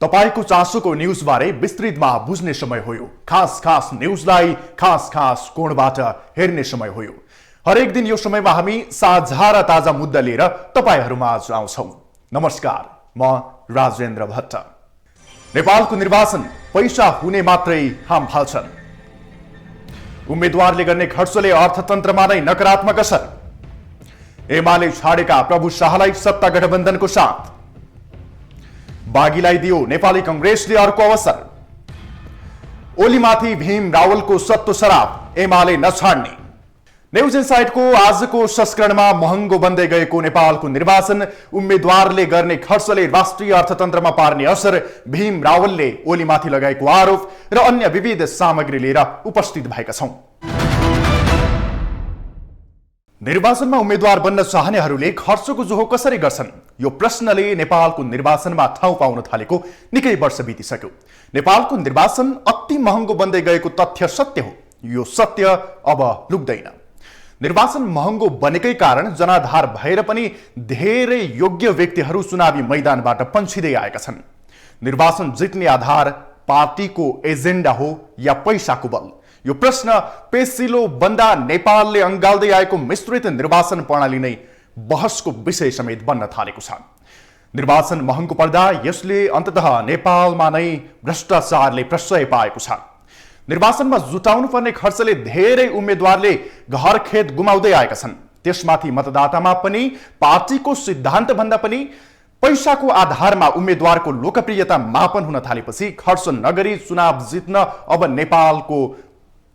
तपाईको चासोको न्यूजबारे विस्तृतमा बुझ्ने समय हो यो। खास न्यूजलाई खास कोणबाट हेर्ने समय हो यो। हरेक दिन यो समयमा हामी साझा र ताजा मुद्दा लिएर तपाईहरुमाझ आउँछौं। नमस्कार, म राजेन्द्र भट्ट। नेपालको निर्वाचन पैसा हुने मात्रै हाम फाल्छन्। उम्मेदवारले गर्ने खर्चले अर्थतन्त्रमा नै नकारात्मक असर। एमाले छाडेका प्रभु शाहलाई सत्ता गठबन्धनको साथ। बागीलाई दियो नेपाली कंग्रेसले अर्को अवसर। ओलीमाथि भीम रावलको सत्तो सराप, एमाले नछाड्ने। न्यूज इनसाइटको आजको संस्करणमा महँगो बन्दै गएको नेपालको निर्वाचन, उम्मेदवारले गर्ने खर्चले राष्ट्रिय अर्थतन्त्रमा पार्ने असर, भीम रावलले ओलीमाथि लगाएको आरोप र अन्य विविध सामग्री लिएर उपस्थित भएका छौं। निर्वाचनमा उम्मेदवार बन्न चाहनेहरूले खर्चको जोहो कसरी गर्छन्? यो प्रश्नले नेपालको निर्वाचनमा ठाउँ पाउन थालेको निकै वर्ष बितिसक्यो। नेपालको निर्वाचन अति महँगो बन्दै गएको तथ्य सत्य हो। यो सत्य अब लुक्दैन। निर्वाचन महँगो बनेकै कारण जनाधार भएर पनि धेरै योग्य व्यक्तिहरू चुनावी मैदानबाट पन्छिँदै आएका छन्। निर्वाचन जित्ने आधार पार्टीको एजेन्डा हो या पैसाको बल? यो प्रश्न पेशिलो बन्दा नेपालले अँगाल्दै आएको मिश्रित निर्वाचन प्रणाली नै बहसको विषय समेत बन्न थालेको छ। निर्वाचन महँगो पर्दा यसले अन्ततः नेपालमा नै भ्रष्टाचारले प्रश्रय पाएको छ। निर्वाचनमा जुटाउनु पर्ने खर्चले धेरै उम्मेदवारले घर खेत गुमाउँदै आएका छन्। त्यसमाथि मतदातामा पनि पार्टीको सिद्धान्त भन्दा पनि पैसाको आधारमा उम्मेदवारको लोकप्रियता मापन हुन थालेपछि खर्च नगरी चुनाव जित्न अब नेपालको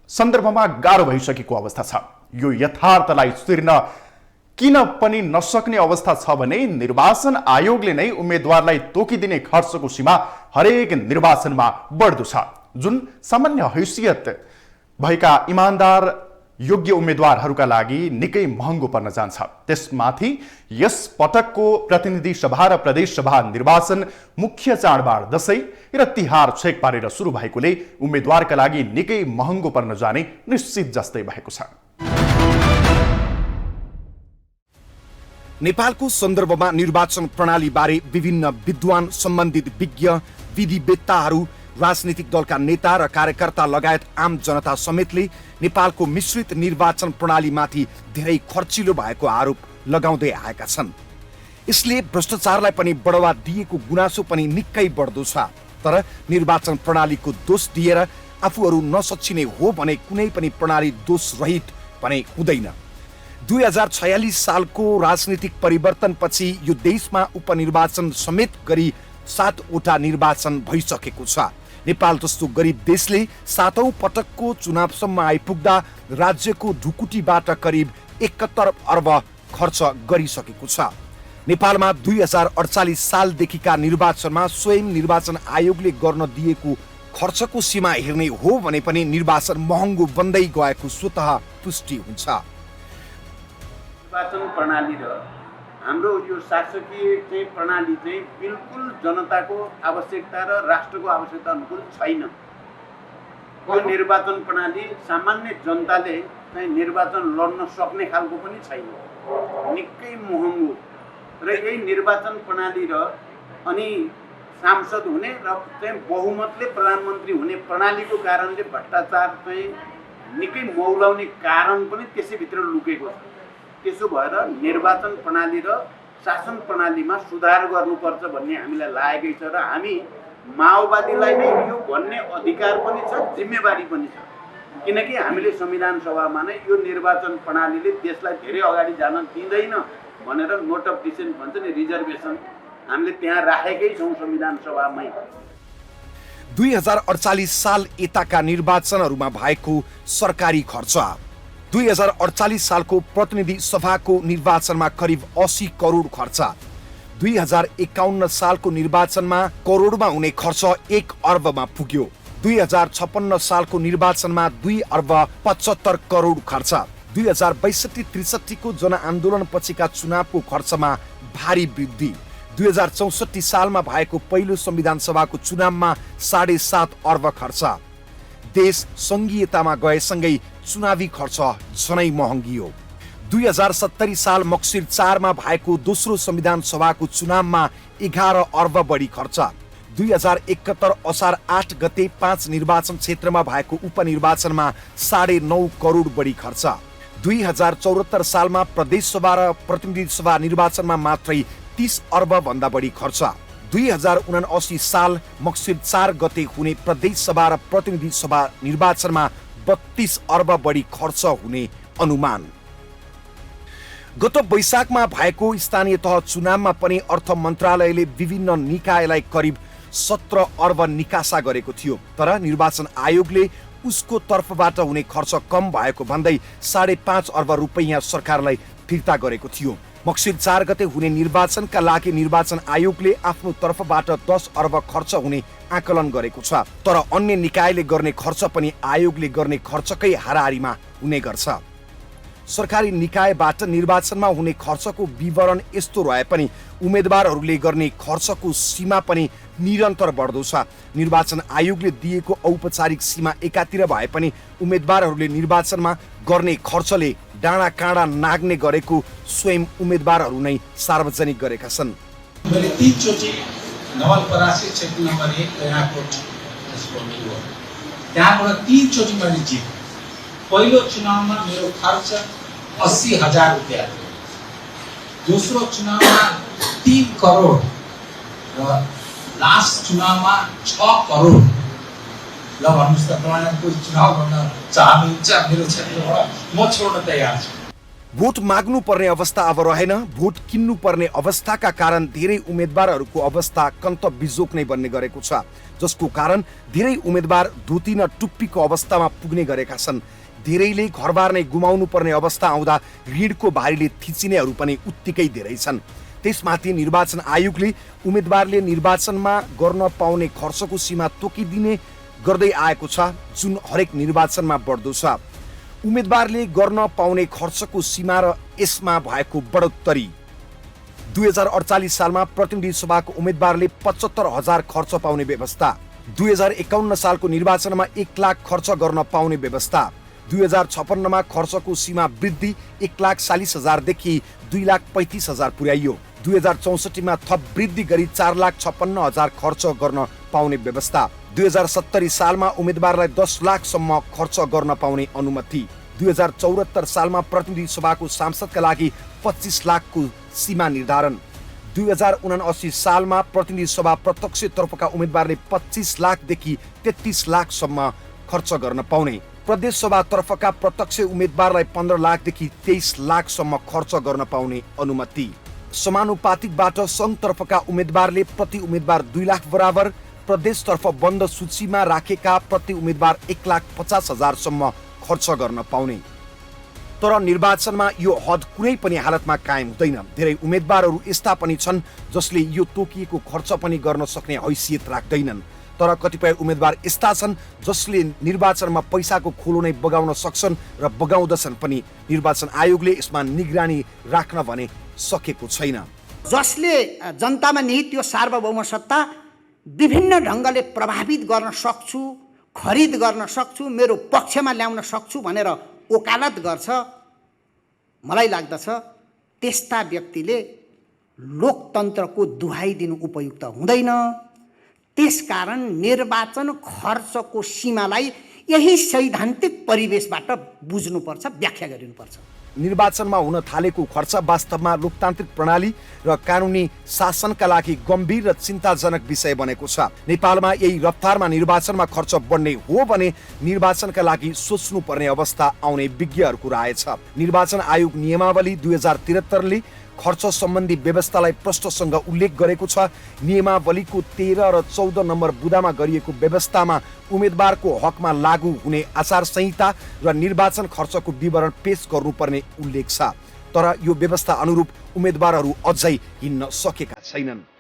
सन्दर्भमा गाह्रो भइसकेको अवस्था छ। यो यथार्थलाई चिर्न किन पनि नसक्ने अवस्था छ भने निर्वाचन आयोगले नै उम्मेदवारलाई तोकिदिने खर्चको सीमा हरेक निर्वाचनमा बढ्दो छ, जुन सामान्य हैसियत भएका इमानदार योग्य उम्मेदवारहरूका लागि निकै महँगो पर्न जान्छ। त्यसमाथि यस पटकको प्रतिनिधि सभा र प्रदेश सभा निर्वाचन मुख्य चाडबाड दशैं र तिहार छेक पारेर सुरु भएकोले उम्मेदवारका लागि निकै महँगो पर्न जाने निश्चित जस्तै भएको छ। नेपालको सन्दर्भमा निर्वाचन प्रणाली बारे विभिन्न विद्वान, सम्बन्धित विज्ञ, विधिवेत्ताहरू, राजनीतिक दलका नेता र कार्यकर्ता लगायत आम जनता समेतले नेपालको मिश्रित निर्वाचन प्रणालीमाथि धेरै खर्चिलो भएको आरोप लगाउँदै आएका छन्। यसले भ्रष्टाचारलाई पनि बढावा दिएको गुनासो पनि निकै बढ्दो छ। तर निर्वाचन प्रणालीको दोष दिएर आफूहरू नसच्चिने हो भने कुनै पनि प्रणाली दोष रहित भने हुँदैन। 2046 सालको राजनीतिक परिवर्तनपछि यो देशमा उपनिर्वाचन समेत गरी 7 वटा निर्वाचन भइसकेको छ। नेपाल जस्तो गरिब देशले 7औं पटकको चुनावसम्म आइपुग्दा राज्यको ढुकुटीबाट करिब 71 अर्ब खर्च गरिसकेको छ। नेपालमा 2048 सालदेखिका निर्वाचनमा स्वयं निर्वाचन आयोगले गर्न दिएको खर्चको सीमा हेर्ने हो भने पनि निर्वाचन महँगो बन्दै गएको स्वतः पुष्टि हुन्छ। निर्वाचन प्रणाली र हाम्रो यो शासकीय चाहिँ प्रणाली चाहिँ बिल्कुल जनताको आवश्यकता र राष्ट्रको आवश्यकता अनुकूल छैन। यो निर्वाचन प्रणाली सामान्य जनताले चाहिँ निर्वाचन लड्न सक्ने खालको पनि छैन, निकै महँगो। र यही निर्वाचन प्रणाली र अनि सांसद हुने र चाहिँ बहुमतले प्रधानमन्त्री हुने प्रणालीको कारणले भ्रष्टाचार चाहिँ निकै मौलाउने कारण पनि त्यसैभित्र लुकेको छ। त्यसो भएर निर्वाचन प्रणाली र शासन प्रणालीमा सुधार गर्नुपर्छ भन्ने हामीलाई लागेकै छ र हामी माओवादीलाई नै यो भन्ने अधिकार पनि छ, जिम्मेवारी पनि छ। किनकि हामीले संविधान सभामा नै यो निर्वाचन प्रणालीले देशलाई धेरै अगाडि जान दिँदैन भनेर नोट अफ डिसेन्ट भन्छ नि, रिजर्भेसन हामीले त्यहाँ राखेकै छौँ संविधान सभामै। 2048 साल यताका निर्वाचनहरूमा भएको सरकारी खर्च, 2048 सालको प्रतिनिधि सभाको निर्वाचनमा करिब 80 करोड खर्च, 2051 सालको निर्वाचनमा करोडमा हुने खर्च 1 अर्बमा पुग्यो, 2056 सालको निर्वाचनमा 2 अर्ब 75 करोड खर्च, 2062-63 को जनआन्दोलन पछिका चुनावको खर्चमा भारी वृद्धि, 2064 सालमा भएको पहिलो संविधान सभाको चुनावमा 7.5 अर्ब खर्च। देश संघीयतामा गएसँगै चुनावी खर्च झनै महँगियो। 2070 साल मक्सिर 4 मा भएको दोस्रो संविधान सभाको चुनावमा 11 अर्ब बढी खर्च, 2071 असार 8 गते 5 निर्वाचन क्षेत्रमा भएको उपनिर्वाचनमा 9.5 करोड बढी खर्च। 2074 सालमा प्रदेशसभा र प्रतिनिधि सभा निर्वाचनमा मात्रै 30 अर्ब भन्दा बढी खर्च। 2079 साल मक्सिर 4 गते हुने प्रदेशसभा र प्रतिनिधि सभा निर्वाचनमा 32 अर्ब बढी खर्च हुने अनुमान। गत वैशाखमा भएको स्थानीय तह चुनावमा पनि अर्थ मन्त्रालयले विभिन्न निकायलाई करिब 17 अर्ब निकासा गरेको थियो, तर निर्वाचन आयोगले उसको तर्फबाट हुने खर्च कम भएको भन्दै 5.5 अर्ब रुपैयाँ सरकारलाई फिर्ता गरेको थियो। मक्सिर 4 गते हुने निर्वाचनका लागि निर्वाचन आयोगले आफ्नो तर्फबाट 10 अर्ब खर्च हुने आकलन गरेको छ, तर अन्य निकायले गर्ने खर्च पनि आयोगले गर्ने खर्चकै हाराहारीमा हुने गर्छ। सरकारी निकायबाट निर्वाचनमा हुने खर्चको विवरण यस्तो रहे पनि उम्मेदवारहरूले गर्ने खर्चको सीमा पनि निरन्तर बढ्दो छ। निर्वाचन आयोगले दिएको औपचारिक सीमा एकातिर भए पनि उम्मेदवारहरूले निर्वाचनमा गर्ने खर्चले डाँडा काँडा नाग्ने गरेको स्वयं उम्मेदवारहरू नै सार्वजनिक गरेका छन्। मैले 3 चोटि नवलपरासी क्षेत्र नम्बर 1 कैराकोट त्यहाँबाट 3 चोटि मैले जितेँ। पहिलो चुनावमा मेरो खर्च 80,000 रुपैयाँ थियो, दोस्रो चुनावमा 3 करोड र लास्ट चुनावमा 6 करोड। ल भन्नुहोस् त तपाईलाई कोही चुनाव गर्न चाहनुहुन्छ मेरो क्षेत्रबाट? म छोड्न तयार छु। भोट माग्नु पर्ने अवस्था अब रहेन। भोट किन्नु पर्ने अवस्थाका कारण धेरै उम्मेदवारहरूको अवस्था कन्त बिजोक नै बन्ने गरेको छ, जसको कारण धेरै उम्मेदवार धुती न टुप्पीको अवस्थामा पुग्ने गरेका छन्। धेरैले घरबार नै गुमाउनु पर्ने अवस्था आउँदा ऋणको भारीले थिचिनेहरू पनि उत्तिकै धेरै छन्। त्यसमाथि निर्वाचन आयोगले उम्मेदवारले निर्वाचनमा गर्न पाउने खर्चको सीमा तोकिदिने गर्दै आएको छ, जुन हरेक निर्वाचनमा बढ्दो छ। उम्मेदवारले गर्न पाउने खर्चको सीमा र यसमा भएको बढोत्तरी। 2048 सालमा प्रतिनिधि सभाको उम्मेदवारले 75,000 खर्च पाउने व्यवस्था। 2051 सालको निर्वाचनमा 1 लाख खर्च गर्न पाउने व्यवस्था। 2056 मा खर्चको सीमा वृद्धि 1,40,000 देखि 2,35,000 पुर्याइयो। 2064 मा थप वृद्धि गरी 4,56,000 खर्च गर्न पाउने व्यवस्था। 2070 सालमा उम्मेदवारलाई 10 लाखसम्म खर्च गर्न पाउने अनुमति। 2074 सालमा प्रतिनिधि सभाको सांसदका लागि 25 लाखको सीमा निर्धारण। 2079 सालमा प्रतिनिधि सभा प्रत्यक्ष तर्फका उम्मेदवारले 25 लाखदेखि 33 लाखसम्म खर्च गर्न पाउने। प्रदेश सभा तर्फका प्रत्यक्ष उम्मेदवारलाई 15 लाखदेखि 23 लाखसम्म खर्च गर्न पाउने अनुमति। समानुपातिकबाट सङ्घ तर्फका उम्मेदवारले प्रति उम्मेदवार 2 लाख बराबर, प्रदेशतर्फ बन्द सूचीमा राखेका प्रति उम्मेदवार 1,50,000 सम्म खर्च गर्न पाउने। तर निर्वाचनमा यो हद कुनै पनि हालतमा कायम हुँदैन। धेरै उम्मेदवारहरू यस्ता पनि छन् जसले यो तोकिएको खर्च पनि गर्न सक्ने हैसियत राख्दैनन्। तर कतिपय उम्मेदवार यस्ता छन् जसले निर्वाचनमा पैसाको खोलो नै बगाउन सक्छन् र बगाउँदछन् पनि। निर्वाचन आयोगले यसमा निगरानी राख्न भने सकेको छैन। जसले जनतामा निहित यो सार्वभौम सत्ता विभिन्न ढङ्गले प्रभावित गर्न सक्छु, खरिद गर्न सक्छु, मेरो पक्षमा ल्याउन सक्छु भनेर वकालत गर्छ, मलाई लाग्दछ त्यस्ता व्यक्तिले लोकतन्त्रको दुहाई दिनु उपयुक्त हुँदैन। त्यसकारण निर्वाचन खर्चको सीमालाई यही सैद्धान्तिक परिवेशबाट बुझ्नुपर्छ, व्याख्या गरिनुपर्छ। निर्वाचनमा हुन थालेको खर्च वास्तवमा लोकतान्त्रिक प्रणाली र कानुनी शासनका लागि गम्भीर र चिन्ताजनक विषय बनेको छ। नेपालमा यही रफ्तारमा निर्वाचनमा खर्च बढ्ने हो भने निर्वाचनका लागि सोच्नुपर्ने अवस्था आउने विज्ञहरूको राय छ। निर्वाचन आयोग नियमावली 2073 ले खर्च सम्बन्धी व्यवस्थालाई प्रष्टसँग उल्लेख गरेको छ। नियमावलीको 13 र 14 नम्बर बुदामा गरिएको व्यवस्थामा उम्मेदवारको हकमा लागू हुने आचार संहिता र निर्वाचन खर्चको विवरण पेश गर्नुपर्ने उल्लेख छ। तर यो व्यवस्था अनुरूप उम्मेदवारहरू अझै हिँड्न सकेका छैनन्।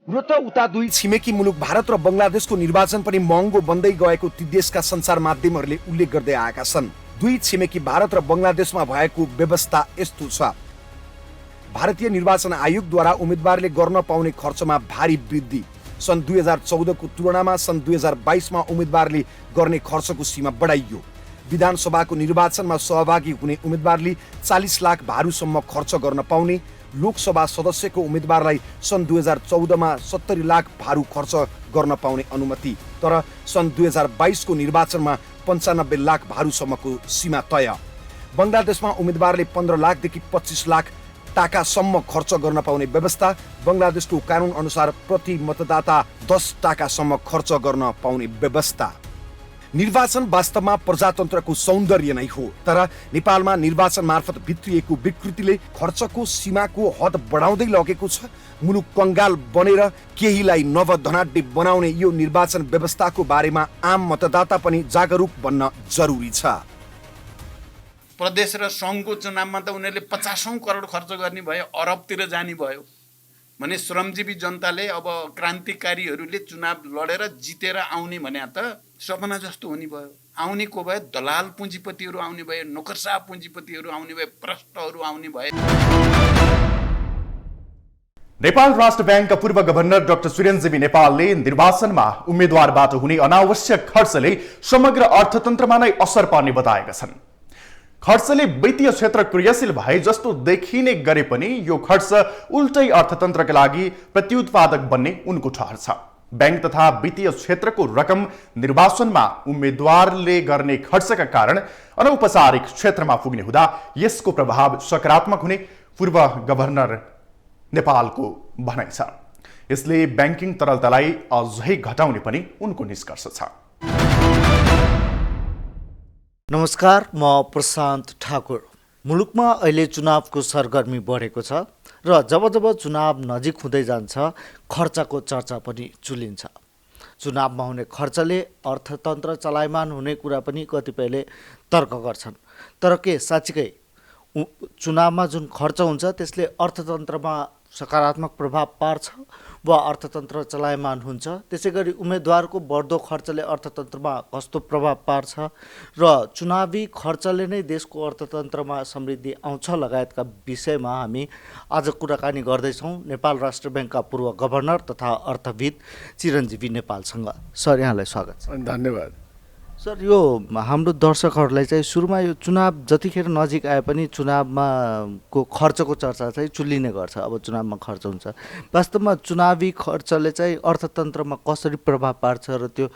र त उता दुई छिमेकी मुलुक भारत र बङ्गलादेशको निर्वाचन पनि महँगो बन्दै गएको ती देशका सञ्चार माध्यमहरूले उल्लेख गर्दै आएका छन्। दुई छिमेकी भारत र बङ्गलादेशमा भएको व्यवस्था यस्तो छ। भारतीय निर्वाचन आयोगद्वारा उम्मेदवारले गर्न पाउने खर्चमा भारी वृद्धि। सन् 2014 को तुलनामा सन् 2022 मा उम्मेदवारले गर्ने खर्चको सीमा बढाइयो। विधानसभाको निर्वाचनमा सहभागी हुने उम्मेदवारले 40 लाख भारूसम्म खर्च गर्न पाउने, लोकसभा सदस्यको उम्मेदवारलाई सन् 2014 मा 70 लाख भारू खर्च गर्न पाउने अनुमति, तर सन् 2022 को निर्वाचनमा 95 लाख भारूसम्मको सीमा तय। बङ्गलादेशमा उम्मेदवारले 15 लाखदेखि 25 लाख टाकासम्म खर्च गर्न पाउने व्यवस्था। बङ्गलादेशको कानुन अनुसार प्रति मतदाता 10 टाकासम्म खर्च गर्न पाउने व्यवस्था। निर्वाचन वास्तवमा प्रजातन्त्रको सौन्दर्य नै हो, तर नेपालमा निर्वाचन मार्फत भित्रिएको विकृतिले खर्चको सीमाको हद बढाउँदै लगेको छ। मुलुक कङ्गाल बनेर केहीलाई नवधनाढ्य बनाउने यो निर्वाचन व्यवस्थाको बारेमा आम मतदाता पनि जागरुक बन्न जरुरी छ। प्रदेश र सङ्घको चुनावमा त उनीहरूले 50औं करोड खर्च गर्ने भयो, अरबतिर जाने भयो भने श्रमजीवी जनताले अब क्रान्तिकारीहरूले चुनाव लडेर जितेर आउने भने त सपना जस्तो हुने भयो। आउने को भए दलाल पुँजीपतिहरू आउने भए, नोकरशाह पुँजीपतिहरू आउने भए, भ्रष्टहरू आउने भए। नेपाल राष्ट्र ब्याङ्कका पूर्व गभर्नर डाक्टर सुरेन्द्रजीवी नेपालले निर्वाचनमा उम्मेद्वारबाट हुने अनावश्यक खर्चले समग्र अर्थतन्त्रमा नै असर पर्ने बताएका छन्। खर्चले वित्तीय क्षेत्र क्रियाशील भए जस्तो देखिने गरे पनि यो खर्च उल्टै अर्थतन्त्रका लागि प्रत्युत्पादक बन्ने उनको ठहर छ। बैंक तथा वित्तीय क्षेत्रको रकम निर्वाचनमा उम्मेद्वारले गर्ने खर्चका कारण अनौपचारिक क्षेत्रमा पुग्ने हुँदा यसको प्रभाव सकारात्मक हुने पूर्व गभर्नर नेपालको भनाइ छ। यसले ब्याङ्किङ तरलतालाई अझै घटाउने पनि उनको निष्कर्ष छ। नमस्कार, म प्रशान्त ठाकुर। मुलुकमा अहिले चुनावको सरगर्मी बढेको छ र जब जब चुनाव नजिक हुँदै जान्छ खर्चको चर्चा पनि चुलिन्छ। चुनावमा हुने खर्चले अर्थतन्त्र चलायमान हुने कुरा पनि कतिपयले तर्क गर्छन्, तर के साँच्चीकै चुनावमा जुन खर्च हुन्छ त्यसले अर्थतन्त्रमा सकारात्मक प्रभाव पार्छ वा अर्थतन्त्र चलायमान हुन्छ? त्यसै गरी उम्मेदवारको बढ्दो खर्चले अर्थतन्त्रमा कस्तो प्रभाव पार्छ र चुनावी खर्चले नै देशको अर्थतन्त्रमा समृद्धि आउँछ लगायतका विषयमा हामी आज कुराकानी गर्दैछौँ नेपाल राष्ट्र ब्याङ्कका पूर्व गभर्नर तथा अर्थविद चिरञ्जीवी नेपालसँग। सर, यहाँलाई स्वागत छ। धन्यवाद। सर, यो हाम्रो दर्शकहरूलाई चाहिँ सुरुमा यो चुनाव जतिखेर नजिक आए पनि चुनावमा को खर्चको चर्चा चाहिँ चुलिने गर्छ। अब चुनावमा खर्च हुन्छ, वास्तवमा चुनावी खर्चले चाहिँ अर्थतन्त्रमा कसरी प्रभाव पार्छ र त्यो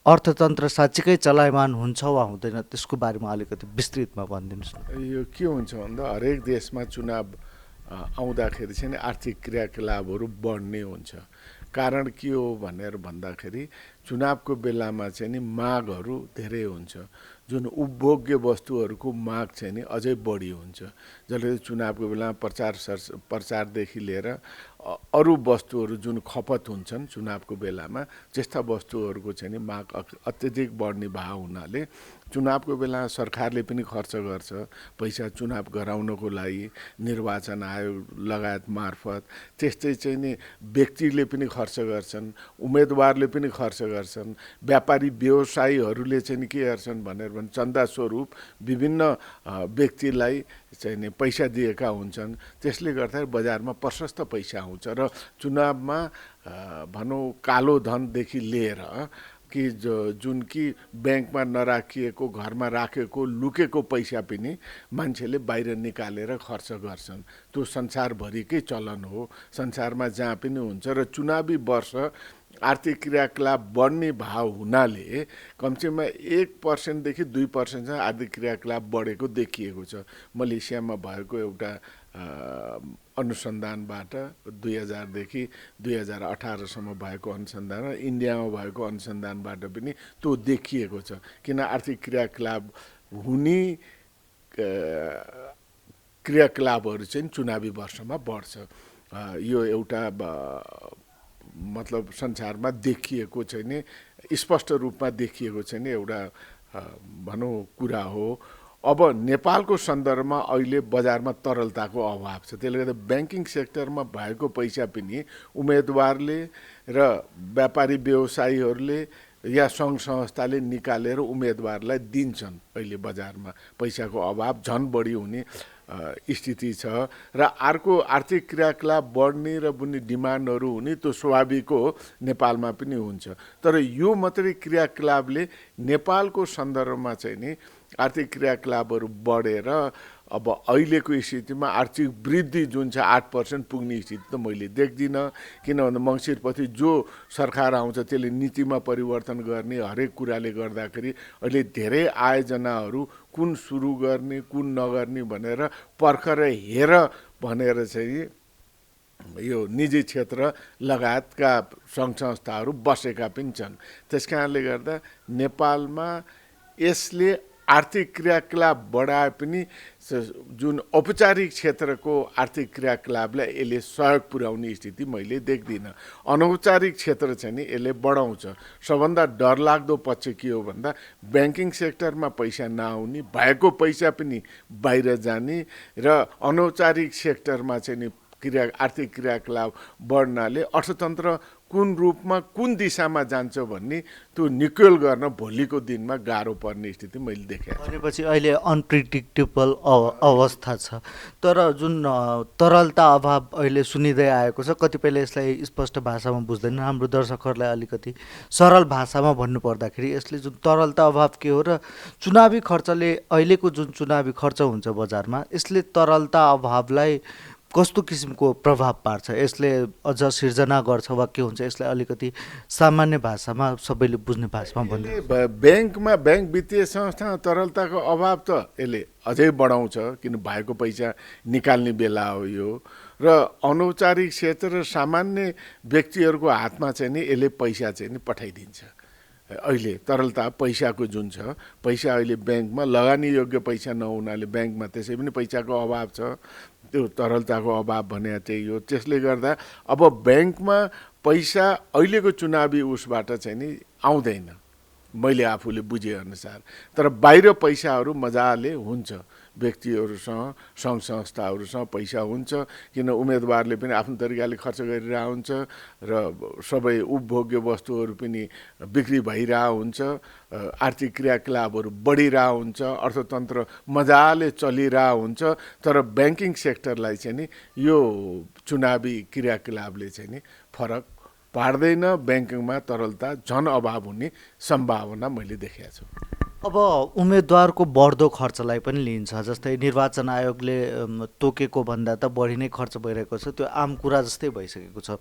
अर्थतन्त्र साँच्चीकै चलायमान हुन्छ वा हुँदैन, त्यसको बारेमा अलिकति विस्तृतमा भनिदिनुहोस् न। यो के हुन्छ भन्दा हरेक देशमा चुनाव आउँदाखेरि चाहिँ आर्थिक क्रियाकलापहरू बढ्ने हुन्छ। कारण के हो भनेर भन्दाखेरि चुनावको बेलामा चाहिँ नि मागहरू धेरै हुन्छ, जुन उपभोग्य वस्तुहरूको माग चाहिँ नि अझै बढी हुन्छ, जसले चुनावको बेलामा प्रचारदेखि लिएर अरू वस्तुहरू जुन खपत हुन्छन् चुनावको बेलामा त्यस्ता वस्तुहरूको चाहिँ नि माग अत्यधिक बढ्ने भाव हुनाले चुनावको बेला सरकारले पनि खर्च गर्छ पैसा चुनाव गराउनको लागि, निर्वाचन आयोग लगायत मार्फत। त्यस्तै चाहिँ नि व्यक्तिले पनि खर्च गर्छन्, उम्मेदवारले पनि खर्च गर्छन्, व्यापारी व्यवसायीहरूले चाहिँ के गर्छन् भनेर चन्दा स्वरूप विभिन्न व्यक्तिलाई चाहिँ नि पैसा दिएका हुन्छन्। त्यसले गर्दा बजारमा प्रशस्त पैसा आउँछ र चुनावमा भनौँ कालो धनदेखि लिएर कि जुन कि ब्याङ्कमा नराखिएको घरमा राखेको लुकेको पैसा पनि मान्छेले बाहिर निकालेर खर्च गर्छन्। त्यो संसारभरिकै चलन हो, संसारमा जहाँ पनि हुन्छ। र चुनावी वर्ष आर्थिक क्रियाकलाप बढ्ने भाव हुनाले कमसेकम 1%देखि 2% आर्थिक क्रियाकलाप बढेको देखिएको छ। मलेसियामा भएको एउटा अनुसन्धानबाट 2000 देखि 2018सम्म भएको अनुसन्धान र इन्डियामा भएको अनुसन्धानबाट पनि त्यो देखिएको छ। किन आर्थिक क्रियाकलाप हुने क्रियाकलापहरू चाहिँ चुनावी वर्षमा बढ्छ। यो एउटा मतलब संसारमा देखिएको छैन, स्पष्ट रूपमा देखिएको छैन एउटा भनौँ कुरा हो। अब नेपालको सन्दर्भमा अहिले बजारमा तरलताको अभाव छ, त्यसले गर्दा ब्याङ्किङ सेक्टरमा भएको पैसा पनि उम्मेदवारले र व्यापारी व्यवसायीहरूले या सङ्घ संस्थाले निकालेर उम्मेदवारलाई दिन्छन्। अहिले बजारमा पैसाको अभाव झन् बढी हुने स्थिति छ र अर्को आर्थिक क्रियाकलाप बढ्ने र बुझ्ने डिमान्डहरू हुने त्यो स्वाभाविक हो, नेपालमा पनि हुन्छ। तर यो मात्रै क्रियाकलापले नेपालको सन्दर्भमा चाहिँ नि आर्थिक क्रियाकलापहरू बढेर अब अहिलेको स्थितिमा आर्थिक वृद्धि जुन छ 8% पुग्ने स्थिति त मैले देख्दिनँ। किनभने मङ्सिरपछि जो सरकार आउँछ त्यसले नीतिमा परिवर्तन गर्ने हरेक कुराले गर्दाखेरि अहिले धेरै आयोजनाहरू कुन सुरु गर्ने कुन नगर्ने भनेर पर्खेर हेर भनेर चाहिँ यो निजी क्षेत्र लगायतका सङ्घ संस्थाहरू बसेका पनि छन्। त्यस कारणले गर्दा नेपालमा यसले आर्थिक क्रियाकलाप बढाए पनि जुन औपचारिक क्षेत्रको आर्थिक क्रियाकलापलाई यसले सहयोग पुर्याउने स्थिति मैले देख्दिनँ। अनौपचारिक क्षेत्र चाहिँ नि यसले बढाउँछ। सबभन्दा डरलाग्दो पक्ष के हो भन्दा ब्याङ्किङ सेक्टरमा पैसा नआउने, भएको पैसा पनि बाहिर जाने र अनौपचारिक सेक्टरमा चाहिँ नि आर्थिक क्रियाकलाप बढ्नाले अर्थतन्त्र कुन रूपमा कुन दिशामा जान्छ भन्ने त्यो निकोल गर्न भोलिको दिनमा गाह्रो पर्ने स्थिति मैले देखेँ। भनेपछि अहिले अनप्रिडिक्टेबल अवस्था छ। तर जुन तरलता अभाव अहिले सुनिँदै आएको छ, कतिपयले यसलाई स्पष्ट भाषामा बुझ्दैन। हाम्रो दर्शकहरूलाई अलिकति सरल भाषामा भन्नुपर्दाखेरि यसले जुन तरलता अभाव के हो र चुनावी खर्चले अहिलेको जुन चुनावी खर्च हुन्छ बजारमा यसले तरलता अभावलाई कस्तो किसिमको प्रभाव पार्छ, यसले अझ सिर्जना गर्छ वा के हुन्छ, यसलाई अलिकति सामान्य भाषामा सबैले बुझ्ने भाषामा भन्नु। ब्याङ्कमा ब्याङ्क वित्तीय संस्था तरलताको अभाव त यसले अझै बढाउँछ, किन भएको पैसा निकाल्ने बेला हो यो। र अनौपचारिक क्षेत्र र सामान्य व्यक्तिहरूको हातमा चाहिँ नि यसले पैसा चाहिँ नि पठाइदिन्छ। अहिले तरलता पैसाको जुन छ, पैसा अहिले ब्याङ्कमा लगानी योग्य पैसा नहुनाले ब्याङ्कमा त्यसै पनि पैसाको अभाव छ। त्यो तरलताको अभाव भने त्यही हो। त्यसले गर्दा अब ब्याङ्कमा पैसा अहिलेको चुनावी उसबाट चाहिँ नि आउँदैन, मैले आफूले बुझेअनुसार। तर बाहिर पैसाहरू मजाले हुन्छ, व्यक्तिहरूसँग सङ्घ संस्थाहरूसँग पैसा हुन्छ, किन उम्मेदवारले पनि आफ्नो तरिकाले खर्च गरिरहेको हुन्छ र सबै उपभोग्य वस्तुहरू पनि बिक्री भइरहेको हुन्छ, आर्थिक क्रियाकलापहरू बढिरहेको हुन्छ, अर्थतन्त्र मजाले चलिरहेको हुन्छ। तर ब्याङ्किङ सेक्टरलाई चाहिँ नि यो चुनावी क्रियाकलापले चाहिँ नि फरक पार्दैन। ब्याङ्किङमा तरलता झन अभाव हुने सम्भावना मैले देखेको छु। अब उम्मेदवारको बढ्दो खर्चलाई पनि लिन्छ, जस्तै निर्वाचन आयोगले तोकेको भन्दा त बढी नै खर्च भइरहेको छ, त्यो आम कुरा जस्तै भइसकेको छ।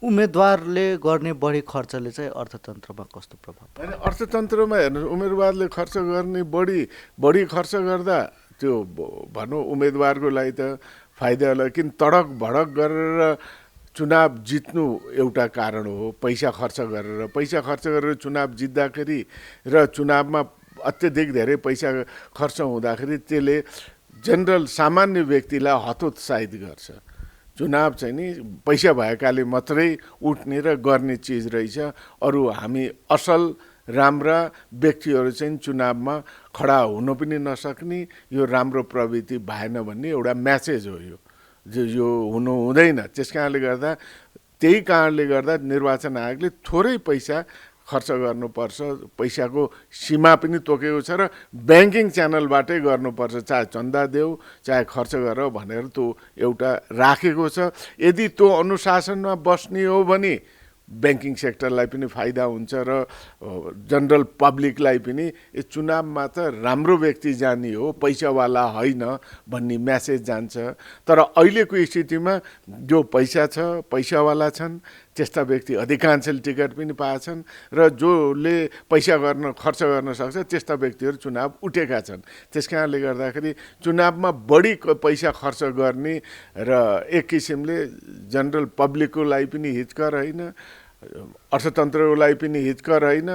उम्मेदवारले गर्ने बढी खर्चले चाहिँ अर्थतन्त्रमा कस्तो प्रभाव? होइन, अर्थतन्त्रमा हेर्नुहोस्, उम्मेदवारले खर्च गर्ने बढी खर्च गर्दा त्यो भनौँ उम्मेदवारको लागि त फाइदा होला, किन तडक भडक गरेर चुनाव जित्नु एउटा कारण हो। पैसा खर्च गरेर चुनाव जित्दाखेरि र चुनावमा अत्यधिक धेरै पैसा खर्च हुँदाखेरि त्यसले जनरल सामान्य व्यक्तिलाई हतोत्साहित गर्छ। चुनाव चाहिँ नि पैसा भएकाले मात्रै उठ्ने र गर्ने चिज रहेछ। अरू हामी असल राम्रा व्यक्तिहरू चाहिँ चुनावमा खडा हुन पनि नसक्ने, यो राम्रो प्रवृत्ति भएन भन्ने एउटा म्यासेज हो यो हुनु हुँदैन। त्यस कारणले गर्दा निर्वाचन आयोगले थोरै पैसा खर्च गर्नुपर्छ, पैसाको सीमा पनि तोकेको छ र ब्याङ्किङ च्यानलबाटै गर्नुपर्छ, चाहे चन्दा देऊ चाहे खर्च गर भनेर त्यो एउटा राखेको छ। यदि त्यो अनुशासनमा बस्ने हो भने ब्याङ्किङ सेक्टरलाई पनि फाइदा हुन्छ र जनरल पब्लिकलाई पनि यो चुनावमा त राम्रो व्यक्ति जाने हो, पैसावाला होइन भन्ने म्यासेज जान्छ। तर अहिलेको स्थितिमा जो पैसा छ, पैसावाला छन्, त्यस्ता व्यक्ति अधिकांशले टिकट पनि पाएछन् र जसले पैसा खर्च गर्न सक्छ त्यस्ता व्यक्तिहरू चुनाव उठेका छन्। त्यस कारणले गर्दाखेरि चुनावमा बढी पैसा खर्च गर्ने र एक किसिमले जनरल पब्लिकको लागि पनि हितकर होइन, अर्थतन्त्रको लागि पनि हितकर होइन,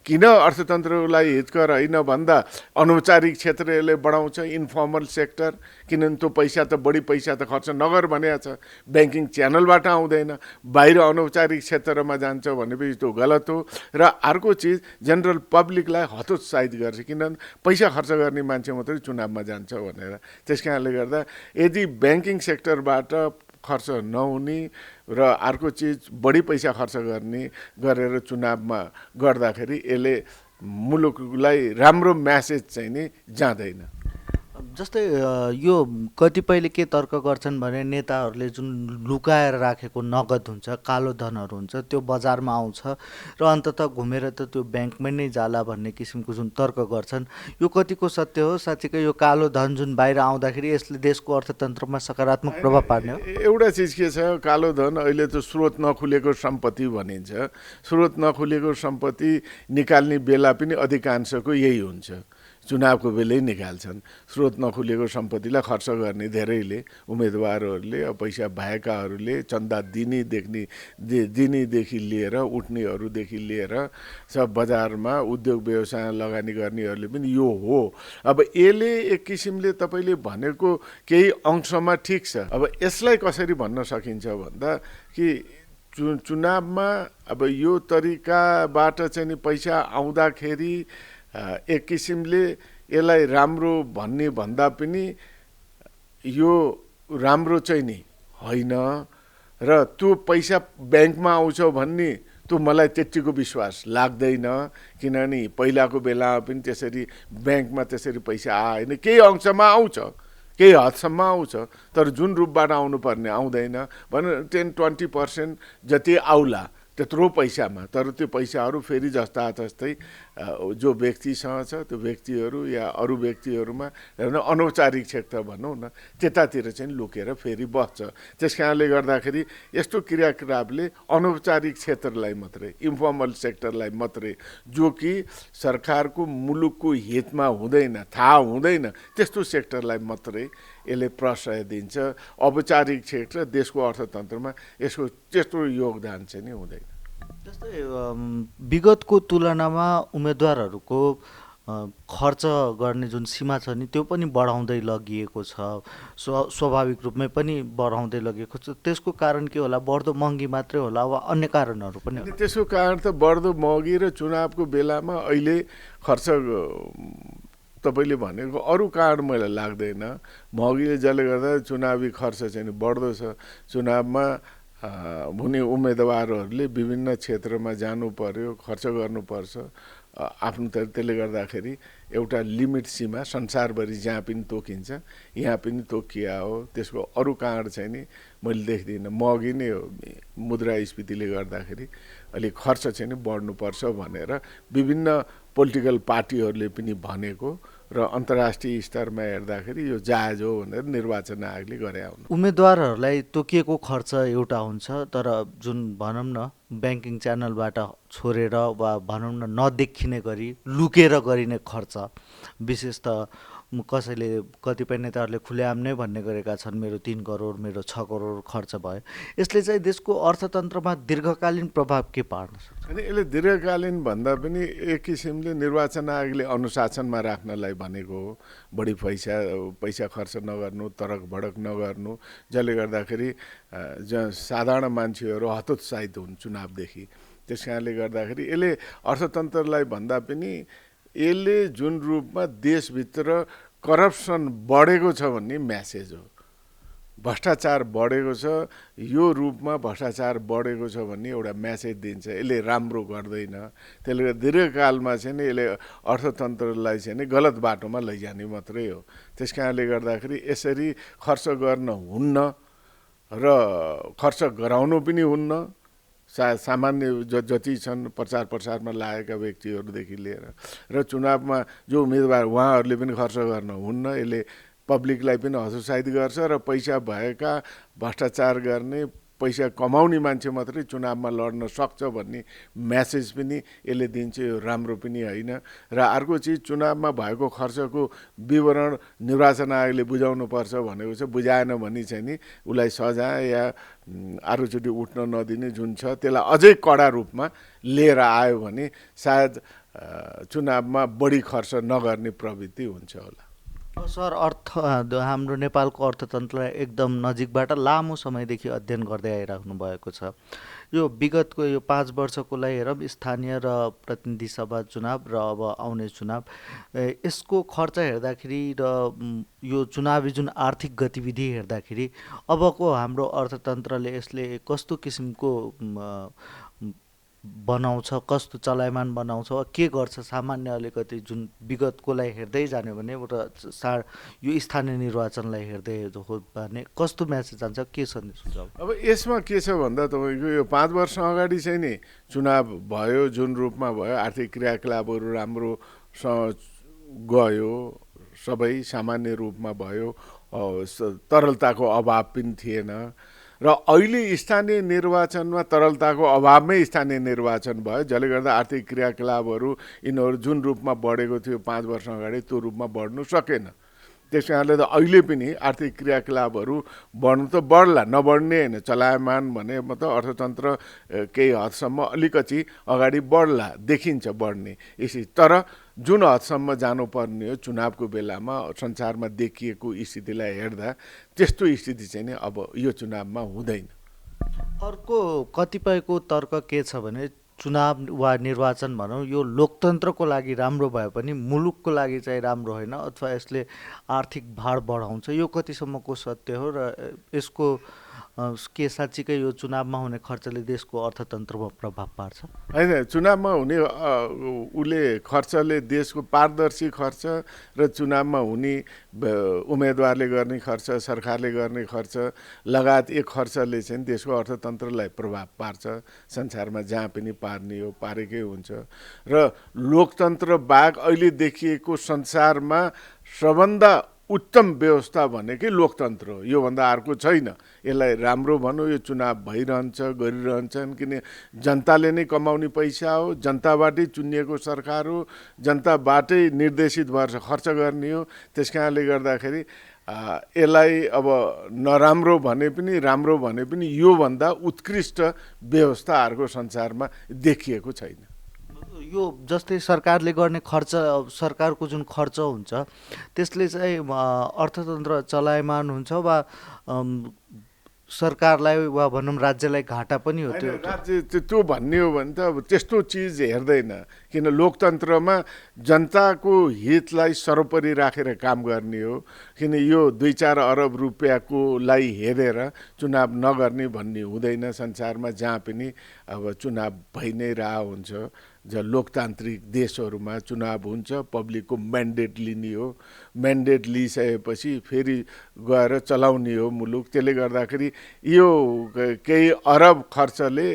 किन अर्थतन्त्रलाई हितकर होइन भन्दा अनौपचारिक क्षेत्र यसले बढाउँछ, इन्फर्मल सेक्टर, किनभने त्यो पैसा त बढी पैसा त खर्च नगर भनेको छ, ब्याङ्किङ च्यानलबाट आउँदैन, बाहिर अनौपचारिक क्षेत्रमा जान्छ भनेपछि त्यो गलत हो। र अर्को चिज जनरल पब्लिकलाई हतोत्साहित गर्छ, किनभने पैसा खर्च गर्ने मान्छे मात्रै चुनावमा जान्छ भनेर। त्यस कारणले गर्दा यदि ब्याङ्किङ सेक्टरबाट खर्च नहुने र अर्को चिज बढी पैसा खर्च गरेर चुनावमा गर्दाखेरि यसले मुलुकलाई राम्रो म्यासेज चाहिँ नि जाँदैन। जस्तै यो कतिपयले के तर्क गर्छन् भने नेताहरूले जुन लुकाएर राखेको नगद हुन्छ, कालो धनहरू हुन्छ, त्यो बजारमा आउँछ र अन्ततः घुमेर त त्यो ब्याङ्कमै नै जाला भन्ने किसिमको जुन तर्क गर्छन्, यो कतिको सत्य हो? साँच्चीकै यो कालो धन जुन बाहिर आउँदाखेरि यसले देशको अर्थतन्त्रमा सकारात्मक प्रभाव पार्ने हो? एउटा चिज के छ, कालो धन अहिले त स्रोत नखुलेको सम्पत्ति भनिन्छ। स्रोत नखुलेको सम्पत्ति निकाल्ने बेला पनि अधिकांशको यही हुन्छ, चुनावको बेलै निकाल्छन्। स्रोत नखुलेको सम्पत्तिलाई खर्च गर्ने धेरैले, उम्मेदवारहरूले, पैसा भएकाहरूले, चन्दा दिनेदेखि लिएर उठ्नेहरूदेखि लिएर सब बजारमा उद्योग व्यवसाय लगानी गर्नेहरूले पनि यो हो। अब यसले एक किसिमले तपाईँले भनेको केही अंशमा ठिक छ। अब यसलाई कसरी भन्न सकिन्छ भन्दा कि चुनावमा अब यो तरिकाबाट चाहिँ नि पैसा आउँदाखेरि एक किसिमले यसलाई राम्रो भन्ने भन्दा पनि यो राम्रो चाहिँ नि होइन र त्यो पैसा ब्याङ्कमा आउँछ भन्ने त्यो मलाई त्यतिको विश्वास लाग्दैन, किनभने पहिलाको बेलामा पनि त्यसरी ब्याङ्कमा त्यसरी पैसा आएन। केही अंशमा आउँछ, केही हदसम्म आउँछ, तर जुन रूपबाट आउनुपर्ने आउँदैन। भने 10-20% जति आउला त्यत्रो पैसामा, तर त्यो पैसाहरू फेरि जस्तै जो व्यक्तिसँग छ त्यो व्यक्तिहरू या अरू व्यक्तिहरूमा अनौपचारिक क्षेत्र भनौँ न, त्यतातिर चाहिँ लुकेर फेरि बस्छ। त्यस कारणले गर्दाखेरि यस्तो क्रियाकलापले अनौपचारिक क्षेत्रलाई मात्रै, इन्फर्मल सेक्टरलाई मात्रै, जो कि सरकारको मुलुकको हितमा हुँदैन, थाहा हुँदैन, त्यस्तो सेक्टरलाई मात्रै यसले प्रश्रय दिन्छ। औपचारिक क्षेत्र देशको अर्थतन्त्रमा यसको त्यस्तो योगदान चाहिँ नि हुँदैन। जस्तै विगतको तुलनामा उम्मेदवारहरूको खर्च गर्ने जुन सीमा छ नि त्यो पनि बढाउँदै लगिएको छ, स्वाभाविक रूपमै पनि बढाउँदै लगिएको छ। त्यसको कारण के होला? बढ्दो महँगी मात्रै होला वा अन्य कारणहरू पनि? त्यसको कारण त बढ्दो महँगी र चुनावको बेलामा अहिले खर्च तपाईँले भनेको अरू कारण मलाई लाग्दैन। महँगीले जसले गर्दा चुनावी खर्च चाहिँ बढ्दो छ। चुनावमा हुने उम्मेदवारहरूले विभिन्न क्षेत्रमा जानु पर्यो, खर्च गर्नुपर्छ आफ्नो। त्यसले गर्दाखेरि एउटा लिमिट सीमा संसारभरि जहाँ पनि तोकिन्छ, यहाँ पनि तोकिया हो। त्यसको अरू कारण चाहिँ नि मैले देख्दिनँ। महँगी नै हो, मुद्रास्फीतिले गर्दाखेरि अलिक खर्च चाहिँ नि बढ्नुपर्छ भनेर विभिन्न पोलिटिकल पार्टीहरूले पनि भनेको र अन्तर्राष्ट्रिय स्तरमा हेर्दाखेरि यो जायज हो भनेर निर्वाचन आयोगले गरे आउनु। उम्मेदवारहरूलाई तोकिएको खर्च एउटा हुन्छ, तर जुन भनौँ न ब्याङ्किङ च्यानलबाट छोडेर वा भनौँ न नदेखिने गरी लुकेर गरिने खर्च, विशेष त कतिपय नेताहरूले खुलेआम नै भन्ने गरेका छन् मेरो 3 करोड मेरो 6 करोड खर्च भयो। यसले चाहिँ देशको अर्थतन्त्रमा दीर्घकालीन प्रभाव के पार्न सक्छ? अनि यसले दीर्घकालीन भन्दा पनि एक किसिमले निर्वाचन आयोगले अनुशासनमा राख्नलाई भनेको हो। बढी पैसा खर्च नगर्नु, तडक भडक नगर्नु, जसले गर्दाखेरि साधारण मान्छेहरू हतोत्साहित हुन् चुनावदेखि। त्यस कारणले गर्दाखेरि यसले अर्थतन्त्रलाई भन्दा पनि यसले जुन रूपमा देशभित्र करप्सन बढेको छ भन्ने म्यासेज हो। भ्रष्टाचार बढेको छ, यो रूपमा भ्रष्टाचार बढेको छ भन्ने एउटा म्यासेज दिन्छ। यसले राम्रो गर्दैन। त्यसले गर्दा दीर्घकालमा चाहिँ यसले अर्थतन्त्रलाई चाहिँ गलत बाटोमा लैजाने मात्रै हो। त्यस कारणले गर्दाखेरि यसरी खर्च गर्न हुन्न र खर्च गराउनु पनि हुन्न। सामान्य जति छन् प्रचार प्रसारमा लागेका व्यक्तिहरूदेखि लिएर र चुनावमा जो उम्मेदवार उहाँहरूले पनि खर्च गर्न हुन्न। यसले पब्लिकलाई पनि हतोत्साहित गर्छ र पैसा भएका भ्रष्टाचार गर्ने पैसा कमाउने मान्छे मात्रै चुनावमा लड्न सक्छ भन्ने म्यासेज पनि यसले दिन्छ, यो राम्रो पनि होइन। र अर्को चिज, चुनावमा भएको खर्चको विवरण निर्वाचन आयोगले बुझाउनुपर्छ भनेको छ, बुझाएन भने चाहिँ नि उसलाई सजाय या अर्कोचोटि उठ्न नदिने जुन छ त्यसलाई अझै कडा रूपमा लिएर आयो भने सायद चुनावमा बढी खर्च नगर्ने प्रवृत्ति हुन्छ होला। सर, हाम्रो नेपालको अर्थतन्त्रलाई एकदम नजिकबाट लामो समयदेखि अध्ययन गर्दै आइराख्नु भएको छ। यो विगतको यो 5 वर्षकोलाई हेरौँ, स्थानीय र प्रतिनिधि सभा चुनाव र अब आउने चुनाव, यसको खर्च हेर्दाखेरि र यो चुनावी जुन आर्थिक गतिविधि हेर्दाखेरि अबको हाम्रो अर्थतन्त्रले यसले कस्तो किसिमको बनाउँछ, कस्तो चलायमान बनाउँछ, के गर्छ सामान्य अलिकति जुन विगतकोलाई हेर्दै जाने भने र यो स्थानीय निर्वाचनलाई हेर्दै भने कस्तो म्यासेज जान्छ, के सन्देश हुन्छ? अब यसमा के छ भन्दा तपाईँको यो 5 वर्ष अगाडि चाहिँ नि चुनाव भयो, जुन रूपमा भयो, आर्थिक क्रियाकलापहरू राम्रोसँग गयो, सबै सामान्य रूपमा भयो, तरलताको अभाव पनि थिएन। र अहिले स्थानीय निर्वाचनमा तरलताको अभावमै स्थानीय निर्वाचन भयो, जसले गर्दा आर्थिक क्रियाकलापहरू यिनीहरू जुन रूपमा बढेको थियो 5 वर्ष अगाडि त्यो रूपमा बढ्नु सकेन। त्यस कारणले त अहिले पनि आर्थिक क्रियाकलापहरू बढ्नु त बढ्ला, नबढ्ने होइन, चलायमान भने त अर्थतन्त्र केही हदसम्म अलिकति अगाडि बढ्ला, देखिन्छ बढ्ने स्थिति। तर जुन हदसम्म जानुपर्ने हो चुनावको बेलामा संसारमा देखिएको स्थितिलाई हेर्दा त्यस्तो स्थिति चाहिँ नि अब यो चुनावमा हुँदैन। अर्को कतिपयको तर्क के छ भने चुनाव वा निर्वाचन भनौँ यो लोकतन्त्रको लागि राम्रो भए पनि मुलुकको लागि चाहिँ राम्रो होइन, अथवा यसले आर्थिक भार बढाउँछ। यो कतिसम्मको सत्य हो र यसको के साँच्चीकै यो चुनावमा हुने खर्चले देशको अर्थतन्त्रमा प्रभाव पार्छ? होइन, चुनावमा हुने उसले खर्चले देशको पारदर्शी खर्च र चुनावमा हुने उम्मेदवारले गर्ने खर्च, सरकारले गर्ने खर्च लगायत एक खर्चले चाहिँ देशको अर्थतन्त्रलाई प्रभाव पार्छ। संसारमा जहाँ पनि पार्ने हो पारेकै हुन्छ। र लोकतन्त्र बाहेक अहिले देखिएको संसारमा सबभन्दा उत्तम व्यवस्था भनेकै लोकतन्त्र हो, योभन्दा अर्को छैन। यसलाई राम्रो भनौँ, यो चुनाव भइरहन्छ, गरिरहन्छन्, किन जनताले नै कमाउने पैसा हो, जनताबाटै चुनिएको सरकार हो, जनताबाटै निर्देशित भएर खर्च गर्ने हो। त्यस कारणले गर्दाखेरि यसलाई अब नराम्रो भने पनि राम्रो भने पनि योभन्दा उत्कृष्ट व्यवस्था अर्को संसारमा देखिएको छैन। यो जस्तै सरकारले गर्ने खर्च, सरकारको जुन खर्च हुन्छ त्यसले चाहिँ अर्थतन्त्र चलायमान हुन्छ वा सरकारलाई वा भनौँ राज्यलाई घाटा पनि हो? त्यो राज्य त्यो भन्ने हो भने त अब त्यस्तो चिज हेर्दैन, किन लोकतन्त्रमा जनताको हितलाई सर्वोपरि राखेर काम गर्ने हो। किन यो 2-4 अरब रुपियाँकोलाई हेरेर चुनाव नगर्ने भन्ने हुँदैन। संसारमा जहाँ पनि अब चुनाव भइ नै रहा हुन्छ। लोकतान्त्रिक देशहरूमा चुनाव हुन्छ, पब्लिकको म्यान्डेट लिने हो, म्यान्डेट लिइसकेपछि फेरि गएर चलाउने हो मुलुक। त्यसले गर्दाखेरि यो केही अरब खर्चले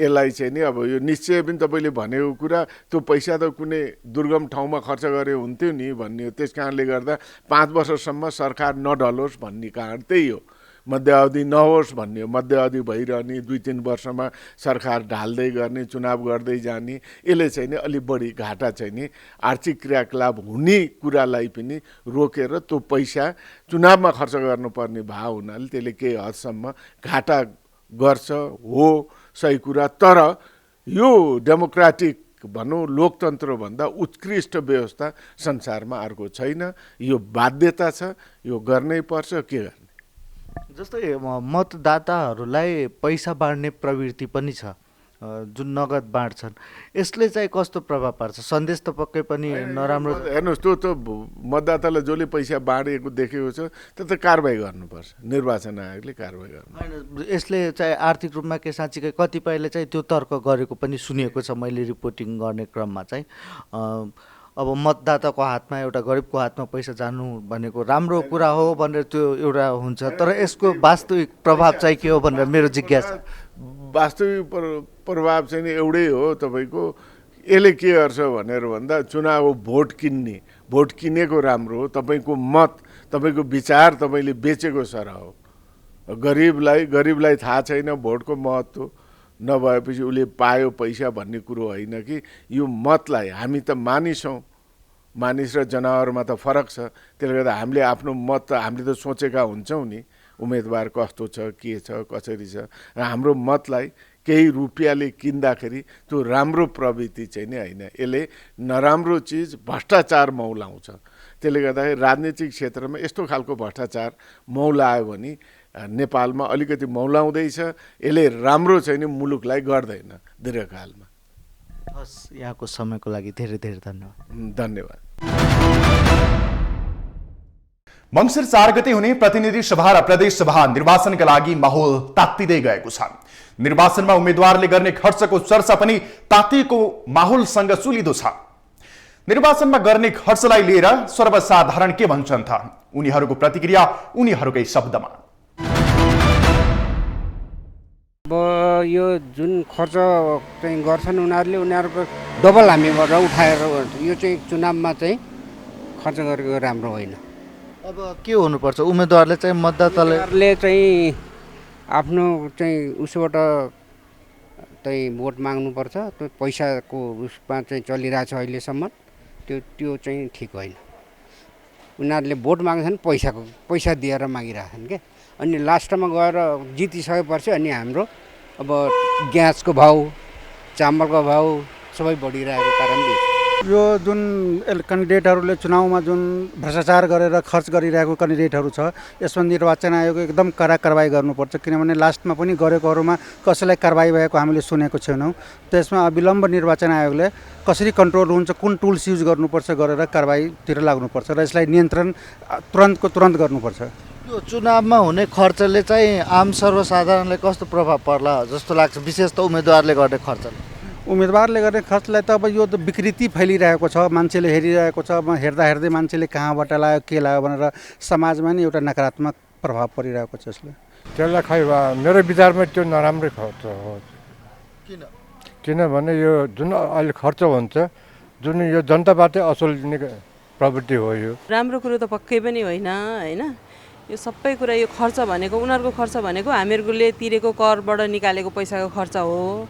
यसलाई चाहिँ नि अब यो निश्चय पनि तपाईँले भनेको कुरा, त्यो पैसा त कुनै दुर्गम ठाउँमा खर्च गरे हुन्थ्यो नि भन्ने हो। त्यस कारणले गर्दा 5 वर्षसम्म सरकार नढलोस् भन्ने कारण त्यही हो, मध्यावधि नहोस् भन्ने हो। मध्यावधि भइरहने 2-3 वर्षमा सरकार ढाल्दै गर्ने, चुनाव गर्दै जाने, यसले चाहिँ नि अलिक बढी घाटा चाहिँ नि आर्थिक क्रियाकलाप हुने कुरालाई पनि रोकेर त्यो पैसा चुनावमा खर्च गर्नुपर्ने भाव हुनाले त्यसले केही हदसम्म घाटा गर्छ हो, सही कुरा। तर यो डेमोक्रेटिक भनौँ लोकतन्त्रभन्दा उत्कृष्ट व्यवस्था संसारमा अर्को छैन। यो बाध्यता छ, यो गर्नै पर्छ, के गर्ने। जस्तै मतदाताहरूलाई पैसा बाँड्ने प्रवृत्ति पनि छ, जुन नगद बाँड्छन्, यसले चाहिँ कस्तो प्रभाव पार्छ? सन्देश त पक्कै पनि नराम्रो। हेर्नुहोस्, त्यो त मतदातालाई जसले पैसा बाँडेको देखेको छ त्यो त कारबाही गर्नुपर्छ, निर्वाचन आयोगले कारबाही गर्नु। होइन, यसले चाहिँ आर्थिक रूपमा के साँच्चीकै कतिपयले चाहिँ त्यो तर्क गरेको पनि सुनेको छ मैले रिपोर्टिङ गर्ने क्रममा चाहिँ। अब मतदाताको हातमा, एउटा गरिबको हातमा पैसा जानु भनेको राम्रो कुरा हो भनेर त्यो एउटा हुन्छ, तर यसको वास्तविक प्रभाव चाहिँ के हो भनेर मेरो जिज्ञासा। वास्तविक प्रभाव चाहिँ एउटै हो तपाईँको। यसले के गर्छ भनेर भन्दा चुनाव भोट किन्ने, भोट किनेको राम्रो हो। तपाईँको मत, तपाईँको विचार तपाईँले बेचेको सरह हो। गरिबलाई थाहा छैन भोटको महत्त्व नभएपछि उसले पायो पैसा भन्ने कुरो होइन कि यो मतलाई हामी त मानिस हौँ, मानिस र जनावरमा त फरक छ। त्यसले गर्दा हामीले आफ्नो मत त हामीले त सोचेका हुन्छौँ नि उम्मेदवार कस्तो छ, के छ, कसरी छ, र हाम्रो मतलाई केही रुपियाँले किन्दाखेरि त्यो राम्रो प्रवृत्ति चाहिँ नि होइन, यसले नराम्रो चिज भ्रष्टाचार मौलाउँछ। त्यसले गर्दाखेरि राजनीतिक क्षेत्रमा यस्तो खालको भ्रष्टाचार मौलायो भने नेपालमा अलिकति मौलाउँदैछ, यसले राम्रो चाहिँ नि मुलुकलाई गर्दैन दीर्घकालमा। हस्, यहाँको समयको लागि धेरै धेरै धन्यवाद। धन्यवाद। मङ्सिर 4 गते हुने प्रतिनिधि सभा र प्रदेश सभा निर्वाचनका लागि माहौल तात्तिँदै गएको छ। निर्वाचनमा उम्मेद्वारले गर्ने खर्चको चर्चा पनि तातिएको माहौलसँग सुलिदो छ। निर्वाचनमा गर्ने खर्चलाई लिएर सर्वसाधारण के भन्छन् त? उनीहरूको प्रतिक्रिया उनीहरूकै शब्दमा। अब यो जुन खर्च चाहिँ गर्छन् उनीहरूको डबल हामी गरेर उठाएर यो चाहिँ चुनावमा चाहिँ खर्च गरेको राम्रो होइन। अब के हुनुपर्छ? उम्मेदवारले चाहिँ मतदाताले चाहिँ आफ्नो चाहिँ उसबाट चाहिँ भोट माग्नुपर्छ। त्यो पैसाको उसमा चाहिँ चलिरहेछ अहिलेसम्म, त्यो चाहिँ ठिक होइन। उनीहरूले भोट माग्छन् पैसा दिएर मागिरहेछन् क्या। अनि लास्टमा गएर जितिसकेपछि अनि हाम्रो अब ग्यासको भाउ, चामलको भाउ सबै बढिरहेको कारणले यो जुन क्यान्डिडेटहरूले चुनावमा जुन भ्रष्टाचार गरेर खर्च गरिरहेको क्यान्डिडेटहरू छ, यसमा निर्वाचन आयोग एकदम कडा कारबाही गर्नुपर्छ। किनभने लास्टमा पनि गरेकोहरूमा कसैलाई कारबाही भएको हामीले सुनेको छैनौँ। त्यसमा अविलम्ब निर्वाचन आयोगले कसरी कन्ट्रोल हुन्छ, कुन टुल्स युज गर्नुपर्छ गरेर कारबाहीतिर लाग्नुपर्छ र यसलाई नियन्त्रण तुरन्त गर्नुपर्छ। यो चुनावमा हुने खर्चले चाहिँ आम सर्वसाधारणले कस्तो प्रभाव पर्ला जस्तो लाग्छ, विशेष त उम्मेदवारले गर्ने खर्चले? उम्मेदवारले गर्ने खर्चलाई त अब यो त विकृति फैलिरहेको छ, मान्छेले हेरिरहेको छ। हेर्दै मान्छेले कहाँबाट लाग्यो के लाग्यो भनेर समाजमा नि एउटा नकारात्मक प्रभाव परिरहेको छ यसले। त्यसलाई खै मेरो विचारमा त्यो नराम्रै खर्च हो। किनभने यो जुन अहिले खर्च हुन्छ, जुन यो जनताबाटै असुल लिने प्रवृत्ति हो। यो राम्रो कुरो त पक्कै पनि होइन होइन। यो सबै कुरा यो खर्च भनेको उनीहरूको खर्च भनेको हामीहरूले तिरेको करबाट निकालेको पैसाको खर्च हो।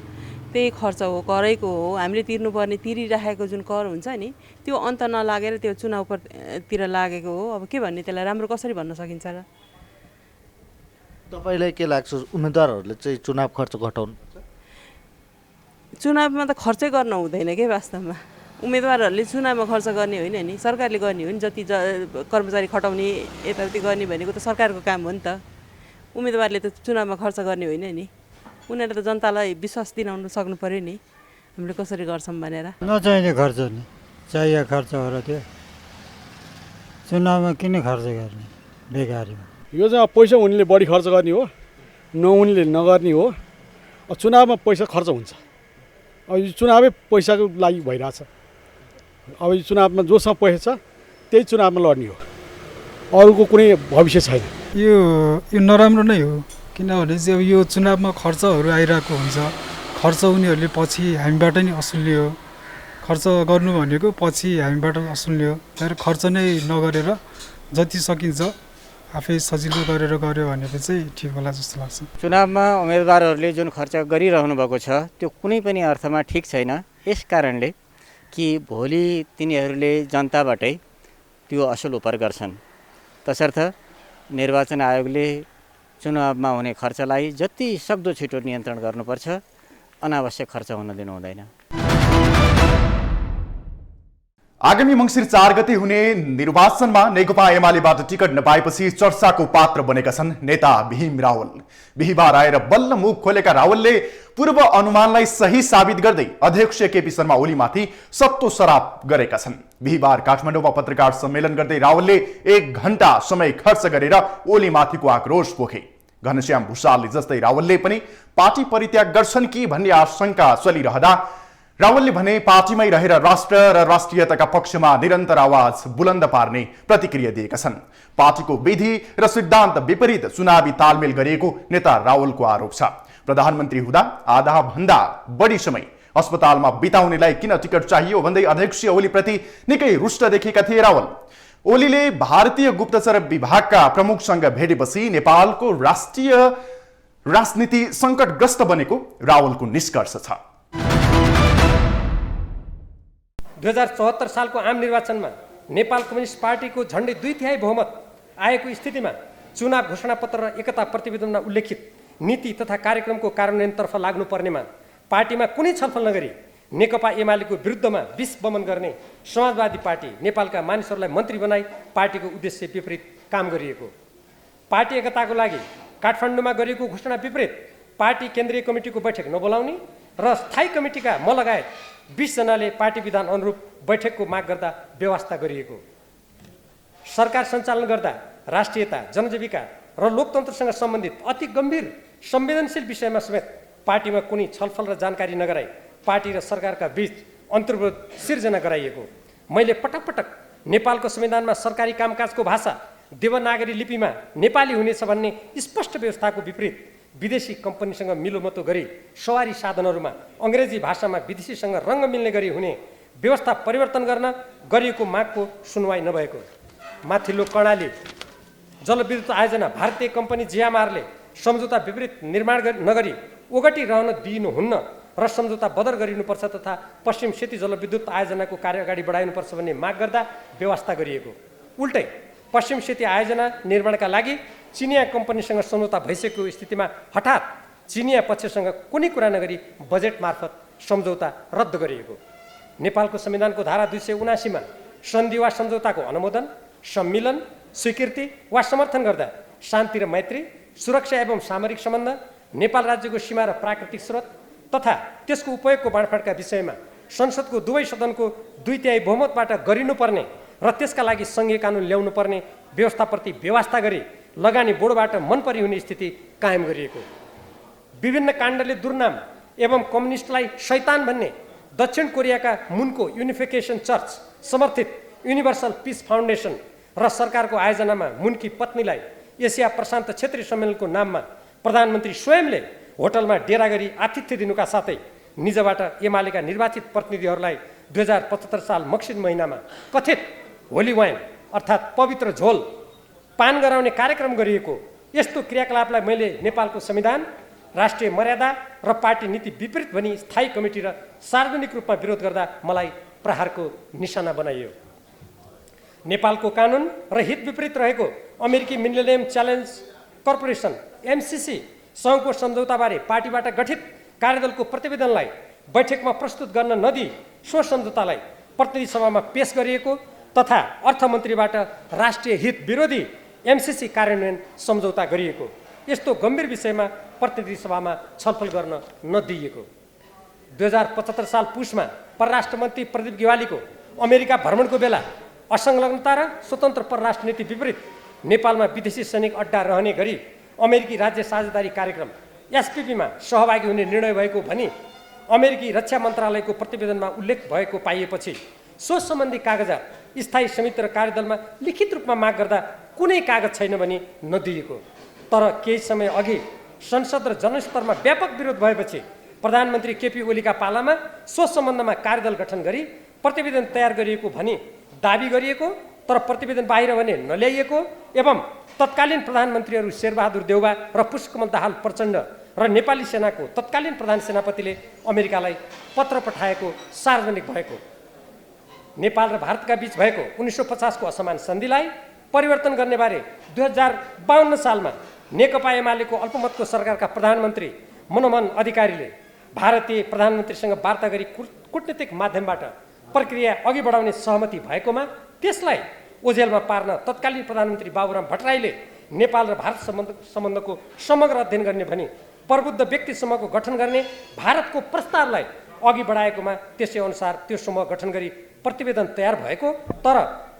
त्यही खर्च हो, करैको हो। हामीले तिर्नुपर्ने तिरिराखेको जुन कर हुन्छ नि त्यो अन्त नलागेर त्यो चुनावतिर लागेको हो। अब के भन्ने, त्यसलाई राम्रो कसरी भन्न सकिन्छ र? तपाईँलाई के लाग्छ, उम्मेदवारहरूले चाहिँ चुनाव खर्च घटाउनु? चुनावमा त खर्चै गर्न हुँदैन के वास्तवमा। उम्मेदवारहरूले चुनावमा खर्च गर्ने होइन नि, सरकारले गर्ने हो नि। जति कर्मचारी खटाउने यताउति गर्ने भनेको त सरकारको काम हो नि त। उम्मेदवारले त चुनावमा खर्च गर्ने होइन नि। उनीहरूले त जनतालाई विश्वास दिलाउनु सक्नु पर्यो नि हामीले कसरी गर्छौँ भनेर। नचाहिने खर्च नि चाहिएको खर्च हो र त्यो चुनावमा किन खर्च गर्ने बेकारीमा? यो चाहिँ पैसा उनीले बढी खर्च गर्ने हो, नउनीले नगर्ने हो। चुनावमा पैसा खर्च हुन्छ। अब यो चुनावै पैसाको लागि भइरहेछ। अब यो चुनावमा जोसँग पैसा छ त्यही चुनावमा लड्ने हो, अरूको कुनै भविष्य छैन। यो नराम्रो नै हो। किनभने चाहिँ अब यो चुनावमा खर्चहरू आइरहेको हुन्छ। खर्च उनीहरूले पछि हामीबाट नि असुल्यो। खर्च गर्नु भनेको पछि हामीबाट असुल्यो। तर खर्च नै नगरेर जति सकिन्छ आफै सजिलो गरेर गऱ्यो भने चाहिँ ठिक होला जस्तो लाग्छ। चुनावमा उम्मेदवारहरूले जुन खर्च गरिरहनु भएको छ त्यो कुनै पनि अर्थमा ठिक छैन। यस कारणले कि भोलि तिनीहरूले जनताबाटै त्यो असुल उपर गर्छन्। तसर्थ निर्वाचन आयोगले चुनावमा हुने खर्चलाई जति सक्दो छिटो नियन्त्रण गर्नुपर्छ, अनावश्यक खर्च हुन दिनु हुँदैन। आगामी मङ्सिर 4 गते हुने निर्वाचनमा नेकपा एमालेबाट टिकट नपाएपछि चर्चाको पात्र बनेका छन् नेता भीम रावल। बिहिबार आएर बल्ल मुख खोलेका रावलले पूर्व अनुमानलाई सही साबित गर्दै अध्यक्ष केपी शर्मा ओलीमाथि सत्तो सराप गरेका छन्। बिहिबार काठमाडौँमा पत्रकार सम्मेलन गर्दै रावलले 1 घण्टा समय खर्च गरेर ओलीमाथिको आक्रोश पोखे। घनश्याम भुषालले जस्तै रावलले पनि पार्टी परित्याग गर्छन् कि भन्ने आशंका चलिरहँदा रावलले भने पार्टीमै रहेर राष्ट्र र राष्ट्रियताका पक्षमा निरन्तर आवाज बुलन्द पार्ने प्रतिक्रिया दिएका छन्। पार्टीको विधि र सिद्धान्त विपरीत चुनावी तालमेल गरिएको नेता रावलको आरोप छ। प्रधानमन्त्री हुँदा आधा भन्दा बढी समय अस्पतालमा बिताउनेलाई किन टिकट चाहियो भन्दै अध्यक्ष ओलीप्रति निकै रुष्ट देखेका थिए रावल। ओलीले भारतीय गुप्तचर विभागका प्रमुखसँग भेटेपछि नेपालको राष्ट्रिय राजनीति सङ्कटग्रस्त बनेको रावलको निष्कर्ष छ। 2074 सालको आम निर्वाचनमा नेपाल कम्युनिस्ट पार्टीको झन्डै 2/3 बहुमत आएको स्थितिमा चुनाव घोषणापत्र र एकता प्रतिवेदनमा उल्लेखित नीति तथा कार्यक्रमको कार्यान्वयनतर्फ लाग्नुपर्नेमा पार्टीमा कुनै छलफल नगरी नेकपा एमालेको विरुद्धमा विष बमन गर्ने समाजवादी पार्टी नेपालका मानिसहरूलाई मन्त्री बनाई पार्टीको उद्देश्य विपरीत काम गरिएको, पार्टी एकताको लागि काठमाडौँमा गरिएको घोषणा विपरीत पार्टी केन्द्रीय कमिटीको बैठक नबोलाउने र स्थायी कमिटीका म लगायत 20 जनाले पार्टी विधान अनुरूप बैठकको माग गर्दा व्यवस्था गरिएको, सरकार सञ्चालन गर्दा राष्ट्रियता, जनजीविका र लोकतन्त्रसँग सम्बन्धित अति गम्भीर संवेदनशील विषयमा समेत पार्टीमा कुनै छलफल र जानकारी नगराई पार्टी र सरकारका बीच अन्तर्विरोध सिर्जना गराइएको, मैले पटक पटक नेपालको संविधानमा सरकारी कामकाजको भाषा देवनागरी लिपिमा नेपाली हुनेछ भन्ने स्पष्ट व्यवस्थाको विपरीत विदेशी कम्पनीसँग मिलोमतो गरी सवारी साधनहरूमा अङ्ग्रेजी भाषामा विदेशीसँग रङ्ग मिल्ने गरी हुने व्यवस्था परिवर्तन गर्न गरिएको मागको सुनवाई नभएको, माथिल्लो कर्णाली जलविद्युत आयोजना भारतीय कम्पनी जियामारले सम्झौता विपरीत निर्माण नगरी ओगटी रहन दिनुहुन्न र सम्झौता बदर गरिनुपर्छ तथा पश्चिम सेती जलविद्युत आयोजनाको कार्य अगाडि बढाइनुपर्छ भन्ने माग गर्दा व्यवस्था गरिएको, उल्टै पश्चिम सेती आयोजना निर्माणका लागि चिनिया कम्पनीसँग सम्झौता भइसकेको स्थितिमा हठात चिनिया पक्षसँग कुनै कुरा नगरी बजेट मार्फत सम्झौता रद्द गरिएको, नेपालको संविधानको धारा 279 मा सन्धि वा सम्झौताको अनुमोदन, सम्मिलन, स्वीकृति वा समर्थन गर्दा शान्ति र मैत्री, सुरक्षा एवं सामरिक सम्बन्ध, नेपाल राज्यको सीमा र प्राकृतिक स्रोत तथा त्यसको उपयोगको बाँडफाँडका विषयमा संसदको दुवै सदनको 2/3 बहुमतबाट गरिनुपर्ने र त्यसका लागि सङ्घीय कानुन ल्याउनु पर्ने व्यवस्थाप्रति व्यवस्था गरी लगानी बोर्डबाट मनपरी हुने स्थिति कायम गरिएको, विभिन्न काण्डले दुर्नाम एवं कम्युनिस्टलाई शैतान भन्ने दक्षिण कोरियाका मुनको युनिफिकेसन चर्च समर्थित युनिभर्सल पिस फाउन्डेसन र सरकारको आयोजनामा मुनकी पत्नीलाई एसिया प्रशान्त क्षेत्रीय सम्मेलनको नाममा प्रधानमन्त्री स्वयंले होटलमा डेरा गरी आतिथ्य दिनुका साथै निजबाट एमालेका निर्वाचित प्रतिनिधिहरूलाई 2075 साल मक्सिर महिनामा कथित होली वाइन अर्थात् पवित्र झोल पान गराउने कार्यक्रम गरिएको, यस्तो क्रियाकलापलाई मैले नेपालको संविधान, राष्ट्रिय मर्यादा र पार्टी नीति विपरीत भनी स्थायी कमिटी र सार्वजनिक रूपमा विरोध गर्दा मलाई प्रहारको निशाना बनाइयो। नेपालको कानुन र हित विपरीत रहेको अमेरिकी मिलेनियम च्यालेन्ज कर्पोरेसन एमसिसी सँगको सम्झौताबारे पार्टीबाट गठित कार्यदलको प्रतिवेदनलाई बैठकमा प्रस्तुत गर्न नदिई सो सम्झौतालाई प्रतिनिधि सभामा पेश गरिएको तथा अर्थमन्त्रीबाट राष्ट्रिय हित विरोधी एमसिसी कार्यान्वयन सम्झौता गरिएको, यस्तो गम्भीर विषयमा प्रतिनिधि सभामा छलफल गर्न नदिइएको, 2075 साल पुसमा परराष्ट्र मन्त्री प्रदीप गेवालीको अमेरिका भ्रमणको बेला असंलग्नता र स्वतन्त्र परराष्ट्र नीति विपरीत नेपालमा विदेशी सैनिक अड्डा रहने गरी अमेरिकी राज्य साझेदारी कार्यक्रम एसपिपीमा सहभागी हुने निर्णय भएको भनी अमेरिकी रक्षा मन्त्रालयको प्रतिवेदनमा उल्लेख भएको पाइएपछि सो सम्बन्धी कागजात स्थायी समिति र कार्यदलमा लिखित रूपमा माग गर्दा कुनै कागज छैन भनी नदिएको, तर केही समय अघि संसद र जनस्तरमा व्यापक विरोध भएपछि प्रधानमन्त्री केपी ओलीका पालामा सो सम्बन्धमा कार्यदल गठन गरी प्रतिवेदन तयार गरिएको भनी दाबी गरिएको, तर प्रतिवेदन बाहिर भने नल्याइएको एवं तत्कालीन प्रधानमन्त्रीहरू शेरबहादुर देउवा र पुष्पकमल दाहाल प्रचण्ड र नेपाली सेनाको तत्कालीन प्रधान सेनापतिले अमेरिकालाई पत्र पठाएको सार्वजनिक भएको, नेपाल र भारतका बीच भएको 1950 को असमान सन्धिलाई परिवर्तन गर्ने बारे 2052 सालमा नेकपा एमालेको अल्पमतको सरकारका प्रधानमन्त्री मनमोहन अधिकारीले भारतीय प्रधानमन्त्रीसँग वार्ता गरी कूटनीतिक माध्यमबाट प्रक्रिया अघि बढाउने सहमति भएकोमा त्यसलाई ओझेलमा पार्न तत्कालीन प्रधानमन्त्री बाबुराम भट्टराईले नेपाल र भारत सम्बन्धको समग्र अध्ययन गर्ने भनी प्रबुद्ध व्यक्ति समूहको गठन गर्ने भारतको प्रस्तावलाई अघि बढाएकोमा त्यसै अनुसार त्यो समूह गठन गरी प्रतिवेदन तयार भएको, तर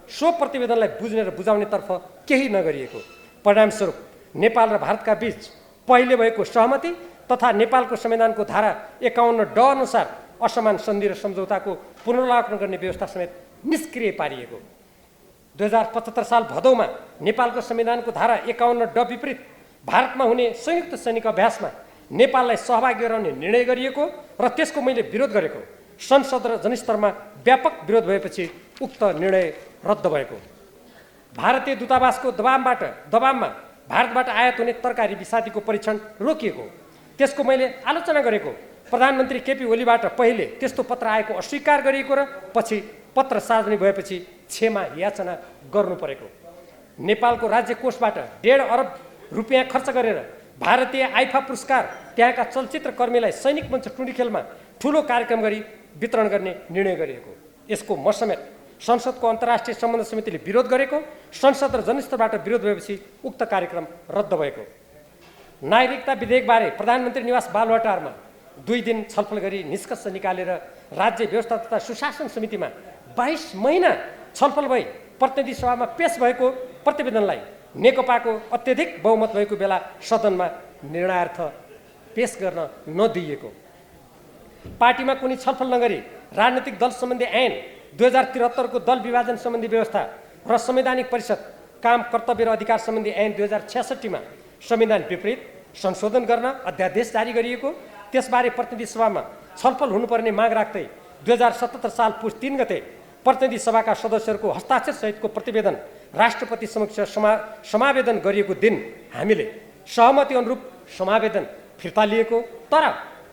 सो प्रतिवेदनलाई बुझ्ने र बुझाउनेतर्फ केही नगरिएको, परिणामस्वरूप नेपाल र भारतका बीच पहिले भएको सहमति तथा नेपालको संविधानको धारा 51 ड अनुसार असमान सन्धि र सम्झौताको पुनरावलोकन गर्ने व्यवस्था समेत निष्क्रिय पारिएको, 2075 साल भदौमा नेपालको संविधानको धारा 51 ड विपरीत भारतमा हुने संयुक्त सैनिक अभ्यासमा नेपाललाई सहभागी गराउने निर्णय गरिएको र त्यसको मैले विरोध गरेको, संसद र जनस्तरमा व्यापक विरोध भएपछि उक्त निर्णय रद्द भएको, भारतीय दूतावासको दबावमा भारतबाट आयात हुने तरकारी बिसातीको परीक्षण रोकिएको, त्यसको मैले आलोचना गरेको। प्रधानमन्त्री केपी ओलीबाट पहिले त्यस्तो पत्र आएको अस्वीकार गरिएको र पछि पत्र सार्वजनिक भएपछि क्षमा याचना गर्नु परेको। नेपालको राज्य कोषबाट 1.5 अरब रुपियाँ खर्च गरेर भारतीय आइफा पुरस्कार त्यहाँका चलचित्र कर्मीलाई सैनिक मञ्च टुँडिखेलमा ठुलो कार्यक्रम गरी वितरण गर्ने निर्णय गरिएको। यसको म समेत संसदको अन्तर्राष्ट्रिय सम्बन्ध समितिले विरोध गरेको, संसद र जनस्तरबाट विरोध भएपछि उक्त कार्यक्रम रद्द भएको। नागरिकता विधेयकबारे प्रधानमन्त्री निवास बालुवाटारमा 2 दिन छलफल गरी निष्कर्ष निकालेर राज्य व्यवस्था तथा सुशासन समितिमा 22 महिना छलफल भई प्रतिनिधि सभामा पेश भएको प्रतिवेदनलाई नेकपाको अत्यधिक बहुमत भएको बेला सदनमा निर्णयार्थ पेश गर्न नदिइएको, पार्टीमा कुनै छलफल नगरी राजनीतिक दल सम्बन्धी ऐन 2073 को दल विभाजन सम्बन्धी व्यवस्था र संवैधानिक परिषद काम कर्तव्य र अधिकार सम्बन्धी ऐन 2066 मा संविधान विपरीत संशोधन गर्न अध्यादेश जारी गरिएको, त्यसबारे प्रतिनिधि सभामा छलफल हुनुपर्ने माग राख्दै 2077 साल पुस 3 गते प्रतिनिधि सभाका सदस्यहरूको हस्ताक्षर सहितको प्रतिवेदन राष्ट्रपति समक्ष समावेदन गरिएको दिन हामीले सहमति अनुरूप समावेदन फिर्ता लिएको, तर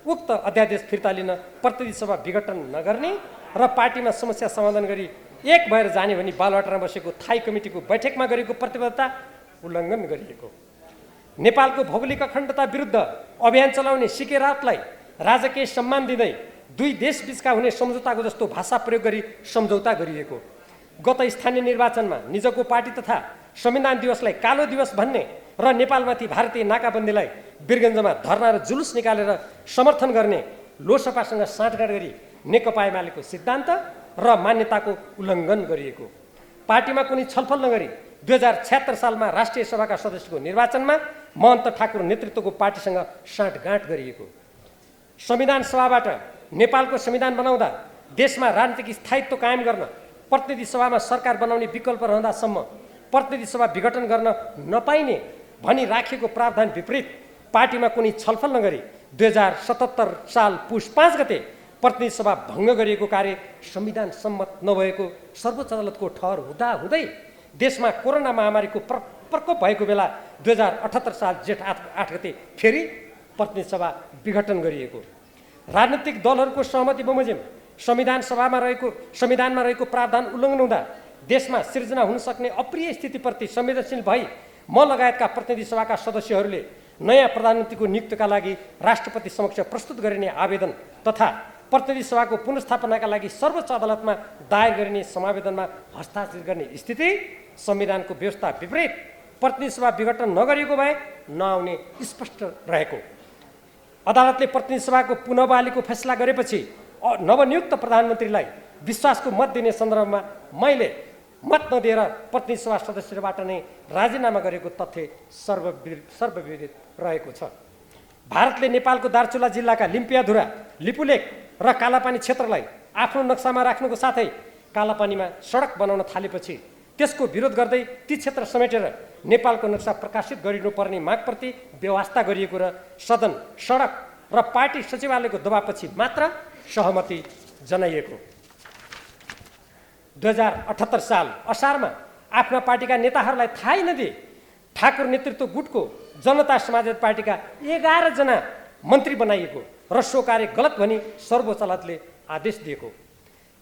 उक्त अध्यादेश फिर्ता लिन प्रतिनिधि सभा विघटन नगर्ने र पार्टीमा समस्या समाधान गरी एक भएर जाने भनी बालुवाटारमा बसेको थाई कमिटीको बैठकमा गरेको प्रतिबद्धता उल्लङ्घन गरिएको। नेपालको भौगोलिक अखण्डता विरुद्ध अभियान चलाउने सिके राउतलाई राजकीय सम्मान दिँदै 2 देशबीचका हुने सम्झौताको जस्तो भाषा प्रयोग गरी सम्झौता गरिएको। गत स्थानीय निर्वाचनमा निजको पार्टी तथा संविधान दिवसलाई कालो दिवस भन्ने र नेपालमाथि भारतीय नाकाबन्दीलाई वीरगञ्जमा धरना र जुलुस निकालेर समर्थन गर्ने लोसपासँग साँठगाँठ गरी नेकपा एमालेको सिद्धान्त र मान्यताको उल्लङ्घन गरिएको। पार्टीमा कुनै छलफल नगरी 2076 सालमा राष्ट्रिय सभाका सदस्यको निर्वाचनमा महन्त ठाकुर नेतृत्वको पार्टीसँग साँठगाँठ गरिएको। संविधान सभाबाट नेपालको संविधान बनाउँदा देशमा राजनीतिक स्थायित्व कायम गर्न प्रतिनिधि सभामा सरकार बनाउने विकल्प रहँदासम्म प्रतिनिधि सभा विघटन गर्न नपाइने भनी राखिएको प्रावधान विपरीत पार्टीमा कुनै छलफल नगरी 2077 साल पुस 5 गते प्रतिनिधि सभा भङ्ग गरिएको कार्य संविधान सम्मत नभएको सर्वोच्च अदालतको ठहर हुँदाहुँदै देशमा कोरोना महामारीको प्रकोप भएको बेला 2078 साल जेठ 8 गते फेरि प्रतिनिधि सभा विघटन गरिएको। राजनीतिक दलहरूको सहमति बमोजिम संविधानमा रहेको प्रावधान उल्लङ्घन हुँदा देशमा सिर्जना हुन सक्ने अप्रिय स्थितिप्रति संवेदनशील भई म लगायतका प्रतिनिधि सभाका सदस्यहरूले नयाँ प्रधानमन्त्रीको नियुक्तिका लागि राष्ट्रपति समक्ष प्रस्तुत गरिने आवेदन तथा प्रतिनिधि सभाको पुनर्स्थापनाका लागि सर्वोच्च अदालतमा दायर गरिने समावेदनमा हस्ताक्षर गर्ने स्थिति संविधानको व्यवस्था विपरीत प्रतिनिधि सभा विघटन नगरिएको भए नआउने स्पष्ट रहेको। अदालतले प्रतिनिधि सभाको पुनः बहालीको फैसला गरेपछि नवनियुक्त प्रधानमन्त्रीलाई विश्वासको मत दिने सन्दर्भमा मैले मत नदिएर प्रतिनिधि सभा सदस्यबाट नै राजीनामा गरेको तथ्य सर्वविदित रहेको छ। भारतले नेपालको दार्चुला जिल्लाका लिम्पियाधुरा, लिपुलेक र कालापानी क्षेत्रलाई आफ्नो नक्सामा राख्नुको साथै कालापानीमा सडक बनाउन थालेपछि त्यसको विरोध गर्दै ती क्षेत्र समेटेर नेपालको नक्सा प्रकाशित गरिनुपर्ने मागप्रति व्यवस्था गरिएको र सदन, सडक र पार्टी सचिवालयको दबावपछि मात्र सहमति जनाइएको। 2078 साल असारमा आफ्ना पार्टीका नेताहरूलाई थाहै नदिए ठाकुर नेतृत्व गुटको जनता समाजवादी पार्टीका 11 जना मन्त्री बनाइएको र सो कार्य गलत भनी सर्वोच्च अदालतले आदेश दिएको।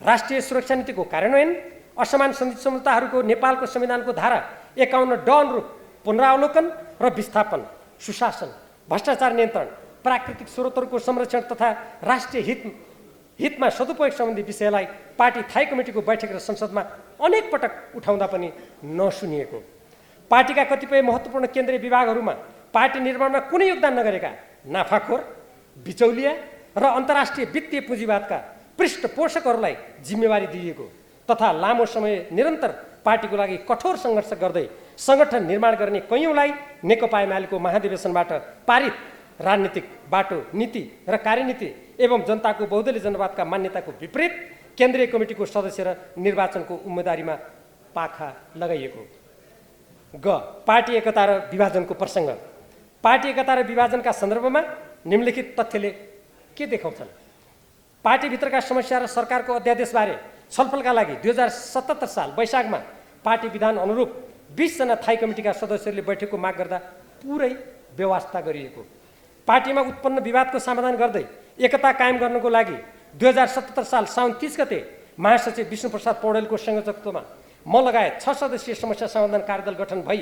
राष्ट्रिय सुरक्षा नीतिको कार्यान्वयन, असमान सन्धि सम्झौताहरूको नेपालको संविधानको धारा 51 ड अनुरूप पुनरावलोकन र विस्थापन, सुशासन, भ्रष्टाचार नियन्त्रण, प्राकृतिक स्रोतहरूको संरक्षण तथा राष्ट्रिय हितमा सदुपयोग सम्बन्धी विषयलाई पार्टी थाई कमिटीको बैठक र संसदमा अनेक पटक उठाउँदा पनि नसुनिएको। पार्टीका कतिपय महत्त्वपूर्ण केन्द्रीय विभागहरूमा पार्टी निर्माणमा कुनै योगदान नगरेका नाफाखोर, बिचौलिया र अन्तर्राष्ट्रिय वित्तीय पुँजीवादका पृष्ठपोषकहरूलाई जिम्मेवारी दिइएको तथा लामो समय निरन्तर पार्टीको लागि कठोर सङ्घर्ष गर्दै सङ्गठन निर्माण गर्ने कैयौँलाई नेकपा एमालेको महाधिवेशनबाट पारित राजनीतिक बाटो, नीति र कार्यनीति एवं जनताको बहुदलीय जनवादका मान्यताको विपरीत केन्द्रीय कमिटीको सदस्य र निर्वाचनको उम्मेदवारीमा पाखा लगाइएको। पार्टी एकता र विभाजनको प्रसङ्ग। पार्टी एकता र विभाजनका सन्दर्भमा निम्नलिखित तथ्यले के देखाउँछन्? पार्टीभित्रका समस्या र सरकारको अध्यादेशबारे छलफलका लागि 2077 साल वैशाखमा पार्टी विधान अनुरूप 20 जना थाई कमिटीका सदस्यहरूले बैठकको माग गर्दा पुरै व्यवस्था गरिएको। पार्टीमा उत्पन्न विवादको समाधान गर्दै एकता कायम गर्नको लागि 2077 साल साउन 30 गते महासचिव विष्णुप्रसाद पौडेलको संयोजकत्वमा म लगायत 6 सदस्यीय समस्या समाधान कार्यदल गठन भई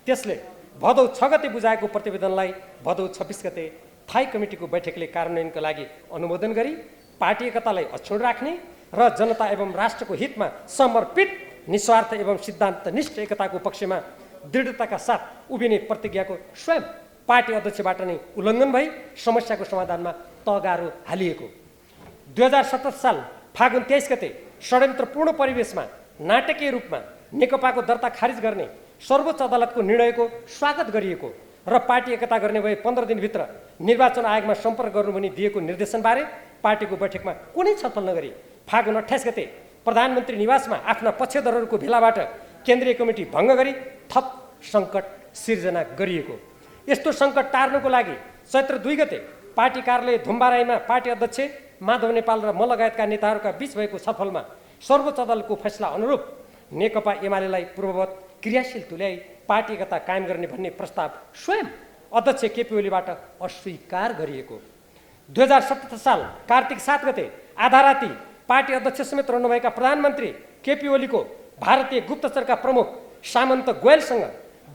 त्यसले भदौ 6 गते बुझाएको प्रतिवेदनलाई भदौ 26 गते थाई कमिटीको बैठकले कार्यान्वयनका लागि अनुमोदन गरी पार्टी एकतालाई अक्षुण्ण राख्ने र जनता एवं राष्ट्रको हितमा समर्पित निस्वार्थ एवं सिद्धान्तनिष्ठ एकताको पक्षमा दृढताका साथ उभिने प्रतिज्ञाको स्वयं पार्टी अध्यक्षबाट नै उल्लङ्घन भई समस्याको समाधानमा तगारो हालिएको। 2017 साल फागुन 23 गते षड्यन्त्रपूर्ण परिवेशमा नाटकीय रूपमा नेकपाको दर्ता खारिज गर्ने सर्वोच्च अदालतको निर्णयको स्वागत गरिएको र पार्टी एकता गर्ने भए 15 दिनभित्र निर्वाचन आयोगमा सम्पर्क गर्नु भनी दिएको निर्देशनबारे पार्टीको बैठकमा कुनै छलफल नगरी फागुन 28 गते प्रधानमन्त्री निवासमा आफ्ना पक्षधरहरूको भेलाबाट केन्द्रीय कमिटी भङ्ग गरी थप सङ्कट सिर्जना गरिएको। यस्तो सङ्कट टार्नको लागि चैत्र 2 गते पार्टी कार्यालय धुम्बाराईमा पार्टी अध्यक्ष माधव नेपाल र म लगायतका नेताहरूका बीच भएको छलफलमा सर्वोच्च अदालतको फैसला अनुरूप नेकपा एमालेलाई पूर्ववत क्रियाशील तुल्याई पार्टी एकता कायम गर्ने भन्ने प्रस्ताव स्वयं अध्यक्ष केपी ओलीबाट अस्वीकार गरिएको। 2077 साल कार्तिक 7 गते आधा राति पार्टी अध्यक्ष समेत रहनुभएका प्रधानमन्त्री केपी ओलीको भारतीय गुप्तचरका प्रमुख सामन्त गोयलसँग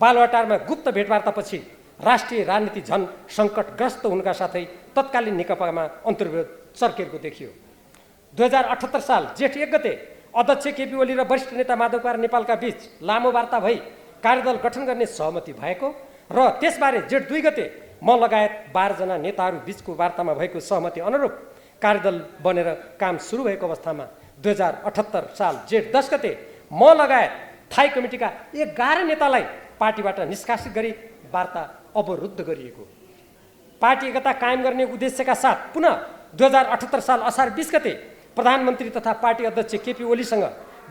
बालुवाटारमा गुप्त भेटवार्तापछि राष्ट्रिय राजनीति झन सङ्कटग्रस्त हुनुका साथै तत्कालीन नेकपामा अन्तर्विरोध चर्केको देखियो। 2078 साल जेठ 1 गते अध्यक्ष केपी ओली र वरिष्ठ नेता माधव कुमार नेपालका बीच लामो वार्ता भई कार्यदल गठन गर्ने सहमति भएको र त्यसबारे जेठ 2 गते म लगायत 12 जना नेताहरू बीचको वार्तामा भएको सहमति अनुरूप कार्यदल बनेर काम सुरु भएको अवस्थामा 2078 साल जेठ 10 गते म लगायत थाई कमिटीका 11 नेतालाई पार्टीबाट निष्कासित गरी वार्ता अवरुद्ध गरिएको। पार्टी एकता कायम गर्ने उद्देश्यका साथ पुनः 2078 साल असार 20 गते प्रधानमन्त्री तथा पार्टी अध्यक्ष केपी ओलीसँग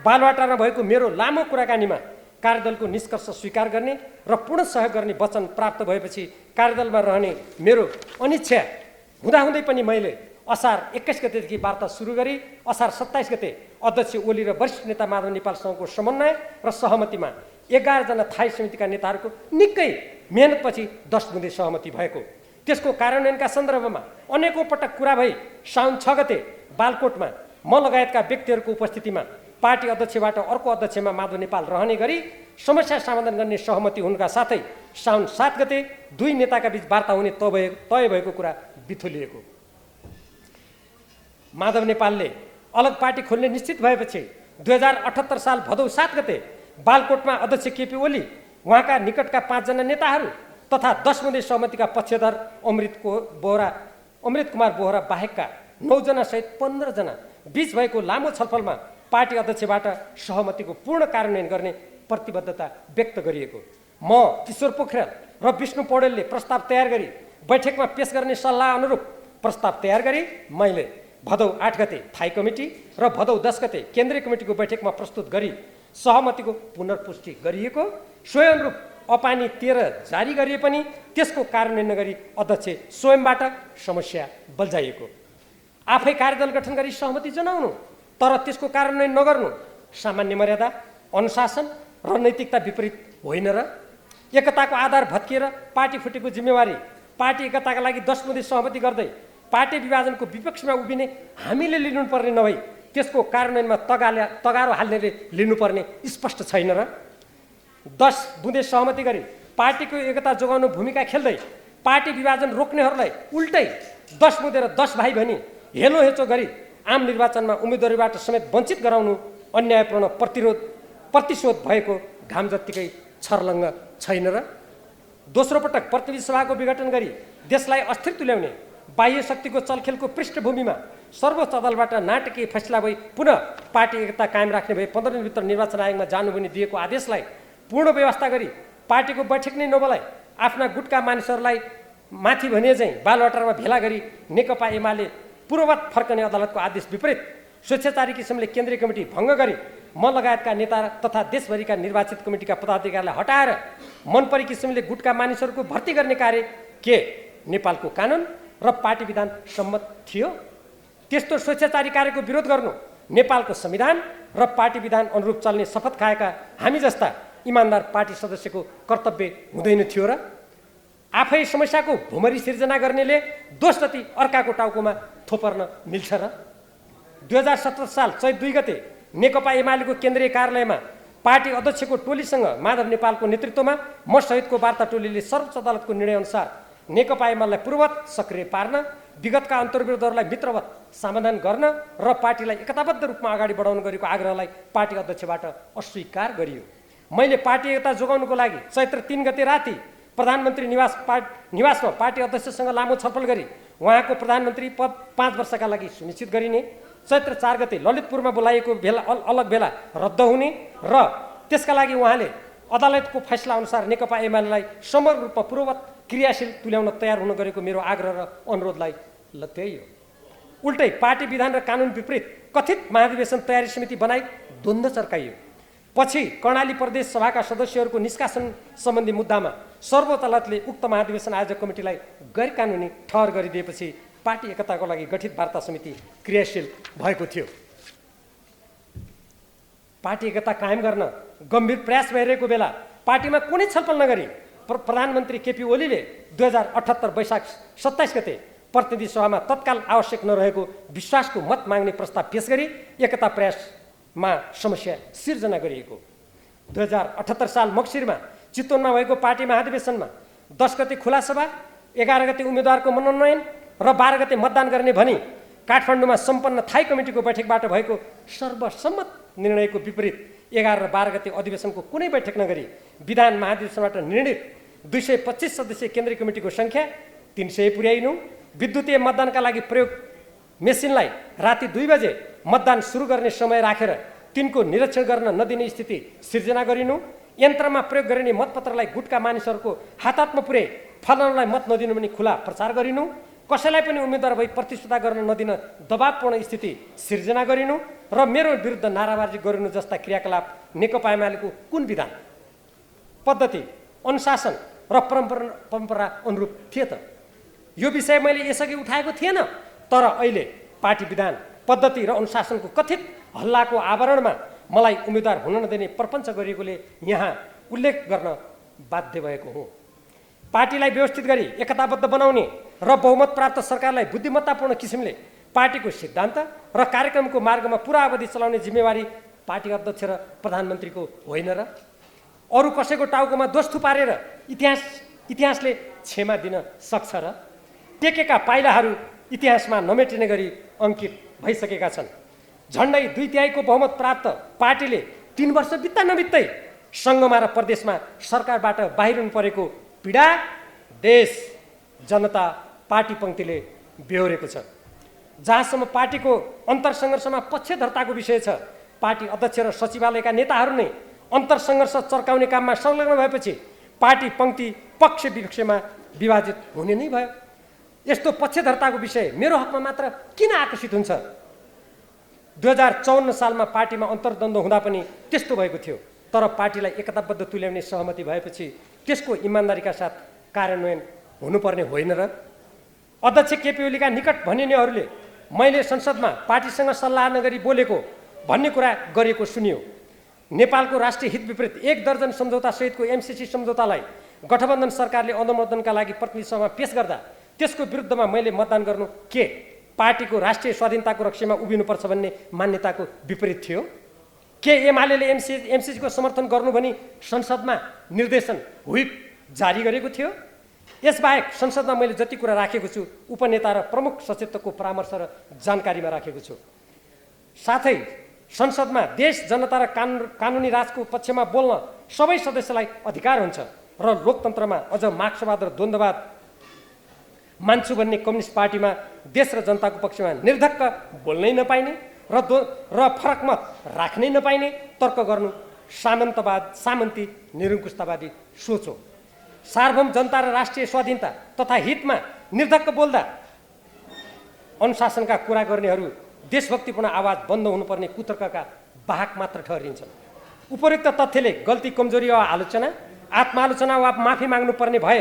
बालुवाटारमा भएको मेरो लामो कुराकानीमा कार्यदलको निष्कर्ष स्वीकार गर्ने र पूर्ण सहयोग गर्ने वचन प्राप्त भएपछि कार्यदलमा रहने मेरो अनिच्छा हुँदाहुँदै पनि मैले असार 21 गतेदेखि वार्ता सुरु गरी असार 27 गते अध्यक्ष ओली र वरिष्ठ नेता माधव नेपालसँगको समन्वय र सहमतिमा 11 जना थाई समितिका नेताहरूको निकै मेहनतपछि 10 बुँदे सहमति भएको। त्यसको कार्यान्वयनका सन्दर्भमा अनेकौँ पटक कुरा भई साउन 6 गते बालकोटमा म लगायतका व्यक्तिहरूको उपस्थितिमा पार्टी अध्यक्षबाट अर्को अध्यक्षमा माधव नेपाल रहने गरी समस्या समाधान गर्ने सहमति हुनुका साथै साउन 7 गते दुई नेताका बीच वार्ता हुने तय भएको कुरा बिथोलिएको। माधव नेपालले अलग पार्टी खोल्ने निश्चित भएपछि 2078 साल भदौ 7 गते बालकोटमा अध्यक्ष केपी ओली उहाँका निकटका 5 जना नेताहरू तथा 10 बुँदे सहमतिका पक्षधर अमृत कुमार बोहरा बाहेकका 9 जना सहित 15 जना बीच भएको लामो छलफलमा पार्टी अध्यक्षबाट सहमतिको पूर्ण कार्यान्वयन गर्ने प्रतिबद्धता व्यक्त गरिएको। म किशोर पोखरेल र विष्णु पौडेलले प्रस्ताव तयार गरी बैठकमा पेश गर्ने सल्लाह अनुरूप प्रस्ताव तयार गरी मैले भदौ 8 गते थाई कमिटी र भदौ 10 गते केन्द्रीय कमिटीको बैठकमा प्रस्तुत गरी सहमतिको पुनर्पुष्टि गरिएको। सोही अनुरूप अपानी 13 जारी गरिए पनि त्यसको कार्यान्वयन नगरी अध्यक्ष स्वयंबाट समस्या बल्झाइएको। आफै कार्यदल गठन गरी सहमति जनाउनु तर त्यसको कार्यान्वयन नगर्नु सामान्य मर्यादा, अनुशासन र नैतिकता विपरीत होइन र? एकताको आधार भत्किएर पार्टी फुटेको जिम्मेवारी पार्टी एकताका लागि 10 बुँदे सहमति गर्दै पार्टी विभाजनको विपक्षमा उभिने हामीले लिनुपर्ने नभई त्यसको कार्यान्वयनमा तगारो हाल्नेले लिनुपर्ने स्पष्ट छैन र? 10 बुँदे सहमति गरी पार्टीको एकता जोगाउनु भूमिका खेल्दै पार्टी विभाजन रोक्नेहरूलाई उल्टै 10 बुँदे र 10 भाइ भनी हेलो हेचो गरी आम निर्वाचनमा उम्मेदवारीबाट समेत वञ्चित गराउनु अन्यायपूर्ण प्रतिशोध भएको घाम जत्तिकै छर्लङ्ग छैन र? दोस्रो पटक प्रतिनिधि सभाको विघटन गरी देशलाई अस्थिर तुल्याउने बाह्य शक्तिको चलखेलको पृष्ठभूमिमा सर्वोच्च अदालतबाट नाटकीय फैसला भई पुनः पार्टी एकता कायम राख्ने भए 15 दिनभित्र निर्वाचन आयोगमा जानु भनी दिएको आदेशलाई पूर्ण व्यवस्था गरी पार्टीको बैठक नै नबोलाई आफ्ना गुटका मानिसहरूलाई माथि भनिए चाहिँ बालुवाटारमा भेला गरी नेकपा एमाले पूर्ववत फर्कने अदालतको आदेश विपरीत स्वेच्छाचारी किसिमले केन्द्रीय कमिटी भङ्ग गरी म लगायतका नेता तथा देशभरिका निर्वाचित कमिटीका पदाधिकारीलाई हटाएर मनपरी किसिमले गुटका मानिसहरूको भर्ती गर्ने कार्य के नेपालको कानुन र पार्टी विधान सम्मत थियो? त्यस्तो स्वेच्छाचारी कार्यको विरोध गर्नु नेपालको संविधान र पार्टी विधान अनुरूप चल्ने शपथ खाएका हामी जस्ता इमान्दार पार्टी सदस्यको कर्तव्य हुँदैन थियो र? आफै समस्याको भुमरी सिर्जना गर्नेले दोष जति अर्काको टाउकोमा थोपर्न मिल्छ र? 2017 साल चैत 2 गते नेकपा एमालेको केन्द्रीय कार्यालयमा पार्टी अध्यक्षको टोलीसँग माधव नेपालको नेतृत्वमा म सहितको वार्ता टोलीले सर्वोच्च अदालतको निर्णयअनुसार नेकपा एमालेलाई पूर्ववत सक्रिय पार्न, विगतका अन्तर्विरोधहरूलाई मित्रवत समाधान गर्न र पार्टीलाई एकताबद्ध रूपमा अगाडि बढाउन गरेको आग्रहलाई पार्टी अध्यक्षबाट अस्वीकार गरियो। मैले पार्टी एकता जोगाउनुको लागि चैत्र 3 गते राति प्रधानमन्त्री निवासमा पार्टी अध्यक्षसँग लामो छलफल गरी उहाँको प्रधानमन्त्री पद 5 वर्षका लागि सुनिश्चित गरिने, चैत्र 4 गते ललितपुरमा बोलाइएको अलग भेला रद्द हुने र त्यसका लागि उहाँले अदालतको फैसला अनुसार नेकपा एमालेलाई समग्र रूपमा पूर्ववत क्रियाशील तुल्याउन तयार हुन गरेको मेरो आग्रह र अनुरोधलाई लत्याइयो। उल्टै पार्टी विधान र कानुन विपरीत कथित महाधिवेशन तयारी समिति बनाई द्वन्द्व चर्काइयो। पछि कर्णाली प्रदेश सभाका सदस्यहरूको निष्कासन सम्बन्धी मुद्दामा सर्वोच्च अदालतले उक्त महाधिवेशन आयोजक कमिटीलाई गैर कानुनी ठहर गरिदिएपछि पार्टी एकताको लागि गठित वार्ता समिति क्रियाशील भएको थियो। पार्टी एकता कायम गर्न गम्भीर प्रयास भइरहेको बेला पार्टीमा कुनै छलफल नगरी प्रधानमन्त्री केपी ओलीले 2078 वैशाख 27 गते प्रतिनिधि सभामा तत्काल आवश्यक नरहेको विश्वासको मत माग्ने प्रस्ताव पेश गरी एकता प्रयासमा समस्या सिर्जना गरिएको। 2078 साल मक्सिरमा चितवनमा भएको पार्टी महाधिवेशनमा 10 गते खुला सभा, 11 गते उम्मेदवारको मनोनयन र 12 गते मतदान गर्ने भनी काठमाडौँमा सम्पन्न थाई कमिटीको बैठकबाट भएको सर्वसम्मत निर्णयको विपरीत 11 र 12 गते अधिवेशनको कुनै बैठक नगरी विधान महाधिवेशनबाट निर्णित 225 सदस्यीय केन्द्रीय कमिटीको सङ्ख्या 300 पुर्याइनु, विद्युतीय मतदानका लागि प्रयोग मेसिनलाई राति 2 बजे मतदान सुरु गर्ने समय राखेर तिनको निरीक्षण गर्न नदिने स्थिति सिर्जना गरिनु, यन्त्रमा प्रयोग गरिने मतपत्रलाई गुटका मानिसहरूको हातमा पुर्याई फलानालाई मत नदिनु पनि खुला प्रचार गरिनु, कसैलाई पनि उम्मेदवार भई प्रतिस्पर्धा गर्न नदिन दबावपूर्ण स्थिति सिर्जना गरिनु र मेरो विरुद्ध नाराबाजी गरिनु जस्ता क्रियाकलाप नेकपा एमालेको कुन विधान, पद्धति, अनुशासन र परम्परा अनुरूप थिए त? यो विषय मैले यसअघि उठाएको थिएन, तर अहिले पार्टी विधान, पद्धति र अनुशासनको कथित हल्लाको आवरणमा मलाई उम्मेदवार हुन नदिने प्रपञ्च गरिएकोले यहाँ उल्लेख गर्न बाध्य भएको हुँ। पार्टीलाई व्यवस्थित गरी एकताबद्ध बनाउने र बहुमत प्राप्त सरकारलाई बुद्धिमत्तापूर्ण किसिमले पार्टीको सिद्धान्त र कार्यक्रमको मार्गमा पुरा अवधि चलाउने जिम्मेवारी पार्टी अध्यक्ष र प्रधानमन्त्रीको होइन र? अरू कसैको टाउकोमा दोष थुपारेर इतिहासले क्षमा दिन सक्छ र? टेकेका पाइलाहरू इतिहासमा नमेटिने गरी अङ्कित भइसकेका छन्। झन्डै 2/3 बहुमत प्राप्त पार्टीले 3 वर्ष बित्दा नबित्दै सङ्घमा र प्रदेशमा सरकारबाट बाहिरिनु परेको पीडा देश, जनता, पार्टी पङ्क्तिले बेहोरेको छ। जहाँसम्म पार्टीको अन्तरसङ्घर्षमा पक्षधरताको विषय छ, पार्टी अध्यक्ष र सचिवालयका नेताहरू नै अन्तरसङ्घर्ष चर्काउने काममा संलग्न भएपछि पार्टी पङ्क्ति पक्ष विपक्षमा विभाजित हुने नै भयो। यस्तो पक्षधरताको विषय मेरो हकमा मात्र किन आकर्षित हुन्छ? 2054 सालमा पार्टीमा अन्तर्द्वन्द्व हुँदा पनि त्यस्तो भएको थियो, तर पार्टीलाई एकताबद्ध तुल्याउने सहमति भएपछि त्यसको इमान्दारीका साथ कार्यान्वयन हुनुपर्ने होइन र? अध्यक्ष केपी ओलीका निकट भनिनेहरूले मैले संसदमा पार्टीसँग सल्लाह नगरी बोलेको भन्ने कुरा गरेको सुनियो। नेपालको राष्ट्रिय हित विपरीत 1 दर्जन सम्झौता सहितको एमसिसी सम्झौतालाई गठबन्धन सरकारले अनुमोदनका लागि प्रतिनिधि सभामा पेश गर्दा त्यसको विरुद्धमा मैले मतदान गर्नु के पार्टीको राष्ट्रिय स्वाधीनताको रक्षामा उभिनुपर्छ भन्ने मान्यताको विपरीत थियो? के एमालेले एमसिसीको समर्थन गर्नु भनी संसदमा निर्देशन व्हिप जारी गरेको थियो? यसबाहेक संसदमा मैले जति कुरा राखेको छु उपनेता र प्रमुख सचेतकको परामर्श र जानकारीमा राखेको छु। साथै संसदमा देश, जनता र कानुनी राजको पक्षमा बोल्न सबै सदस्यलाई अधिकार हुन्छ र लोकतन्त्रमा अझ मार्क्सवाद र द्वन्द्ववाद मान्छु भन्ने कम्युनिस्ट पार्टीमा देश र जनताको पक्षमा निर्धक्क बोल्नै नपाइने र फरक मत राख्नै नपाइने तर्क गर्नु सामन्ती निरङ्कुशतावादी सोच हो। सार्वभौम जनता र राष्ट्रिय स्वाधीनता तथा हितमा निर्धक्क बोल्दा अनुशासनका कुरा गर्नेहरू देशभक्तिपूर्ण आवाज बन्द हुनुपर्ने कुतर्कका वाहक मात्र ठहरिन्छन्। उपरोक्त तथ्यले गल्ती, कमजोरी वा आलोचना, आत्मालोचना वा माफी माग्नुपर्ने भए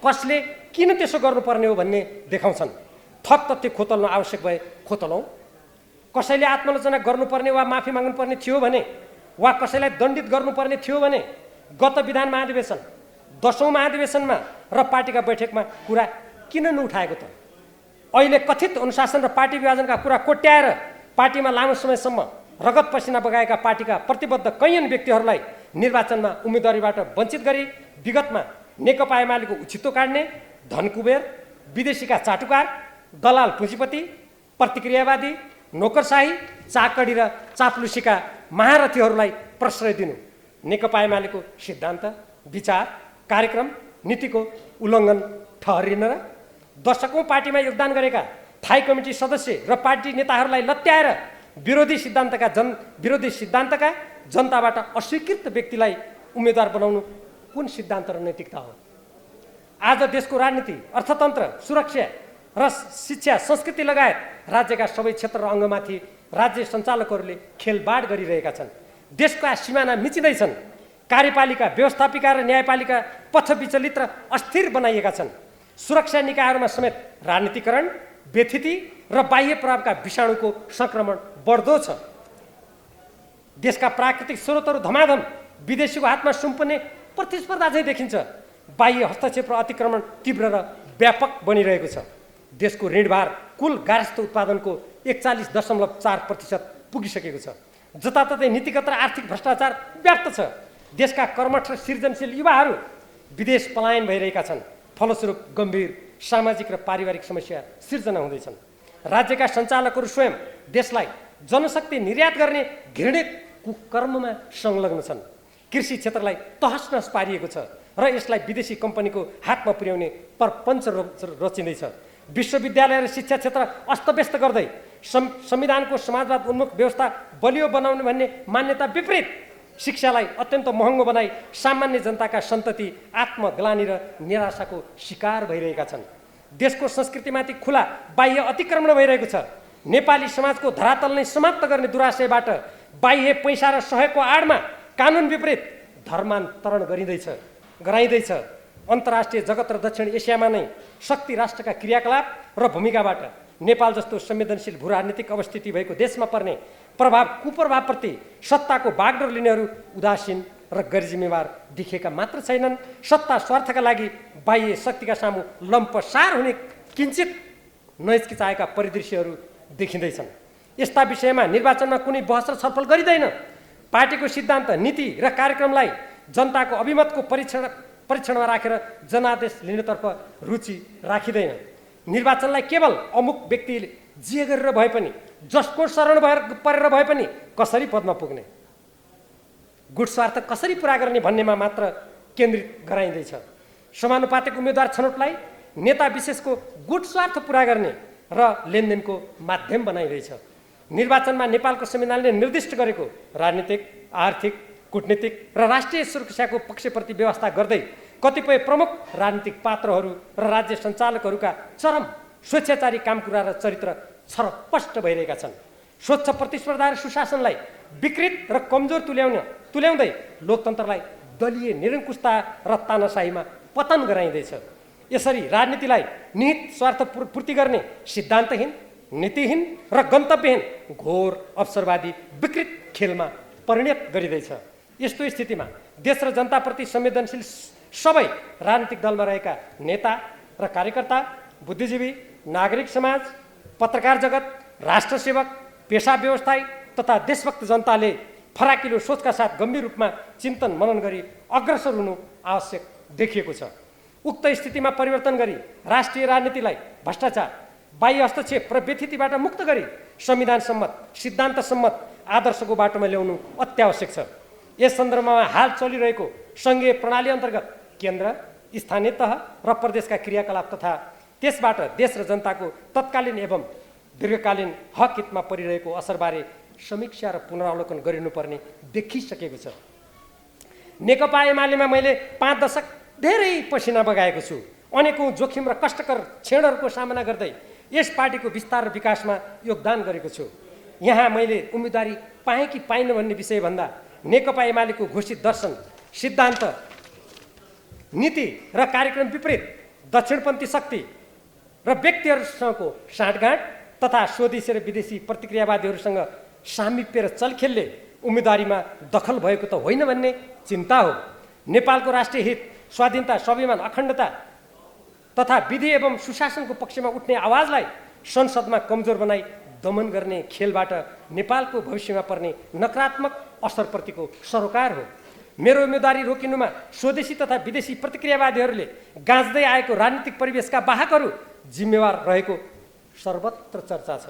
कसले किन त्यसो गर्नुपर्ने हो भन्ने देखाउँछन्। थप तथ्य खोतल्न आवश्यक भए खोतलौँ। कसैले आत्मालोचना गर्नुपर्ने वा माफी माग्नुपर्ने थियो भने वा कसैलाई दण्डित गर्नुपर्ने थियो भने गत विधान महाधिवेशन 10औं महाधिवेशनमा र पार्टीका बैठकमा कुरा किन नउठाएको त? अहिले कथित अनुशासन र पार्टी विभाजनका कुरा कोट्याएर पार्टीमा लामो समयसम्म रगत पसिना बगाएका पार्टीका प्रतिबद्ध कैयन व्यक्तिहरूलाई निर्वाचनमा उम्मेदवारीबाट वञ्चित गरी विगतमा नेकपा एमालेको उछितो काट्ने धनकुबेर, विदेशीका चाटुकार, दलाल पुँजीपति, प्रतिक्रियावादी, नोकरशाही, चाकडी र चाप्लुसीका महारथीहरूलाई प्रश्रय दिनु नेकपा एमालेको सिद्धान्त, विचार, कार्यक्रम, नीतिको उल्लङ्घन ठहरिन र दशकौँ पार्टीमा योगदान गरेका थाई कमिटी सदस्य र पार्टी नेताहरूलाई लत्याएर विरोधी सिद्धान्तका जनताबाट अस्वीकृत व्यक्तिलाई उम्मेदवार बनाउनु कुन सिद्धान्त र नैतिकता हो? आज देशको राजनीति, अर्थतन्त्र, सुरक्षा र शिक्षा, संस्कृति लगायत राज्यका सबै क्षेत्र र अङ्गमाथि राज्य सञ्चालकहरूले खेलबाड गरिरहेका छन्। देशका सिमाना मिचिँदैछन्। कार्यपालिका, व्यवस्थापिका र न्यायपालिका पथ विचलित र अस्थिर बनाइएका छन्। सुरक्षा निकायहरूमा समेत राजनीतिकरण, व्यथिति र बाह्य प्रभावका विषाणुको सङ्क्रमण बढ्दो छ। देशका प्राकृतिक स्रोतहरू धमाधम विदेशीको हातमा सुम्पने प्रतिस्पर्धा चाहिँ देखिन्छ। बाह्य हस्तक्षेप र अतिक्रमण तीव्र र व्यापक बनिरहेको छ। देशको ऋणभार कुल गार्हस्थ्य उत्पादनको 41.4% पुगिसकेको छ। जताततै नीतिगत र आर्थिक भ्रष्टाचार व्याप्त छ। देशका कर्मठ र सृजनशील युवाहरू विदेश पलायन भइरहेका छन्। फलस्वरूप गम्भीर सामाजिक र पारिवारिक समस्या सिर्जना हुँदैछन्। राज्यका सञ्चालकहरू स्वयं देशलाई जनशक्ति निर्यात गर्ने घृणित कुकर्ममा संलग्न छन्। कृषि क्षेत्रलाई तहस नहस पारिएको छ र यसलाई विदेशी कम्पनीको हातमा पुर्याउने प्रपञ्च रचिँदैछ। विश्वविद्यालय र शिक्षा क्षेत्र अस्तव्यस्त गर्दै संविधानको समाजवाद उन्मुख व्यवस्था बलियो बनाउने भन्ने मान्यता विपरीत शिक्षालाई अत्यन्त महँगो बनाई सामान्य जनताका सन्तति आत्मग्लानि र निराशाको शिकार भइरहेका छन्। देशको संस्कृतिमाथि खुला बाह्य अतिक्रमण भइरहेको छ। नेपाली समाजको धरातल नै समाप्त गर्ने दुराशयबाट बाह्य पैसा र सहयोगको आडमा कानुन विपरीत धर्मान्तरण गराइँदैछ। अन्तर्राष्ट्रिय जगत र दक्षिण एसियामा नै शक्ति राष्ट्रका क्रियाकलाप र भूमिकाबाट नेपाल जस्तो संवेदनशील भू राजनीतिक अवस्थिति भएको देशमा पर्ने कुप्रभावप्रति सत्ताको बागडोर लिनेहरू उदासीन र गैरजिम्मेवार दिखेका मात्र छैनन्, सत्ता स्वार्थका लागि बाह्य शक्तिका सामु लम्पसार हुने किञ्चित नहिचकिचाएका परिदृश्यहरू देखिँदैछन्। यस्ता विषयमा निर्वाचनमा कुनै बहस र छलफल गरिँदैन। पार्टीको सिद्धान्त, नीति र कार्यक्रमलाई जनताको अभिमतको परीक्षणमा राखेर जनादेश लिनेतर्फ रुचि राखिँदैन। निर्वाचनलाई केवल अमुक व्यक्तिले जे गरेर भए पनि, जसको शरण परेर भए पनि कसरी पदमा पुग्ने, गुट स्वार्थ कसरी पुरा गर्ने भन्नेमा मात्र केन्द्रित गराइँदैछ। समानुपातिक उम्मेदवार छनौटलाई नेता विशेषको गुट स्वार्थ पुरा गर्ने र लेनदेनको माध्यम बनाइरहेछ। निर्वाचनमा नेपालको संविधानले निर्दिष्ट गरेको राजनीतिक, आर्थिक, कूटनीतिक र राष्ट्रिय सुरक्षाको पक्षप्रति व्यवस्था गर्दै कतिपय प्रमुख राजनीतिक पात्रहरू र राज्य सञ्चालकहरूका चरम स्वेच्छाचारी कामकुरा र चरित्र छरपष्ट भइरहेका छन्। स्वच्छ प्रतिस्पर्धा र सुशासनलाई विकृत र कमजोर तुल्याउँदै लोकतन्त्रलाई दलीय निरङ्कुशता र तानाशाहीमा पतन गराइँदैछ। यसरी राजनीतिलाई निहित स्वार्थ पूर्ति गर्ने सिद्धान्तहीन, नीतिहीन र गन्तव्यहीन घोर अवसरवादी विकृत खेलमा परिणत गरिँदैछ। यस्तो स्थितिमा देश र जनताप्रति संवेदनशील सबै राजनीतिक दलमा रहेका नेता र कार्यकर्ता, बुद्धिजीवी, नागरिक समाज, पत्रकार जगत, राष्ट्रसेवक, पेसा व्यवसायी तथा देशभक्त जनताले फराकिलो सोचका साथ गम्भीर रूपमा चिन्तन मनन गरी अग्रसर हुनु आवश्यक देखिएको छ। उक्त स्थितिमा परिवर्तन गरी राष्ट्रिय राजनीतिलाई भ्रष्टाचार, बाह्य हस्तक्षेप र व्यथितिबाट मुक्त गरी संविधान सम्मत, सिद्धान्त सम्मत आदर्शको बाटोमा ल्याउनु अत्यावश्यक छ। यस सन्दर्भमा हाल चलिरहेको सङ्घीय प्रणाली अन्तर्गत केन्द्र, स्थानीय तह र प्रदेशका क्रियाकलाप तथा त्यसबाट देश र जनताको तत्कालीन एवं दीर्घकालीन हक हितमा परिरहेको असरबारे समीक्षा र पुनरावलोकन गरिनुपर्ने देखिसकेको छ। नेकपा एमालेमा मैले 5 दशक धेरै पसिना बगाएको छु। अनेकौँ जोखिम र कष्टकर क्षणहरूको सामना गर्दै यस पार्टीको विस्तार र विकासमा योगदान गरेको छु। यहाँ मैले उम्मेदवारी पाएँ कि पाइनँ भन्ने विषयभन्दा नेकपा एमालेको घोषित दर्शन, सिद्धान्त, नीति र कार्यक्रम विपरीत दक्षिणपन्थी शक्ति र व्यक्तिहरूसँगको साँठगाँठ तथा स्वदेशी र विदेशी प्रतिक्रियावादीहरूसँग सामिप्य र चलखेलले उम्मेदवारीमा दखल भएको त होइन भन्ने चिन्ता हो। नेपालको राष्ट्रिय हित, स्वाधीनता, स्वाभिमान, अखण्डता तथा विधि एवं सुशासनको पक्षमा उठ्ने आवाजलाई संसदमा कमजोर बनाई दमन गर्ने खेलबाट नेपालको भविष्यमा पर्ने नकारात्मक असरप्रतिको सरोकार हो। मेरो उम्मेदवारी रोकिनुमा स्वदेशी तथा विदेशी प्रतिक्रियावादीहरूले गाँच्दै आएको राजनीतिक परिवेशका वाहकहरू जिम्मेवार रहेको सर्वत्र चर्चा छ।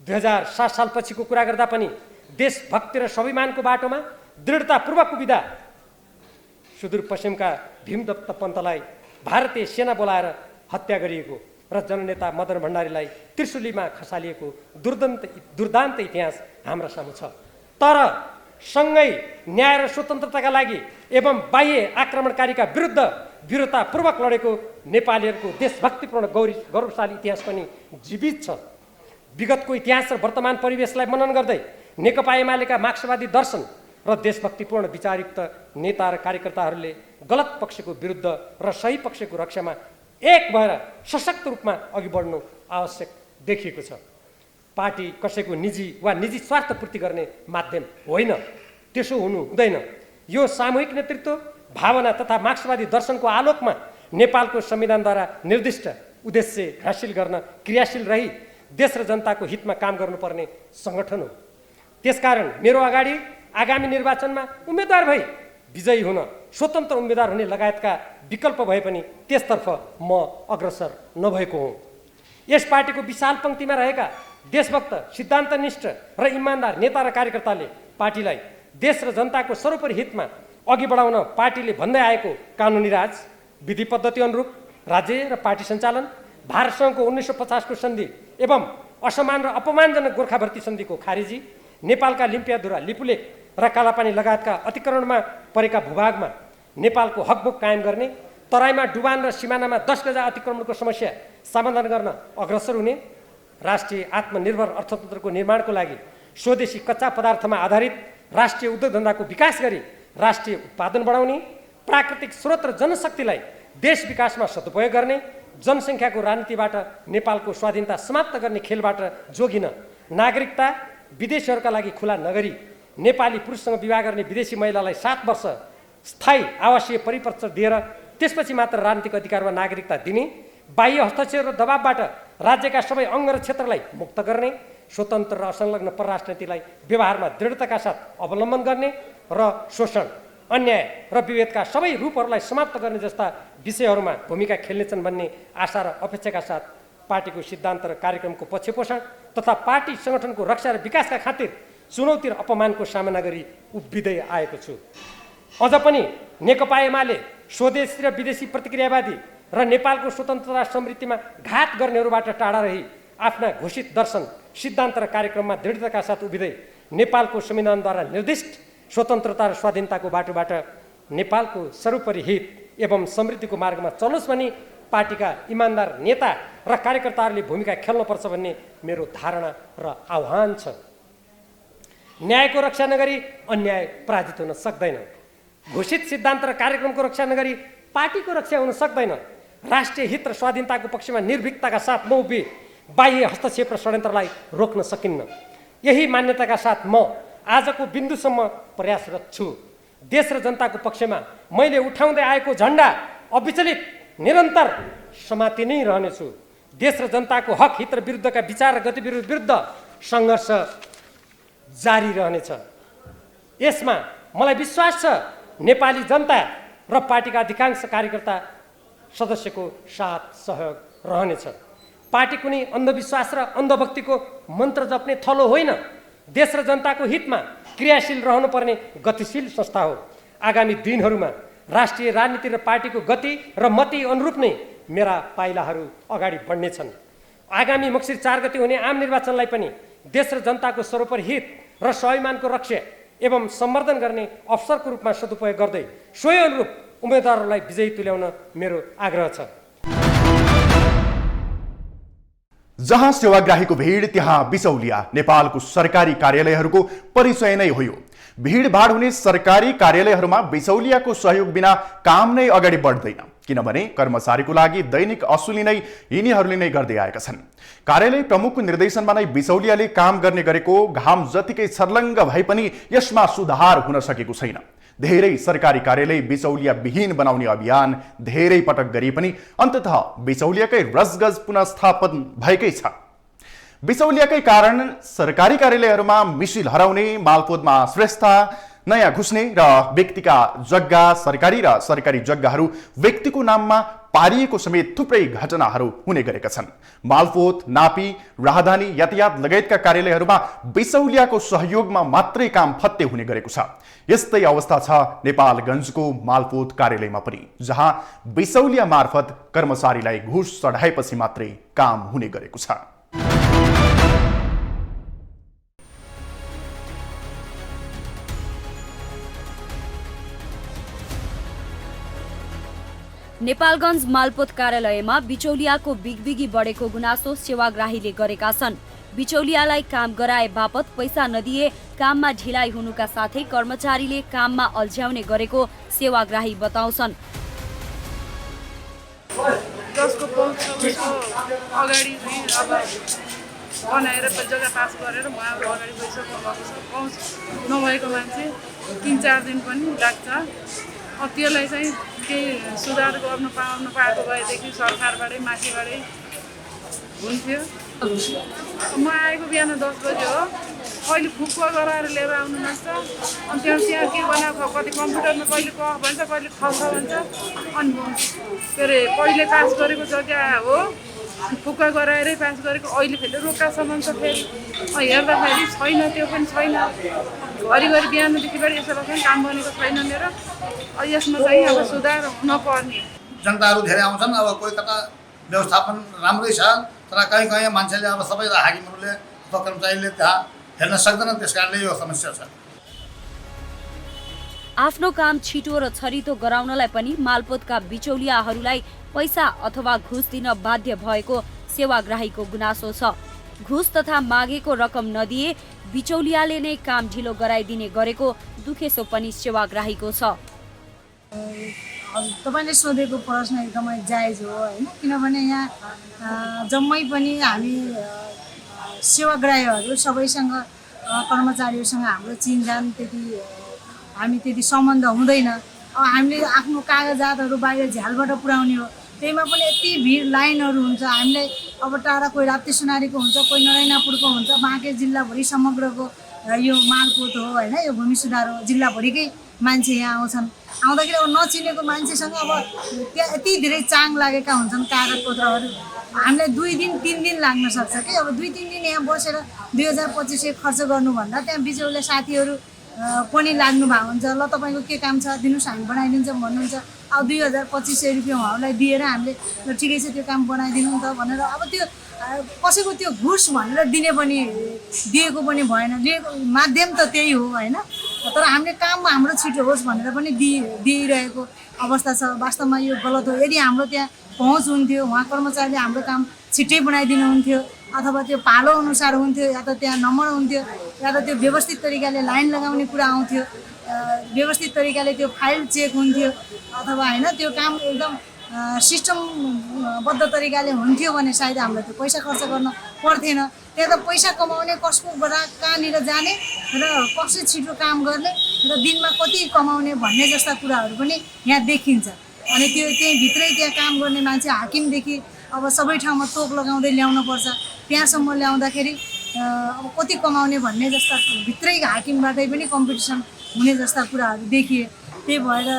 2007 सालपछिको कुरा गर्दा पनि देशभक्ति र स्वाभिमानको बाटोमा दृढतापूर्वक उभिँदा सुदूरपश्चिमका भीमदत्त पन्तलाई भारतीय सेना बोलाएर हत्या गरिएको र जननेता मदन भण्डारीलाई त्रिशुलीमा खसालिएको दुर्दान्त इतिहास हाम्रा सामु छ। तर सँगै न्याय र स्वतन्त्रताका लागि एवं बाह्य आक्रमणकारीका विरुद्ध वीरतापूर्वक लडेको नेपालीहरूको देशभक्तिपूर्ण गौरवशाली इतिहास पनि जीवित छ। विगतको इतिहास र वर्तमान परिवेशलाई मनन गर्दै नेकपा एमालेका मार्क्सवादी दर्शन र देशभक्तिपूर्ण विचारयुक्त नेता र कार्यकर्ताहरूले गलत पक्षको विरुद्ध र सही पक्षको रक्षामा एक भएर सशक्त रूपमा अघि बढ्नु आवश्यक देखिएको छ। पार्टी कसैको निजी वा निजी स्वार्थ पूर्ति गर्ने माध्यम होइन, त्यसो हुनु हुँदैन। यो सामूहिक नेतृत्व भावना तथा मार्क्सवादी दर्शनको आलोकमा नेपालको संविधानद्वारा निर्दिष्ट उद्देश्य हासिल गर्न क्रियाशील रही देश र जनताको हितमा काम गर्नुपर्ने सङ्गठन हो। त्यसकारण मेरो अगाडि आगामी निर्वाचनमा उम्मेदवार भई विजयी हुन स्वतन्त्र उम्मेदवार हुने लगायतका विकल्प भए पनि त्यसतर्फ म अग्रसर नभएको हुँ। यस पार्टीको विशाल पङ्क्तिमा रहेका देशभक्त, सिद्धान्तनिष्ठ र इमान्दार नेता र कार्यकर्ताले पार्टीलाई देश र जनताको सर्वोपरि हितमा अघि बढाउन पार्टीले भन्दै आएको कानुनी राज, विधि पद्धति अनुरूप राज्य र पार्टी सञ्चालन, भारतसँगको 1950 को सन्धि एवं असमान र अपमानजनक गोर्खा भर्ती सन्धिको खारेजी, नेपालका लिम्पियाधुरा, लिपुलेक र कालापानी लगायतका अतिक्रमणमा परेका भूभागमा नेपालको हकबुक कायम गर्ने, तराईमा डुबान र सिमानामा 10 गजा अतिक्रमणको समस्या समाधान गर्न अग्रसर हुने, राष्ट्रिय आत्मनिर्भर अर्थतन्त्रको निर्माणको लागि स्वदेशी कच्चा पदार्थमा आधारित राष्ट्रिय उद्योग धन्दाको विकास गरी राष्ट्रिय उत्पादन बढाउने, प्राकृतिक स्रोत र जनशक्तिलाई देश विकासमा सदुपयोग गर्ने, जनसङ्ख्याको राजनीतिबाट नेपालको स्वाधीनता समाप्त गर्ने खेलबाट जोगिन नागरिकता विदेशीहरूका लागि खुला नगरी नेपाली पुरुषसँग विवाह गर्ने विदेशी महिलालाई 7 वर्ष स्थायी आवासीय परिपत्र दिएर त्यसपछि मात्र राजनीतिक अधिकार वा नागरिकता दिने, बाह्य हस्तक्षेप र दबावबाट राज्यका सबै अङ्ग र क्षेत्रलाई मुक्त गर्ने, स्वतन्त्र र असंलग्न परराष्ट्र नीतिलाई व्यवहारमा दृढताका साथ अवलम्बन गर्ने र शोषण, अन्याय र विभेदका सबै रूपहरूलाई समाप्त गर्ने जस्ता विषयहरूमा भूमिका खेल्नेछन् भन्ने आशा र अपेक्षाका साथ पार्टीको सिद्धान्त र कार्यक्रमको पक्षपोषण तथा पार्टी सङ्गठनको रक्षा र विकासका खातिर चुनौती र अपमानको सामना गरी उभिँदै आएको छु। अझ पनि नेकपा एमाले स्वदेशी र विदेशी प्रतिक्रियावादी र नेपालको स्वतन्त्रता समृद्धिमा घात गर्नेहरूबाट टाढा रही आफ्ना घोषित दर्शन, सिद्धान्त र कार्यक्रममा दृढताका साथ उभिँदै नेपालको संविधानद्वारा निर्दिष्ट स्वतन्त्रता र स्वाधीनताको बाटोबाट नेपालको सर्वोपरि हित एवं समृद्धिको मार्गमा चलोस् भनी पार्टीका इमान्दार नेता र कार्यकर्ताहरूले भूमिका खेल्नुपर्छ भन्ने मेरो धारणा र आह्वान छ। न्यायको रक्षा नगरी अन्याय पराजित हुन सक्दैन। घोषित सिद्धान्त र कार्यक्रमको रक्षा नगरी पार्टीको रक्षा हुन सक्दैन। राष्ट्रिय हित र स्वाधीनताको पक्षमा निर्भीकताका साथ नउभि बाह्य हस्तक्षेप र षड्यन्त्रलाई रोक्न सकिन्न। यही मान्यताका साथ म आजको बिन्दुसम्म प्रयासरत छु। देश र जनताको पक्षमा मैले उठाउँदै आएको झन्डा अविचलित निरन्तर समाति नै रहनेछु। देश र जनताको हक हित र विरुद्धका विचार र गतिविधि विरुद्ध सङ्घर्ष जारी रहनेछ। यसमा मलाई विश्वास छ नेपाली जनता र पार्टीका अधिकांश कार्यकर्ता सदस्यको साथ सहयोग रहनेछ। पार्टी कुनै अन्धविश्वास र अन्धभक्तिको मन्त्र जप्ने थलो होइन, देश र जनताको हितमा क्रियाशील रहनुपर्ने गतिशील संस्था हो। आगामी दिनहरूमा राष्ट्रिय राजनीति र पार्टीको गति र मति अनुरूप नै मेरा पाइलाहरू अगाडि बढ्नेछन्। आगामी मङ्सिर 4 गते हुने आम निर्वाचनलाई पनि देश र जनताको सर्वोपरि हित र स्वाभिमानको रक्षा एवं सम्वर्धन गर्ने अवसरको रूपमा सदुपयोग गर्दै सोही अनुरूप उम्मेदवारहरूलाई विजयी तुल्याउन मेरो आग्रह छ। जहाँ सेवाग्राहीको भिड त्यहाँ बिचौलिया नेपालको सरकारी कार्यालयहरूको परिचय नै हो। भिडभाड हुने सरकारी कार्यालयहरूमा बिचौलियाको सहयोग बिना काम नै अगाडि बढ्दैन, किनभने कर्मचारीको लागि दैनिक असुली नै यिनीहरूले नै गर्दै आएका छन्। कार्यालय प्रमुखको निर्देशनमा नै बिचौलियाले काम गर्ने गरेको घाम जतिकै छर्लङ्ग भए पनि यसमा सुधार हुन सकेको छैन। धेरै सरकारी कार्यालय बिचौलिया विहीन बनाउने अभियान धेरै पटक गरे पनि अन्ततः बिचौलियाकै रसगज पुनर्स्थापन भएकै छ। बिचौलियाकै कारण सरकारी कार्यालयहरूमा मिसिल हराउने, मालपोतमा श्रेष्ठता, नयाँ घुस्ने र व्यक्तिका जग्गा सरकारी र सरकारी जग्गाहरू व्यक्तिको नाममा पारिएको समेत थुप्रै घटनाहरू हुने गरेका छन्। मालपोत, नापी, राहदानी, यातायात लगायतका कार्यालयहरूमा बिचौलियाको सहयोगमा मात्रै काम फत्ते हुने गरेको छ। यस्तै अवस्था छ नेपालगञ्जको मालपोत कार्यालयमा पनि, जहाँ बिचौलिया मार्फत कर्मचारीलाई घुस चढाएपछि मात्रै काम हुने गरेको छ। नेपालगञ्ज मालपोत कार्यालयमा बिचौलियाको बिगबिगी बढेको गुनासो सेवाग्राहीले गरेका छन्। बिचौलियालाई काम गराए बापत पैसा नदिए काममा ढिलाइ हुनुका साथै कर्मचारीले काममा अल्झ्याउने गरेको सेवाग्राही बताउँछन्। जसको अगाडि अब बनाएर जग्गा पास गरेर उहाँको अगाडि पैसा कमाएको छ, पहुँच नभएको मान्छे 3-4 दिन पनि लाग्छ। त्यसलाई चाहिँ केही सुधार गर्न पाएको भएदेखि सरकारबाटै माथिबाटै हुन्थ्यो। म आएको बिहान 10 बजे हो, कहिले फुक्को गराएर लिएर आउनु भन्छ, अनि त्यहाँ के बनाएको कति कम्प्युटरमा कहिले क भन्छ कहिले ख भन्छ, अनि के अरे पहिले पास गरेको जग्गा हो फुक्का गराएरै पास गरेको, अहिले फेरि रोकासम्म छ। फेरि हेर्दाखेरि छैन, त्यो पनि छैन। घरिघरि बिहानदेखिबाट यसो लाग्छ काम बनेको छैन मेरो। यसमा चाहिँ अब सुधार हुनपर्ने। जनताहरू धेरै आउँछन्, अब कोही कता व्यवस्थापन राम्रै छ, तर कहीँ कहीँ मान्छेले अब सबै हाकिमहरूले अथवा कर्मचारीले त्यहाँ हेर्न सक्दैन, त्यस कारणले यो समस्या छ। आफ्नो काम छिटो र छरितो गराउनलाई पनि मालपोतका बिचौलियाहरूलाई पैसा अथवा घुस दिन बाध्य भएको सेवाग्राहीको गुनासो छ। घुस तथा मागेको रकम नदिए बिचौलियाले नै काम ढिलो गराइदिने गरेको दुखेसो पनि सेवाग्राहीको छ। तपाईँले सोधेको प्रश्न एकदमै जायज हो होइन, किनभने यहाँ जम्मै पनि हामी सेवाग्राहीहरू सबैसँग कर्मचारीहरूसँग हाम्रो चिनजान त्यति सम्बन्ध हुँदैन। अब हामीले आफ्नो कागजातहरू बाहिर झ्यालबाट पुर्याउने हो, त्यहीमा पनि यति भिड लाइनहरू हुन्छ। हामीलाई अब टाढा कोही राप्ती सुनारीको हुन्छ, कोही नरायणापुरको हुन्छ, बाँके जिल्लाभरि समग्रको यो मालपोत हो होइन, यो भूमि सुधार हो, जिल्लाभरिकै मान्छे यहाँ आउँछन्। आउँदाखेरि अब नचिनेको मान्छेसँग अब त्यहाँ यति धेरै चाङ लागेका हुन्छन् कागजपत्रहरू, हामीलाई 2 दिन 3 दिन लाग्न सक्छ कि। अब 2-3 दिन यहाँ बसेर 2025 खर्च गर्नुभन्दा त्यहाँ बिचौलिया साथीहरू पनि लाग्नु भएको हुन्छ। ल तपाईँको के काम छ दिनुहोस् हामी बनाइदिन्छौँ भन्नुहुन्छ। अब 2200 रुपियाँ उहाँहरूलाई दिएर हामीले ठिकै छ त्यो काम बनाइदिनु नि त भनेर, अब त्यो कसैको त्यो घुस भनेर दिएको पनि भएन। दिएको माध्यम त त्यही हो होइन, तर हामीले काम हाम्रो छिटो होस् भनेर पनि दिइरहेको अवस्था छ। वास्तवमा यो गलत हो। यदि हाम्रो त्यहाँ पहुँच हुन्थ्यो, उहाँ कर्मचारीले हाम्रो काम छिट्टै बनाइदिनुहुन्थ्यो, अथवा त्यो पालो अनुसार हुन्थ्यो, या त त्यहाँ नम्बर हुन्थ्यो, या त त्यो व्यवस्थित तरिकाले लाइन लगाउने कुरा आउँथ्यो, व्यवस्थित तरिकाले त्यो फाइल चेक हुन्थ्यो, अथवा होइन त्यो काम एकदम सिस्टमबद्ध तरिकाले हुन्थ्यो भने सायद हामीलाई त्यो पैसा खर्च गर्न पर्थेन। त्यहाँ त पैसा कमाउने कसको कहाँनिर जाने र कसरी छिटो काम गर्ने र दिनमा कति कमाउने भन्ने जस्ता कुराहरू पनि यहाँ देखिन्छ। अनि त्यहीँभित्रै त्यहाँ काम गर्ने मान्छे हाकिमदेखि अब सबै ठाउँमा तोक लगाउँदै ल्याउनुपर्छ। त्यहाँसम्म ल्याउँदाखेरि अब कति कमाउने भन्ने जस्ता भित्रै हाकिमबाटै पनि कम्पिटिसन हुने जस्ता कुराहरू देखिए। त्यही भएर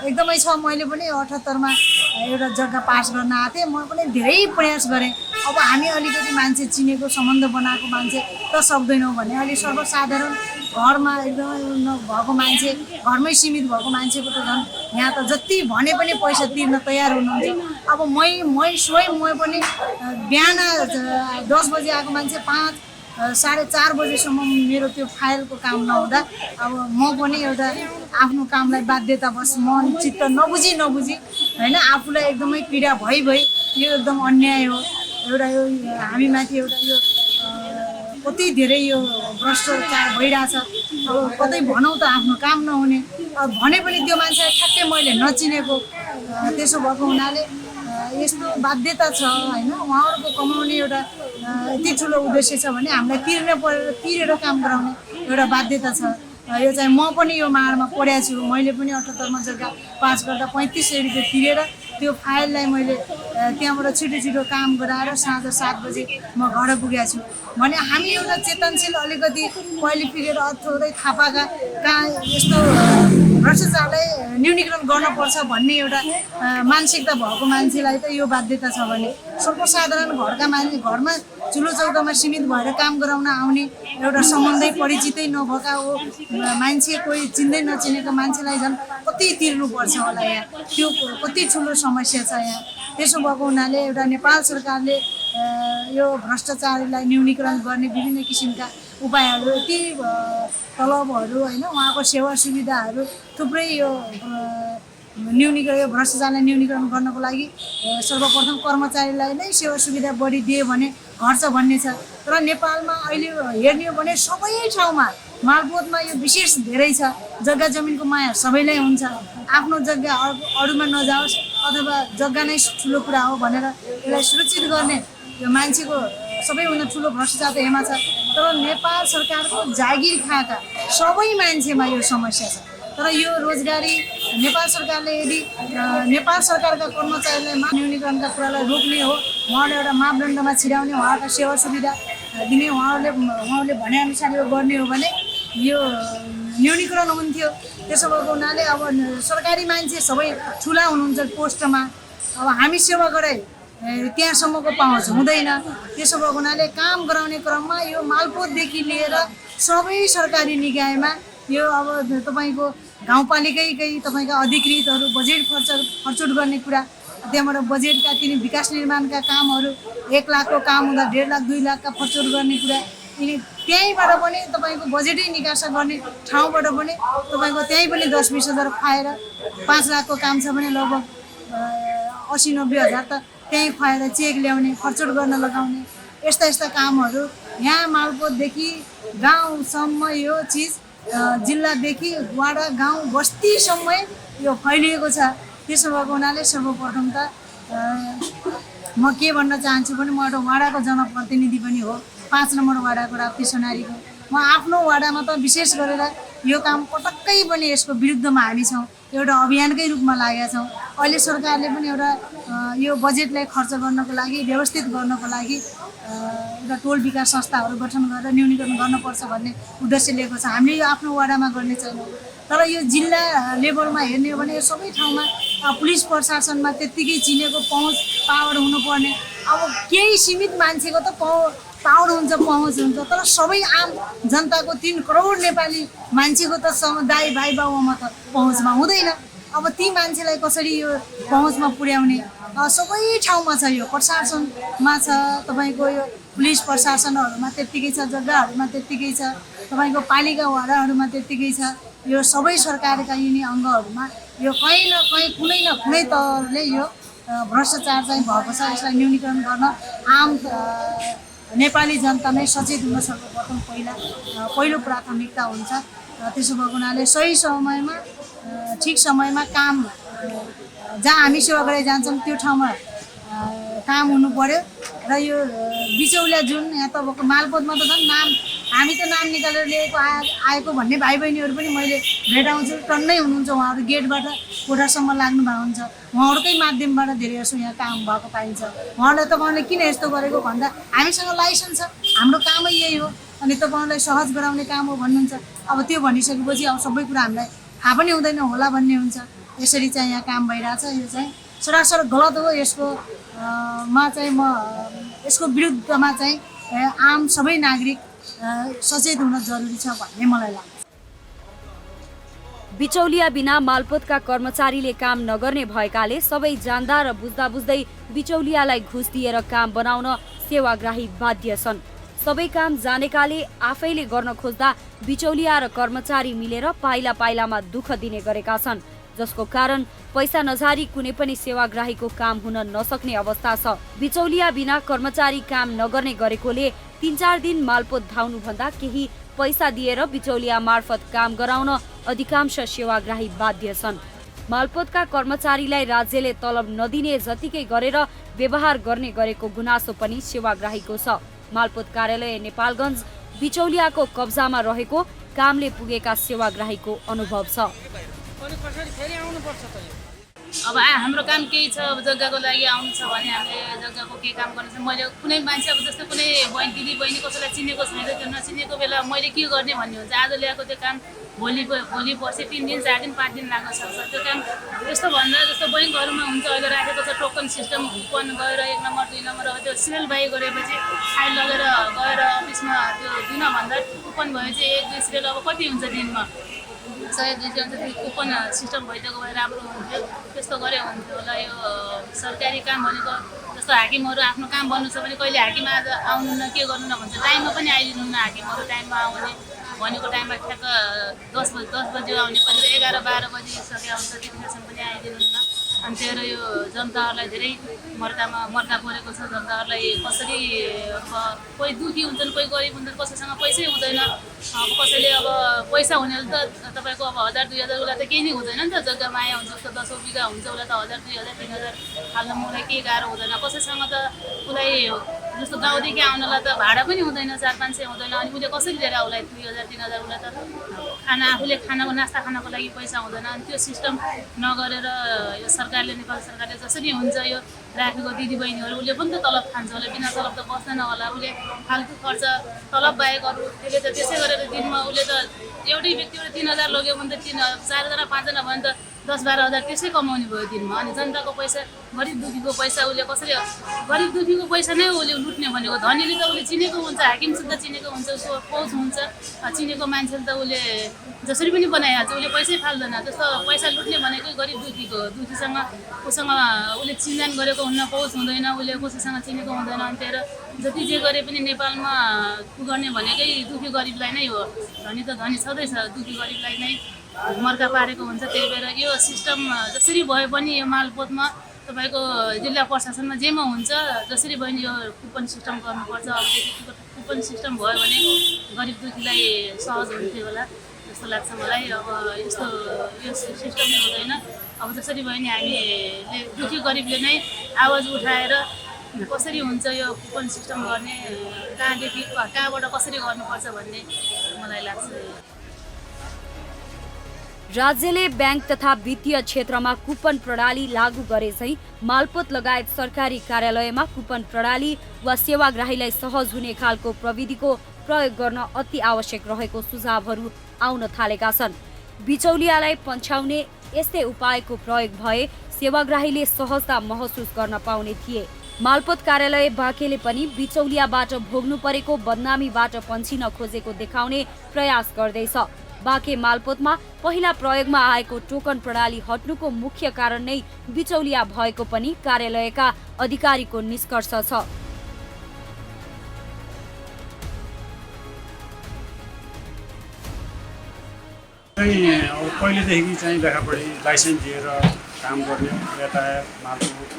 एकदमै छ। मैले पनि 78मा एउटा जग्गा पास गर्न आएको थिएँ, म पनि धेरै प्रयास गरेँ। अब हामी अलिकति मान्छे चिनेको सम्बन्ध बनाएको मान्छे त सक्दैनौँ भने अहिले सर्वसाधारण घरमा एकदमै भएको मान्छे, घरमै सीमित भएको मान्छेको त झन् यहाँ त जति भने पनि पैसा तिर्न तयार हुनुहुन्छ। अब म पनि बिहान 10 बजे आएको मान्छे 5-4:30 बजेसम्म मेरो त्यो फाइलको काम नहुँदा अब म पनि एउटा आफ्नो कामलाई बाध्यतावश मन चित्त नबुझी होइन आफूलाई एकदमै पीडा भइ यो एकदम अन्याय हो। एउटा यो हामीमाथि एउटा यो कति धेरै यो भ्रष्टाचार भइरहेछ। अब कतै भनौँ त आफ्नो काम नहुने, अब भने पनि त्यो मान्छेलाई ठ्याक्कै मैले नचिनेको, त्यसो भएको हुनाले यस्तो बाध्यता छ होइन। उहाँहरूको कमाउने एउटा यति ठुलो उद्देश्य छ भने हामीलाई तिरेर काम गराउने एउटा बाध्यता छ। यो चाहिँ म पनि यो माडमा पढेको छु। मैले पनि 78मा जग्गा पास गर्दा 3500 रुपियाँ तिरेर त्यो फाइललाई मैले त्यहाँबाट छिटो काम गराएर साँझ 7 बजे म घर पुगेको छु। भने हामी एउटा चेतनशील अलिकति पहिले फिरेर थोरै थाहा पाएका कहाँ यस्तो भ्रष्टाचारलाई न्यूनीकरण गर्नुपर्छ भन्ने एउटा मानसिकता भएको मान्छेलाई त यो बाध्यता छ भने सर्वसाधारण घरका मान्छे घरमा चुलो चौकामा सीमित भएर काम गराउन आउने एउटा सम्बन्धै परिचितै नभएका हो मान्छे कोही चिन्दै नचिनेको मान्छेलाई झन् कति तिर्नुपर्छ होला यहाँ, त्यो कति ठुलो समस्या छ यहाँ। त्यसो भएको हुनाले एउटा नेपाल सरकारले यो भ्रष्टाचारलाई न्यूनीकरण गर्ने विभिन्न किसिमका उपायहरू ती तलबहरू होइन उहाँको सेवा सुविधाहरू थुप्रै यो भ्रष्टाचारलाई न्यूनीकरण गर्नको लागि सर्वप्रथम कर्मचारीलाई नै सेवा सुविधा बढी दियो भने घट्छ भन्ने छ। तर नेपालमा अहिले हेर्ने हो भने सबै ठाउँमा मालपोतमा यो विशेष धेरै छ। जग्गा जमिनको माया सबैलाई हुन्छ, आफ्नो जग्गा अरूमा नजाओस् अथवा जग्गा नै ठुलो कुरा हो भनेर यसलाई सुरक्षित गर्ने यो मान्छेको सबैभन्दा ठुलो भ्रष्टाचार त यसमा छ। तर नेपाल सरकारको जागिर खाएका सबै मान्छेमा यो समस्या छ। तर यो रोजगारी नेपाल सरकारले यदि नेपाल सरकारका कर्मचारीलाई न्यूनीकरणका कुरालाई रोक्ने हो, उहाँले एउटा मापदण्डमा छिराउने, उहाँका सेवा सुविधा दिने, उहाँले भनेअनुसार यो गर्ने हो भने यो न्यूनीकरण हुन्थ्यो। त्यसो भएको हुनाले अब सरकारी मान्छे सबै ठुला हुनुहुन्छ पोस्टमा, अब हामी सेवा गराइ त्यहाँसम्मको पहुँच हुँदैन। त्यसो भएको हुनाले काम गराउने क्रममा यो मालपोतदेखि लिएर सबै सरकारी निकायमा यो अब तपाईँको गाउँपालिकै तपाईँका अधिकृतहरू बजेट खर्चुट गर्ने कुरा, त्यहाँबाट बजेटका तिनी विकास निर्माणका कामहरू 1 लाखको काम हुँदा 1.5 लाख 2 लाखका खर्चुट गर्ने कुरा, त्यहीँबाट पनि तपाईँको बजेटै निकासा गर्ने ठाउँबाट पनि तपाईँको त्यहीँ पनि 10-20 हजार खुवाएर 5 लाखको काम छ भने लगभग 80-90 हजार त त्यहीँ खुवाएर चेक ल्याउने खर्चुट गर्न लगाउने यस्ता कामहरू यहाँ मालपोतदेखि गाउँसम्म यो चिज जिल्लादेखि वाडा गाउँ बस्तीसम्म यो फैलिएको छ। त्यसो भएको हुनाले सर्वप्रथम त म के भन्न चाहन्छु भने म एउटा वाडाको जनप्रतिनिधि पनि हो, 5 नम्बर वाडाको राप्ती सोनारीको। म आफ्नो वाडामा त विशेष गरेर यो काम पटक्कै पनि यसको विरुद्धमा हामी छौँ, एउटा अभियानकै रूपमा लागेका छौँ। अहिले सरकारले पनि एउटा यो बजेटलाई खर्च गर्नको लागि व्यवस्थित गर्नको लागि एउटा टोल विकास संस्थाहरू गठन गरेर न्यूनीकरण गर्नुपर्छ भन्ने उद्देश्य लिएको छ। हामीले यो आफ्नो वाडामा गर्ने छैनौँ। तर यो जिल्ला लेभलमा हेर्ने हो भने यो सबै ठाउँमा पुलिस प्रशासनमा त्यत्तिकै चिनेको पहुँच पावर हुनुपर्ने, अब केही सीमित मान्छेको त पावर हुन्छ पहुँच हुन्छ, तर सबै आम जनताको 3 करोड नेपाली मान्छेको त समुदाय भाइ बाबुमा त पहुँचमा हुँदैन। अब ती मान्छेलाई कसरी यो पहुँचमा पुर्याउने सबै ठाउँमा छ, यो प्रशासनमा छ, तपाईँको यो पुलिस प्रशासनहरूमा त्यत्तिकै छ, जग्गाहरूमा त्यत्तिकै छ, तपाईँको पालिका वडाहरूमा त्यत्तिकै छ। यो सबै सरकारका यिनी अङ्गहरूमा यो कहीँ न कहीँ कुनै न कुनै तहले यो भ्रष्टाचार चाहिँ भएको छ। यसलाई न्यूनीकरण गर्न आम नेपाली जनता नै सचेत हुन सर्वप्रथम पहिलो प्राथमिकता हुन्छ। त्यसो भएको हुनाले सही समयमा ठिक समयमा काम जहाँ हामी सेवा गरेर जान्छौँ त्यो ठाउँमा काम हुनु पर्यो। र यो बिचौलिया जुन यहाँ तपाईँको मालपोतमा त झन् हामी त नाम निकालेर लिएको आएको भन्ने भाइ बहिनीहरू पनि मैले भेटाउँछु, टन्नै हुनुहुन्छ। उहाँहरू गेटबाट कोठासम्म लाग्नु भएको हुन्छ, उहाँहरूकै माध्यमबाट धेरै जसो यहाँ काम भएको पाइन्छ। उहाँलाई तपाईँले किन यस्तो गरेको भन्दा हामीसँग लाइसेन्स छ, हाम्रो कामै यही हो, अनि तपाईँलाई सहज गराउने काम हो भन्नुहुन्छ। अब त्यो भनिसकेपछि अब सबै कुरा हामीलाई थाहा पनि हुँदैन होला भन्ने हुन्छ। यसरी चाहिँ यहाँ काम भइरहेछ, यो चाहिँ सरासर गलत हो। यसको यसको विरुद्धमा चाहिँ आम सबै नागरिक सचेत हुन जरुरी छ भन्ने मलाई लाग्छ। बिचौलिया बिना मालपोतका कर्मचारीले काम नगर्ने भएकाले सबै जान्दा र बुझ्दा बुझ्दै बिचौलियालाई घुस दिएर काम बनाउन सेवाग्राही बाध्य छन्। सबै काम जानेकाले आफैले गर्न खोज्दा बिचौलिया र कर्मचारी मिलेर पाइला पाइलामा दुःख दिने गरेका छन्, जसको कारण पैसा नझारी कुनै पनि सेवाग्राहीको काम हुन नसक्ने अवस्था छ। बिचौलिया बिना कर्मचारी काम नगर्ने गरेकोले 3-4 दिन मालपोत धाउनुभन्दा केही पैसा दिएर बिचौलिया मार्फत काम गराउन अधिकांश सेवाग्राही बाध्य छन्। मालपोतका कर्मचारीलाई राज्यले तलब नदिने जतिकै गरेर व्यवहार गर्ने गरेको गुनासो पनि सेवाग्राहीको छ। मालपोत कार्यालय नेपालगञ्ज बिचौलियाको कब्जामा रहेको कामले पुगेका सेवाग्राहीको अनुभव छ। अब हाम्रो काम केही छ, अब जग्गाको लागि आउनु छ भने हामीले जग्गाको केही काम गर्नु छ। मैले कुनै मान्छे अब जस्तो कुनै दिदी बहिनी कसैलाई चिनेको छैन, त्यो नचिनेको बेला मैले के गर्ने भन्ने हुन्छ। आज ल्याएको त्यो काम भोलि पर्सि 3 दिन 4 दिन 5 दिन लाग्न सक्छ। त्यो काम यस्तो भन्दा जस्तो बैङ्कहरूमा हुन्छ अहिले राखेको छ टोकन सिस्टम, कुपन गएर 1 नम्बर 2 नम्बर अब त्यो सिरियल बाई गरेपछि फाइल लगेर गएर अफिसमा त्यो दिनभन्दा कुपन भएपछि 1-2 सिरियल अब कति हुन्छ दिनमा 100-200 हुन्छ। त्यो कुपन सिस्टम भइदिएको भए राम्रो हुन्थ्यो, त्यस्तो गरे हुन्थ्यो होला। यो सरकारी काम भनेको जस्तो हाकिमहरू आफ्नो काम बन्नु छ भने कहिले हाकिम आज आउनु न के गर्नु न भन्छ, टाइममा पनि आइदिनु न हाकिमहरू टाइममा आउने भनेको टाइममा ठ्याक्क 10 बजी आउने कहिले 11-12 बजी सकिया हुन्छ, त्यतिखेरसम्म पनि आइदिनु न। अनि त्यही यो जनताहरूलाई धेरै मर्का परेको छ। जनताहरूलाई कसरी अब कोही दुखी हुन्छन्, कोही गरिब हुन्छन्, कसैसँग पैसै हुँदैन। अब कसैले अब पैसा हुनेले त तपाईँको अब 1000-2000 उसलाई त केही नै हुँदैन नि त। जग्गा माया हुन्छ उसको 10 बिघा हुन्छ उसलाई त 1000-2000-3000 हाल्न मलाई केही गाह्रो हुँदैन। कसैसँग त उसलाई जस्तो गाउँदेखि आउनलाई त भाडा पनि हुँदैन, 400-500 हुँदैन। अनि उसले कसरी लिएर उसलाई 2000-3000 उसलाई त आफूले खानाको नास्ता खानको लागि पैसा हुँदैन। अनि त्यो सिस्टम नगरेर यो सरकारले, नेपाल सरकारले जसरी हुन्छ यो राखेको दिदीबहिनीहरू उसले पनि त तलब खान्छ होला, बिना तलब त बस्दैन होला। उसले फाल्तु खर्च तलब बाहेक अरू त्यसले त त्यसै गरेर दिनमा उसले त एउटै व्यक्तिबाट 3000 लग्यो भने त 4जना 5जना भने त 10-12 हजार त्यसै कमाउने भयो दिनमा। अनि जनताको पैसा, गरिब दुखीको पैसा उसले कसरी, गरिब दुखीको पैसा नै उसले लुट्ने भनेको। धनीले त उसले चिनेको हुन्छ, हाकिमसित चिनेको हुन्छ, उसको पहुँच हुन्छ, चिनेको मान्छेले त उसले जसरी पनि बनाइहाल्छ, उसले पैसै फाल्दैन। जस्तो पैसा लुट्ने भनेकै गरिब दुखीसँग उसँग उसले चिनजान गरेको हुन्न, पहुँच हुँदैन, उसले कसैसँग चिनेको हुँदैन। अनि त्यही जति जे गरे पनि नेपालमा पुगर्ने भनेकै दुखी गरिबलाई नै हो। धनी त धनी छँदैछ, दुखी गरिबलाई नै मर्का पारेको हुन्छ। त्यही भएर यो सिस्टम जसरी भए पनि यो मालपोतमा तपाईँको जिल्ला प्रशासनमा जेमा हुन्छ जसरी भयो नि यो कुपन सिस्टम गर्नुपर्छ। अब त्यो कुपन सिस्टम भयो भने गरिब दुखीलाई सहज हुन्थ्यो होला जस्तो लाग्छ मलाई। अब यस्तो यो सिस्टम नै हुँदैन। अब जसरी भयो नि हामीले दुखी गरिबले नै आवाज उठाएर कसरी हुन्छ यो कुपन सिस्टम गर्ने, कहाँदेखि कहाँबाट कसरी गर्नुपर्छ भन्ने मलाई लाग्छ। राज्यले ब्याङ्क तथा वित्तीय क्षेत्रमा कुपन प्रणाली लागू गरे चाहिँ मालपोत लगायत सरकारी कार्यालयमा कुपन प्रणाली वा सेवाग्राहीलाई सहज हुने खालको प्रविधिको प्रयोग गर्न अति आवश्यक रहेको सुझावहरू आउन थालेका छन्। बिचौलियालाई पन्छाउने यस्तै उपायको प्रयोग भए सेवाग्राहीले सहजता महसुस गर्न पाउने थिए। मालपोत कार्यालय बाँकेले पनि बिचौलियाबाट भोग्नु परेको बदनामीबाट पन्छिन खोजेको देखाउने प्रयास गर्दैछ। बाँके मालपोतमा पहिला प्रयोगमा आएको टोकन प्रणाली हट्नुको मुख्य कारण नै बिचौलिया भएको पनि कार्यालयका अधिकारीको निष्कर्ष छ। पहिलेदेखि चाहिँ लेखापढी लाइसेन्स दिएर काम गर्ने यातायात मालपोत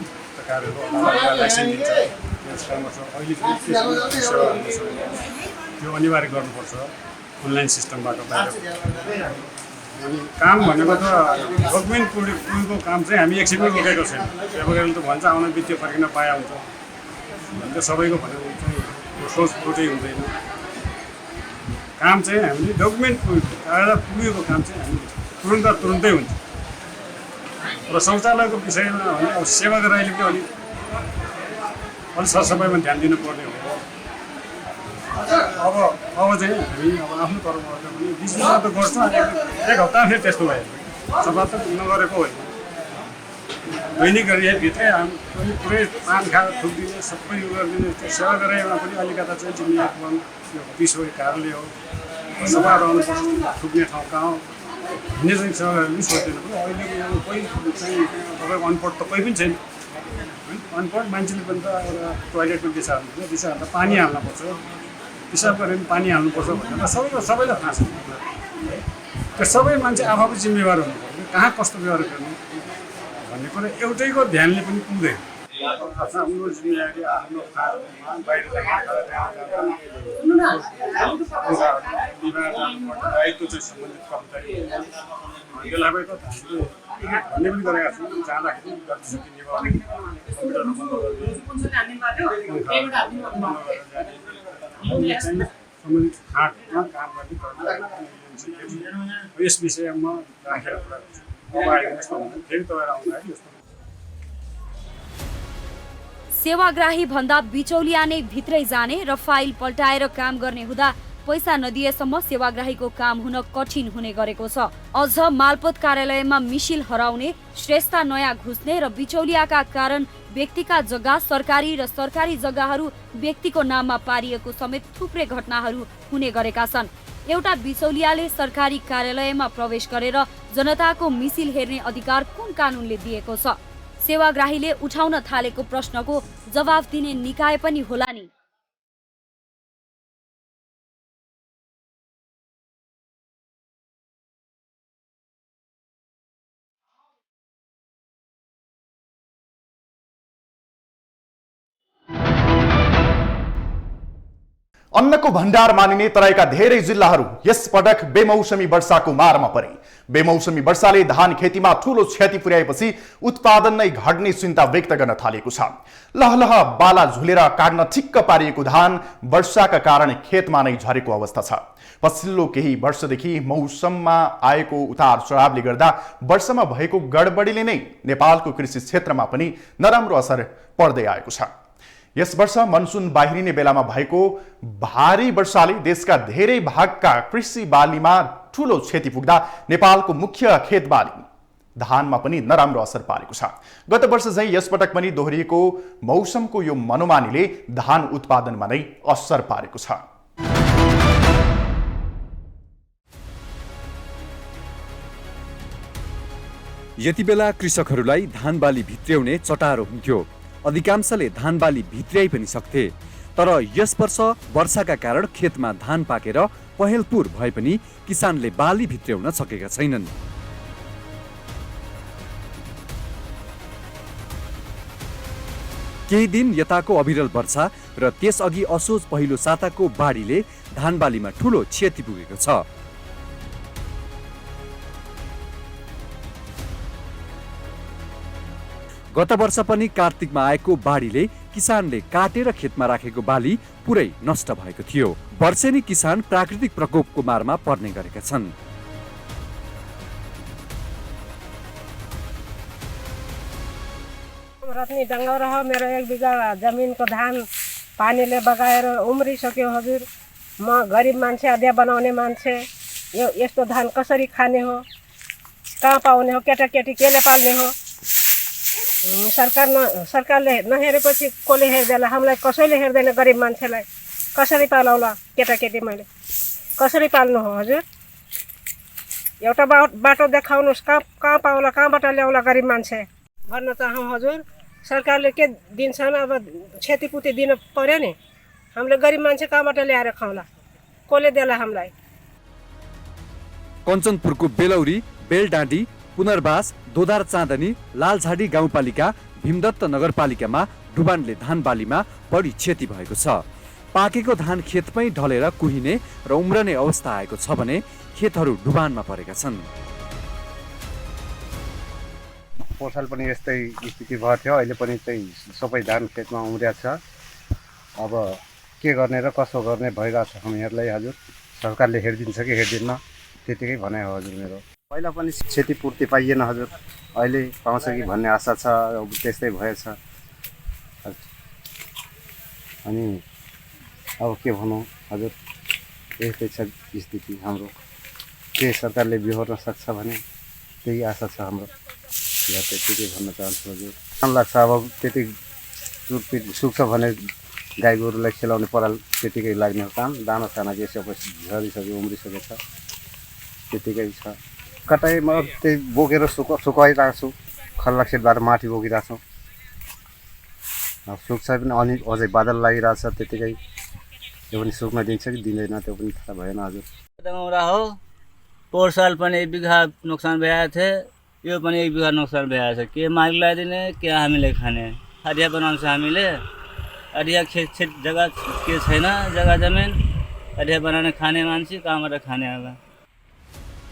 लाइसेन्स दिन्छ अहिले त्यो अनिवार्य गर्नुपर्छ अनलाइन सिस्टमबाट बाहिर। अनि काम भनेको त गभर्मेन्ट पुगेको काम चाहिँ हामी एकछिनमा रोकेको छैन। सेवाग्राहीले त भन्छ आउन वित्तीय फर्किन पाए हुन्छ भने सबैको भनेको चाहिँ सोच एउटै हुँदैन। काम चाहिँ हामीले डकुमेन्ट पुगेको काम चाहिँ हामी तुरुन्तै हुन्छ। र शौचालयको विषयमा भने अब सेवाग्राहीले पनि अलिक सरसफाइमा ध्यान दिनुपर्ने हो। अब चाहिँ हामी अब आफ्नो तर्फबाट पनि बिचमा त गर्छ, एक हप्ता फेरि त्यस्तो भयो सफा त नगरेको होइन। दैनिक भित्रै हामी पनि पुरै पान खाएर थुकिदिने सबै यो गरिदिने। त्यो सेवाग्राहीमा पनि अलिकता चाहिँ जिम्मेवार बन्नु त्यो विश्व कारणले हो। सफा रहनुपर्छ, थुक्ने ठाउँ कहाँ हो भन्ने चाहिँ सेवाग्राहीले पनि सोच्दैन। अहिलेको कोही चाहिँ तपाईँको अनपढ त कोही पनि छैन। अनपढ मान्छेले पनि त एउटा टोइलेटमा दिशा हाल्नुपर्छ, दिशा हाल्दा पानी हाल्नुपर्छ, पिसाब गरेर पनि पानी हाल्नुपर्छ भनेर सबैलाई थाहा छ। त्यो सबै मान्छे आफू जिम्मेवार हुनुपर्छ, कहाँ कस्तो व्यवहार गर्ने भन्ने कुरा एउटैको ध्यानले पनि पुग्दैन। आफ्नो जिम्मेवारी आफ्नो बाहिर दायित्व चाहिँ सम्बन्धित कर्मचारी त्यसलाई पनि हामीले भन्ने पनि गरेका छौँ। जाँदाखेरि जतिसक्दो सम्बन्धित फाँटमा काम गर्ने यस विषयमा राखेर कुरा गर्छु। अब आएर यस्तो भन्दा फेरि तपाईहरु आउँदाखेरि यस्तो सेवाग्राही भन्दा बिचौलिया नै भित्रै जाने र फाइल पल्टाएर काम गर्ने हुँदा पैसा नदिएसम्म सेवाग्राहीको काम हुन कठिन हुने गरेको छ। अझ मालपोत कार्यालयमा मिसिल हराउने, श्रेष्ठता नयाँ घुस्ने र बिचौलियाका कारण व्यक्तिका जग्गा सरकारी र सरकारी जग्गाहरू व्यक्तिको नाममा पारिएको समेत थुप्रै घटनाहरू हुने गरेका छन्। एउटा बिचौलियाले सरकारी कार्यालयमा प्रवेश गरेर जनताको मिसिल हेर्ने अधिकार कुन कानुनले दिएको छ? सेवाग्राहीले उठाउन थालेको प्रश्नको जवाफ दिने निकाय पनि होला नि। अन्नको भण्डार मानिने तराईका धेरै जिल्लाहरू यस पटक बेमौसमी वर्षाको मारमा परे। बेमौसमी वर्षाले धान खेतीमा ठूलो क्षति पुर्याएपछि उत्पादन नै घट्ने चिन्ता व्यक्त गर्न थालेको छ। लहलह बाला झुलेर काट्न ठिक्क पारिएको धान वर्षाका कारण खेतमा नै झरेको अवस्था छ। पछिल्लो केही वर्षदेखि मौसममा आएको उतार चढावले गर्दा वर्षमा भएको गडबडीले नै नेपालको कृषि क्षेत्रमा पनि नराम्रो असर पर्दै आएको छ। यस वर्ष मनसुन बाहिरिने बेलामा भएको भारी वर्षाले देशका धेरै भागका कृषि बालीमा ठूलो क्षति पुग्दा नेपालको मुख्य खेतबाली धानमा पनि नराम्रो असर पारेको छ। गत वर्ष झैं यसपटक पनि दोहोरिएको मौसमको यो मनोमानीले धान उत्पादनमा नै असर पारेको छ। यति बेला कृषकहरूलाई धान बाली भित्र्याउने चटारो हुन्थ्यो। अधिकांशले धान बाली भित्र्याइ पनि सक्थे। तर यस वर्ष वर्षाका कारण खेतमा धान पाकेर पहेलपुर भए पनि किसानले बाली भित्र्याउन सकेका छैनन्। केही दिन यताको अविरल वर्षा र त्यसअघि असोज पहिलो साताको बाढीले धान बालीमा ठूलो क्षति पुगेको छ। गत वर्ष पनि कार्तिकमा आएको बाढीले किसानले काटेर खेतमा राखेको बाली पुरै नष्ट भएको थियो। वर्षेनी किसान प्राकृतिक प्रकोपको मारमा पर्ने गरेका छन्। रत्नी डङ्गर हो मेरो 1 बिघा जमिनको धान पानीले बगाएर उम्रिसक्यो हजुर। म गरिब मान्छे, अध्यय बनाउने मान्छे, यो यस्तो धान कसरी खाने हो? कहाँ पाउने हो? केटाकेटी केले पाल्ने हो? सरकारले नहेरेपछि कसले हेर्दैन? हामीलाई कसैले हेर्दैन। गरिब मान्छेलाई कसरी पालौला? केटाकेटी मैले कसरी पाल्नु हो हजुर? एउटा बाटो देखाउनुहोस्। कहाँ पाउला? कहाँबाट ल्याउला गरिब मान्छे? भन्न चाहौँ हजुर, सरकारले के दिन्छन्? अब क्षतिपूर्ति दिन पर्यो नि। हामीले गरिब मान्छे कहाँबाट ल्याएर खाउँला? कसले देला हामीलाई? कञ्चनपुरको बेलौरी, बेलडाँडी, पुनर्वास, दोधार चाँदनी, लालझाडी गाउँपालिका, भीमदत्त नगरपालिकामा डुबानले धान बालीमा बढी क्षति भएको छ। पाकेको धान खेतमै ढलेर कुहिने र उम्रने अवस्था आएको छ भने खेतहरू डुबानमा परेका छन्। पोहोर साल पनि यस्तै स्थिति भएको थियो। अहिले पनि चाहिँ सबै धान खेतमा उम्रिया छ। अब के गर्ने र कसो गर्ने भइरहेको छ हामीहरूलाई हजुर। सरकारले हेरिदिन्छ कि हेरिदिन्न त्यतिकै भनाइ हो हजुर मेरो। पहिला पनि क्षतिपूर्ति पाइएन हजुर, अहिले पाउँछ कि भन्ने आशा छ। अब त्यस्तै भएछ। अनि अब के भनौँ हजुर, यस्तै छ स्थिति हाम्रो। के सरकारले बिहोर्न सक्छ भने त्यही आशा छ हाम्रो। त्यतिकै भन्न चाहन्छु हजुर। काम लाग्छ अब त्यति टुटपिट सुक्छ भने गाई गोरुलाई खेलाउने पराल त्यतिकै लाग्ने हो काम। दाना साना के सबै झरिसक्यो, उम्रिसकेको छ, त्यतिकै छ। कतै म त्यही बोकेर सुकाइरहेको छु। खल्लाक्सेटबाट माथि बोकिरहेको छु। सुक्छ पनि अनि अझै बादल लागिरहेछ त्यतिकै। त्यो पनि सुक्न दिन्छ कि दिँदैन त्यो पनि थाहा भएन हजुर। दङ्गौरा हो। पोहोर साल पनि 1 बिघा नोक्सान भइरहेको थियो, यो पनि 1 बिघा नोक्सान भइरहेको छ। के मालिकलाई दिने के हामीले खाने? अडिया बनाउँछ हामीले। अडिया खेत जग्गा के छैन, जग्गा जमिन अडिया बनाउने खाने मान्छे कहाँबाट खाने? अब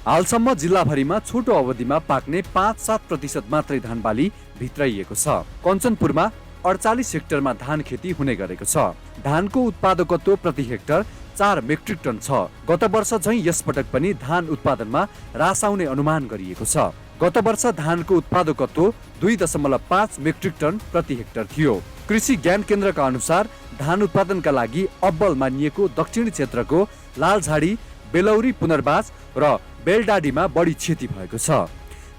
हालसम्म जिल्लाभरिमा छोटो अवधिमा पाक्ने 5-7% मात्रै धान बाली भित्राइएको छ। कञ्चनपुरमा 48 हेक्टरमा धान खेती हुने गरेको छ। धानको उत्पादकत्व प्रति हेक्टर 4 मेट्रिक टन छ। गत वर्ष झैं यस पटक पनि धान उत्पादनमा ह्रास आउने अनुमान गरिएको छ। गत वर्ष धानको उत्पादकत्व 2.5 मेट्रिक टन प्रति हेक्टर थियो। कृषि ज्ञान केन्द्रका अनुसार धान उत्पादनका लागि अब्बल मानिएको दक्षिणी क्षेत्रको लालझाडी, बेलौरी, पुनर्बास र बेलडाडीमा बढी क्षति भएको छ।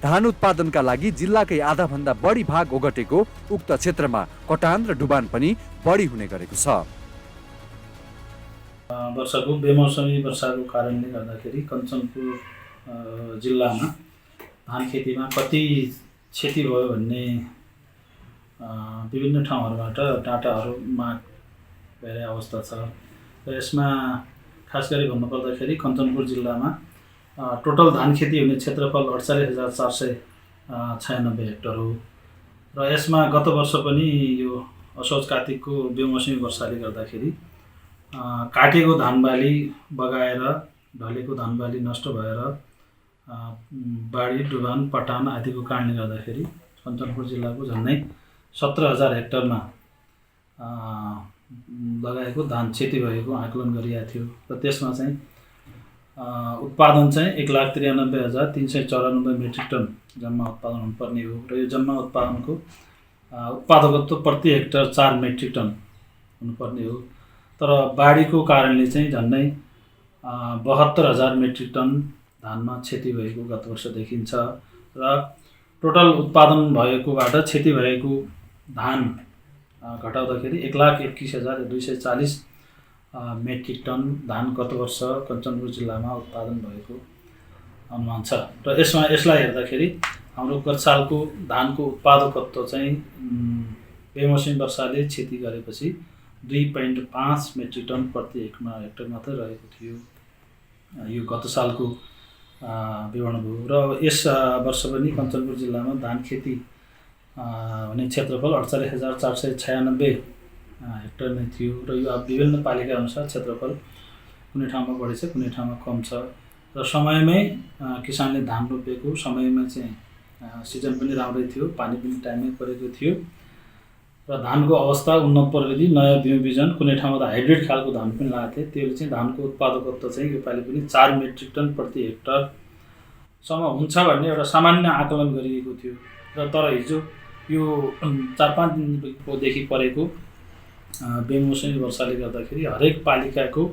धान उत्पादनका लागि जिल्लाकै आधा भन्दा बढी भाग ओगटेको उक्त क्षेत्रमा कटान र डुबान पनि बढी हुने गरेको छ। वर्षको बेमौसमी वर्षाको कारणले गर्दाखेरि कञ्चनपुर जिल्लामा धान खेतीमा कति क्षति भयो भन्ने विभिन्न ठाउँहरूबाट डाटाहरूमा धेरै अवस्था छ र यसमा खास गरी भन्नुपर्दाखेरि कञ्चनपुर जिल्लामा टोटल धान खेती हुने क्षेत्रफल 48,496 हेक्टर हो र यसमा गत वर्ष पनि यो असोज कार्तिकको बेमौसमी वर्षाले गर्दाखेरि काटेको धान बाली बगाएर ढलेको धान बाली नष्ट भएर बाढी, डुबान, पटान आदिको कारणले गर्दाखेरि कञ्चनपुर जिल्लाको झन्डै 17,000 हेक्टरमा लगाएको धान क्षति भएको आकलन गरिएको थियो र त्यसमा चाहिँ उत्पादन चाहिँ 1,93,394 मेट्रिक टन जम्मा उत्पादन हुनुपर्ने हो र यो जम्मा उत्पादनको उत्पादकत्व प्रति हेक्टर 4 मेट्रिक टन हुनुपर्ने हो। तर बाढीको कारणले चाहिँ झन्डै 72,000 मेट्रिक टन धानमा क्षति भएको गत वर्ष देखिन्छ र टोटल उत्पादन भएकोबाट क्षति भएको धान घटाउँदाखेरि 1,21,240 मेट्रिक टन धान गत वर्ष कञ्चनपुर जिल्लामा उत्पादन भएको अनुमान छ र यसलाई हेर्दाखेरि हाम्रो गत सालको धानको उत्पादकत्व चाहिँ बेमौसमी वर्षाले क्षति गरेपछि 2.5 मेट्रिक टन प्रति हेक्टर मात्रै रहेको थियो। यो गत सालको विवरण भयो र यस वर्ष पनि कञ्चनपुर जिल्लामा धान खेती हुने क्षेत्रफल 48,496 हेक्टर नै थियो र यो विभिन्न पालिका अनुसार क्षेत्रफल कुनै ठाउँमा बढी छ, कुनै ठाउँमा कम छ र समयमै किसानले धान रोपेको समयमा चाहिँ सिजन पनि राम्रै थियो, पानी पनि टाइममै परेको थियो र धानको अवस्था, उन्नत प्रविधि, नयाँ बिउ बिजन, कुनै ठाउँमा त हाइब्रिड खालको धान पनि लगाएको थियो। त्यसले चाहिँ धानको उत्पादकत्व चाहिँ योपालि पनि 4 मेट्रिक टन प्रति हेक्टरसम्म हुन्छ भन्ने एउटा सामान्य आकलन गरिएको थियो र तर हिजो यो 4-5 दिनदेखि परेको बेमौसमी वर्षाले गर्दाखेरि हरेक पालिकाको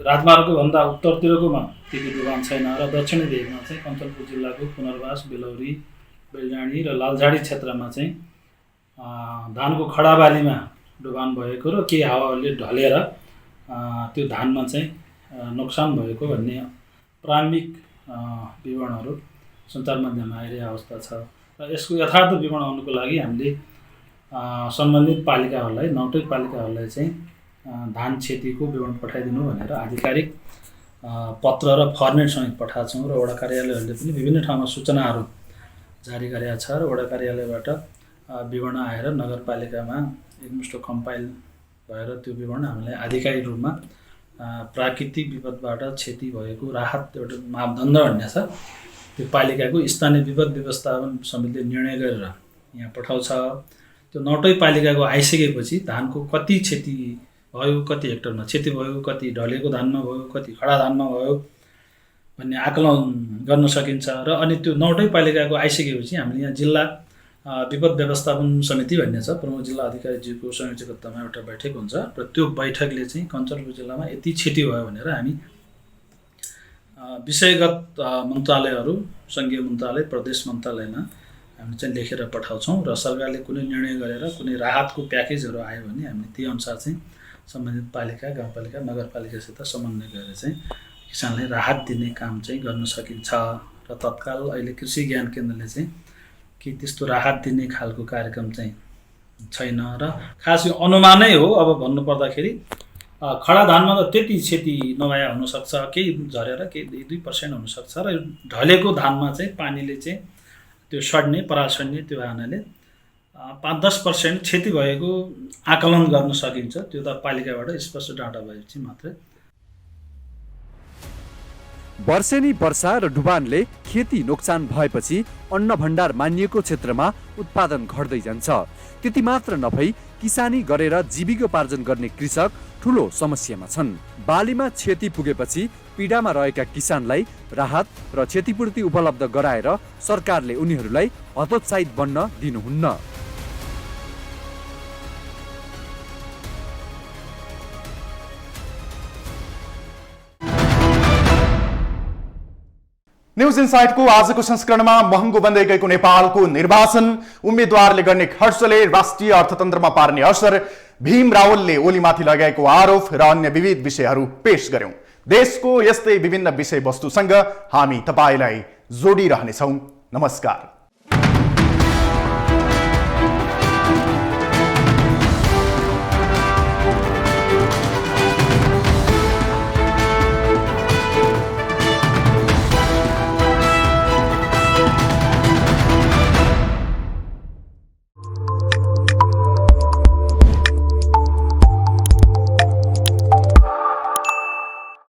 राजमार्गको भन्दा उत्तरतिरकोमा त्यति डुबान छैन र दक्षिणी भेगमा चाहिँ कञ्चनपुर जिल्लाको पुनर्बास, बेलौरी, बेलडाँडी र लालझाडी क्षेत्रमा चाहिँ धानको खडाबालीमा डुबान भएको र केही हावाले ढलेर त्यो धानमा चाहिँ नोक्सान भएको भन्ने प्रारम्भिक विवरणहरू सञ्चार माध्यममा आइरहेको अवस्था छ र यसको यथार्थ विवरण आउनुको लागि हामीले सम्बन्धित पालिकाहरूलाई, 9 पालिकाहरूलाई चाहिँ धान क्षतिको विवरण पठाइदिनु भनेर आधिकारिक पत्र र फर्मेट समेत पठाएको छौँ र वडा कार्यालयहरूले पनि विभिन्न ठाउँमा सूचनाहरू जारी गरेका छ र वडा कार्यालयबाट विवरण आएर नगरपालिकामा एकमुष्ट कम्पाइल भएर त्यो विवरण हामीलाई आधिकारिक रूपमा प्राकृतिक विपदबाट क्षति भएको राहत एउटा मापदण्ड भन्ने छ, त्यो पालिकाको स्थानीय विपद व्यवस्थापन समितिले निर्णय गरेर यहाँ पठाउँछ। त्यो 9 पालिकाको आइसकेपछि धानको कति क्षति भयो, कति हेक्टरमा क्षति भयो, कति ढलेको धानमा भयो, कति खडा धानमा भयो भन्ने आकलन गर्न सकिन्छ र अनि त्यो 9 पालिकाको आइसकेपछि हामीले यहाँ जिल्ला विपद व्यवस्थापन समिति भन्ने छ, प्रमुख जिल्ला अधिकारीज्यूको संयोजकत्वमा एउटा बैठक हुन्छ र त्यो बैठकले चाहिँ कञ्चनपुर जिल्लामा यति क्षति भयो भनेर हामी विषयगत मन्त्रालयहरू, सङ्घीय मन्त्रालय, प्रदेश मन्त्रालयमा हामी चाहिँ लेखेर पठाउँछौँ र सरकारले कुनै निर्णय गरेर कुनै राहतको प्याकेजहरू आयो भने हामीले त्यही अनुसार चाहिँ सम्बन्धित पालिका, गाउँपालिका, नगरपालिकासित समन्वय गरेर चाहिँ किसानलाई राहत दिने काम चाहिँ गर्न सकिन्छ र तत्काल अहिले कृषि ज्ञान केन्द्रले चाहिँ कि त्यस्तो राहत दिने खालको कार्यक्रम चाहिँ छैन र खास यो अनुमानै हो। अब भन्नुपर्दाखेरि खडा धानमा त त्यति क्षति नभए हुनसक्छ, केही झरेर केही 2% हुनसक्छ र ढलेको धानमा चाहिँ पानीले चाहिँ त्यो सड्ने, पराल सड्ने त्यो आनाले 5-10% क्षति भएको आकलन गर्न सकिन्छ। त्यो त पालिकाबाट स्पष्ट डाटा भएपछि मात्रै। वर्षेनी वर्षा र डुबानले खेती नोक्सान भएपछि अन्न भण्डार मानिएको क्षेत्रमा उत्पादन घट्दै जान्छ। त्यति मात्र नभई किसानी गरेर जीविकोपार्जन गर्ने कृषक ठूलो समस्यामा छन्। बालीमा क्षति पुगेपछि पीडामा रहेका किसानलाई राहत र क्षतिपूर्ति उपलब्ध गराएर सरकारले उनीहरूलाई हतोत्साहित बन्न दिनुहुन्न। न्यूज इनसाइटको आजको संस्करणमा महँगो बन्दै गएको नेपालको निर्वाचन, उम्मेद्वारले गर्ने खर्चले राष्ट्रिय अर्थतन्त्रमा पार्ने असर, भीम रावलले ओलीमाथि लगाएको आरोप र अन्य विविध विषयहरू पेश गर्यौं। देशको यस्तै विभिन्न विषयवस्तुसँग हामी तपाईलाई जोडिरहनेछौं। नमस्कार।